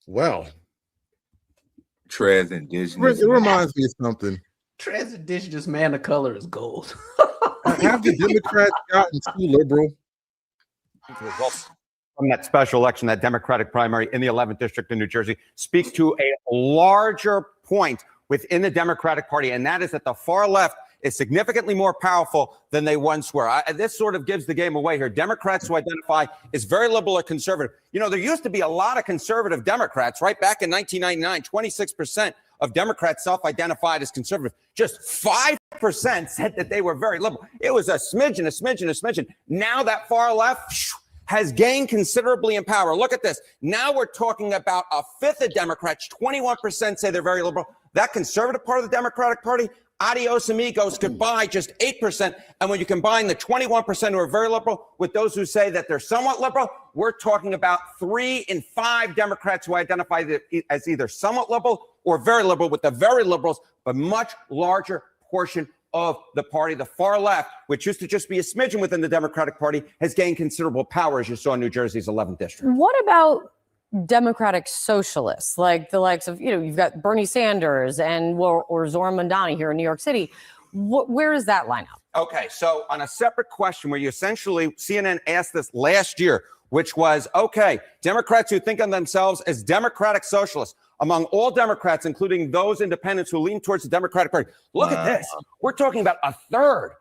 S2: Well,
S6: Trans indigenous.
S2: it reminds me of something.
S11: Trans indigenous man of color is gold.
S2: Have the Democrats gotten too liberal?
S14: Results from that special election, that Democratic primary in the 11th district in New Jersey, speak to a larger point within the Democratic Party, and that is that the far left is significantly more powerful than they once were. This sort of gives the game away here. Democrats who identify as very liberal or conservative. You know, there used to be a lot of conservative Democrats, right? Back in 1999, 26% of Democrats self-identified as conservative. Just 5% said that they were very liberal. It was a smidgen. Now that far left has gained considerably in power. Look at this. Now we're talking about a fifth of Democrats, 21% say they're very liberal. That conservative part of the Democratic Party, adios amigos, goodbye, just 8%. And when you combine the 21% who are very liberal with those who say that they're somewhat liberal, we're talking about 3 in 5 Democrats who identify as either somewhat liberal or very liberal, with the very liberals, but much larger portion of the party. The far left, which used to just be a smidgen within the Democratic Party, has gained considerable power, as you saw in New Jersey's 11th district.
S16: What about Democratic socialists, like the likes of, you've got Bernie Sanders or Zoran Mandani here in New York City? Where is that lineup?
S14: Okay, so on a separate question where you essentially, CNN asked this last year, which was, okay, Democrats who think of themselves as democratic socialists, among all Democrats, including those independents who lean towards the Democratic Party. Look at this. We're talking about a third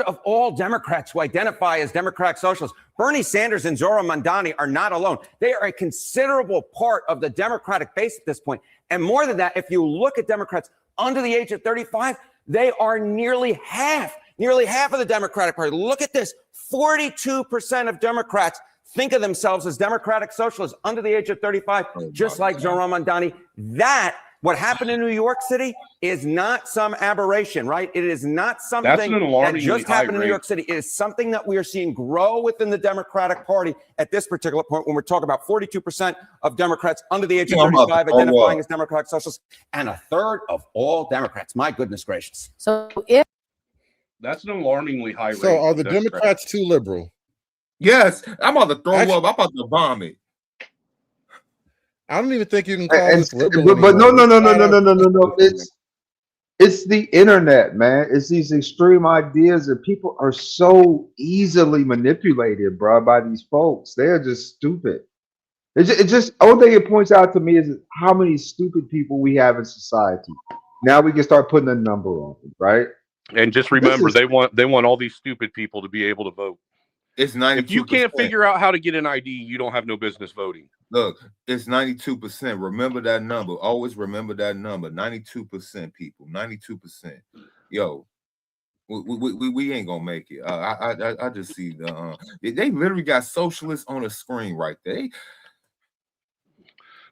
S14: of all Democrats who identify as democratic socialists. Bernie Sanders and Zoran Mandani are not alone. They are a considerable part of the Democratic base at this point. And more than that, if you look at Democrats under the age of 35, they are nearly half of the Democratic Party. Look at this. 42% of Democrats think of themselves as democratic socialists under the age of 35, just like Zoran Mandani. What happened in New York City is not some aberration, right? It is not something that just happened in New York City. It is something that we are seeing grow within the Democratic Party at this particular point when we're talking about 42% of Democrats under the age of 35 identifying as democratic socialists, and a third of all Democrats. My goodness gracious.
S16: So if
S9: that's an alarmingly high rate.
S2: So are the Democrats too liberal?
S6: Yes, I'm about to throw up. I'm about to vomit.
S2: I don't even think you can call this liberal.
S4: But no. It's the internet, man. It's these extreme ideas that people are so easily manipulated, bro, by these folks. They're just stupid. It just all thing it points out to me is how many stupid people we have in society. Now we can start putting a number on it, right?
S9: And just remember, they want all these stupid people to be able to vote.
S6: It's 92%.
S9: If you can't figure out how to get an ID, you don't have no business voting.
S6: Look, it's 92%. Remember that number. Always remember that number. 92% people. 92%. Yo, we ain't gonna make it. I just see they literally got socialists on the screen right there.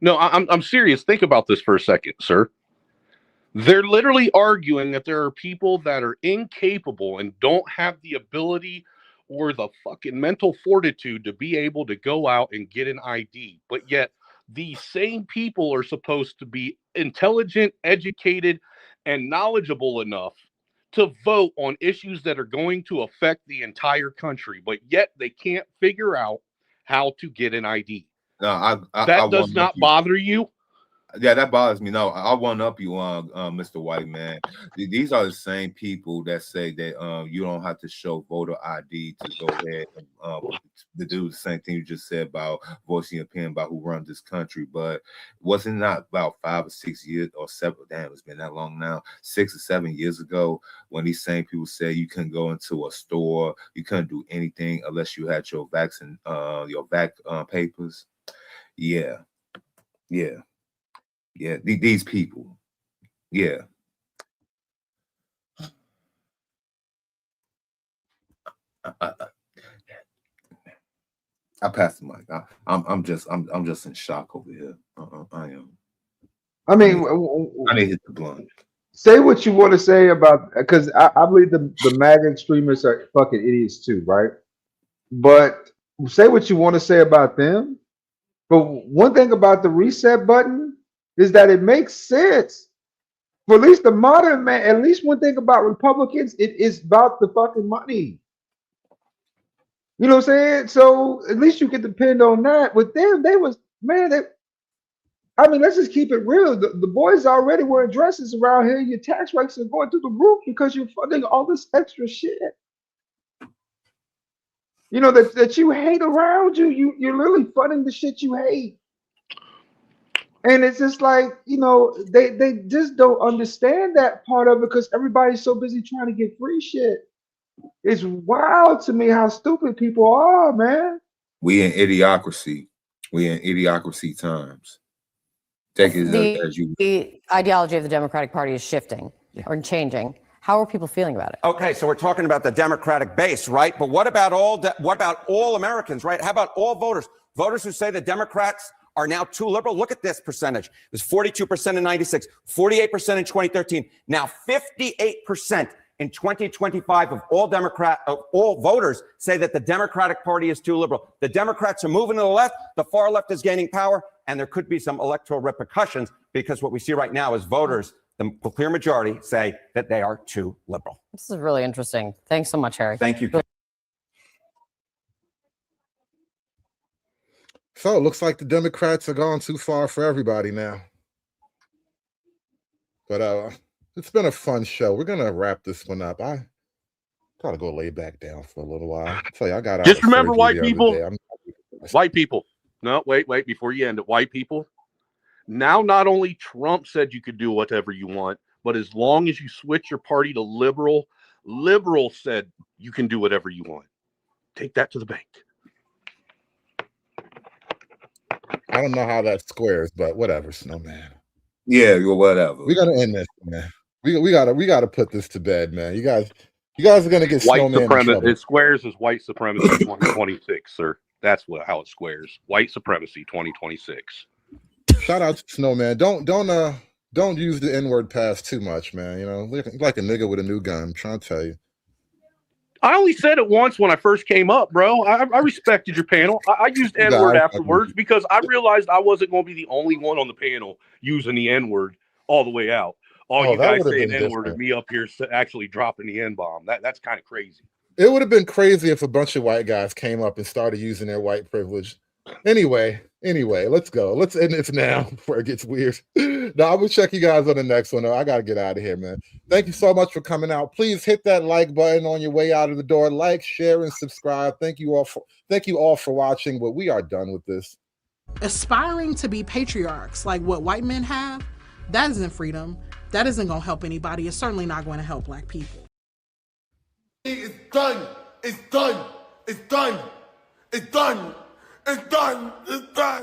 S9: No, I'm serious. Think about this for a second, sir. They're literally arguing that there are people that are incapable and don't have the ability or the fucking mental fortitude to be able to go out and get an ID. But yet these same people are supposed to be intelligent, educated, and knowledgeable enough to vote on issues that are going to affect the entire country. But yet they can't figure out how to get an ID.
S6: No,
S9: that does not bother you?
S6: Yeah, that bothers me. No, I one up you on Mr. White, man. These are the same people that say that you don't have to show voter ID to go ahead and to do the same thing you just said about voicing your opinion about who runs this country. But wasn't not about 5 or 6 years or 7? Damn, it's been that long now. 6 or 7 years ago, when these same people said you couldn't go into a store, you couldn't do anything unless you had your vaccine, your papers. Yeah. Yeah, these people. Yeah. I passed the mic. I'm just in shock over here. I am.
S4: I mean,
S6: I need to hit the blunt.
S4: say what you want to say about, because I believe the MAGA extremists are fucking idiots too, right? But say what you want to say about them. But one thing about the reset button is that it makes sense. For at least the modern man, at least one thing about Republicans, it is about the fucking money. You know what I'm saying? So at least you can depend on that. With them, they was, man, I mean, let's just keep it real. The boys already wearing dresses around here. Your tax rates are going through the roof because you're funding all this extra shit. You know, that you hate around you. You're literally funding the shit you hate. And it's just like, you know, they just don't understand that part of it because everybody's so busy trying to get free shit. It's wild to me how stupid people are, man.
S6: We in idiocracy. We in idiocracy times. Take it as you.
S16: The ideology of the Democratic Party is shifting or changing. How are people feeling about it?
S14: Okay, so we're talking about the Democratic base, right? But what about all Americans, right? How about all voters? Voters who say the Democrats are now too liberal. Look at this percentage. It was 42% in 96, 48% in 2013. Now 58% in 2025 of all voters say that the Democratic Party is too liberal. The Democrats are moving to the left. The far left is gaining power, and there could be some electoral repercussions because what we see right now is voters, the clear majority, say that they are too liberal.
S16: This is really interesting. Thanks so much, Harry.
S14: Thank you.
S2: So it looks like the Democrats are gone too far for everybody now. But it's been a fun show. We're gonna wrap this one up. I gotta go lay back down for a little while. I tell you, I got out
S9: Just
S2: of
S9: remember,
S2: surgery
S9: white
S2: the other
S9: people.
S2: day.
S9: White people. No, wait, before you end it. White people. Now, not only Trump said you could do whatever you want, but as long as you switch your party to liberal, liberal said you can do whatever you want. Take that to the bank.
S2: I don't know how that squares, but whatever, Snowman.
S6: Yeah, whatever.
S2: We gotta end this, man. We gotta put this to bed, man. You guys are gonna get
S9: White
S2: Snowman in trouble.
S9: supremacy. It squares as white supremacy 2026, sir. That's how it squares. White supremacy 2026.
S2: Shout out to Snowman. Don't use the N-word pass too much, man. You know, like a nigga with a new gun. I'm trying to tell you.
S9: I only said it once when I first came up, bro. I respected your panel. I used N-word afterwards because I realized I wasn't going to be the only one on the panel using the N-word all the way out. All you guys saying N-word and me up here actually dropping the N-bomb. That's kind of crazy.
S2: It would have been crazy if a bunch of white guys came up and started using their white privilege. Anyway, let's go. Let's end this now before it gets weird. Now, I will check you guys on the next one. I got to get out of here, man. Thank you so much for coming out. Please hit that like button on your way out of the door. Like, share, and subscribe. Thank you all for watching, but we are done with this.
S15: Aspiring to be patriarchs like what white men have, that isn't freedom. That isn't going to help anybody. It's certainly not going to help black people.
S19: It's done. It's done. It's done. It's done. It's done. It's done.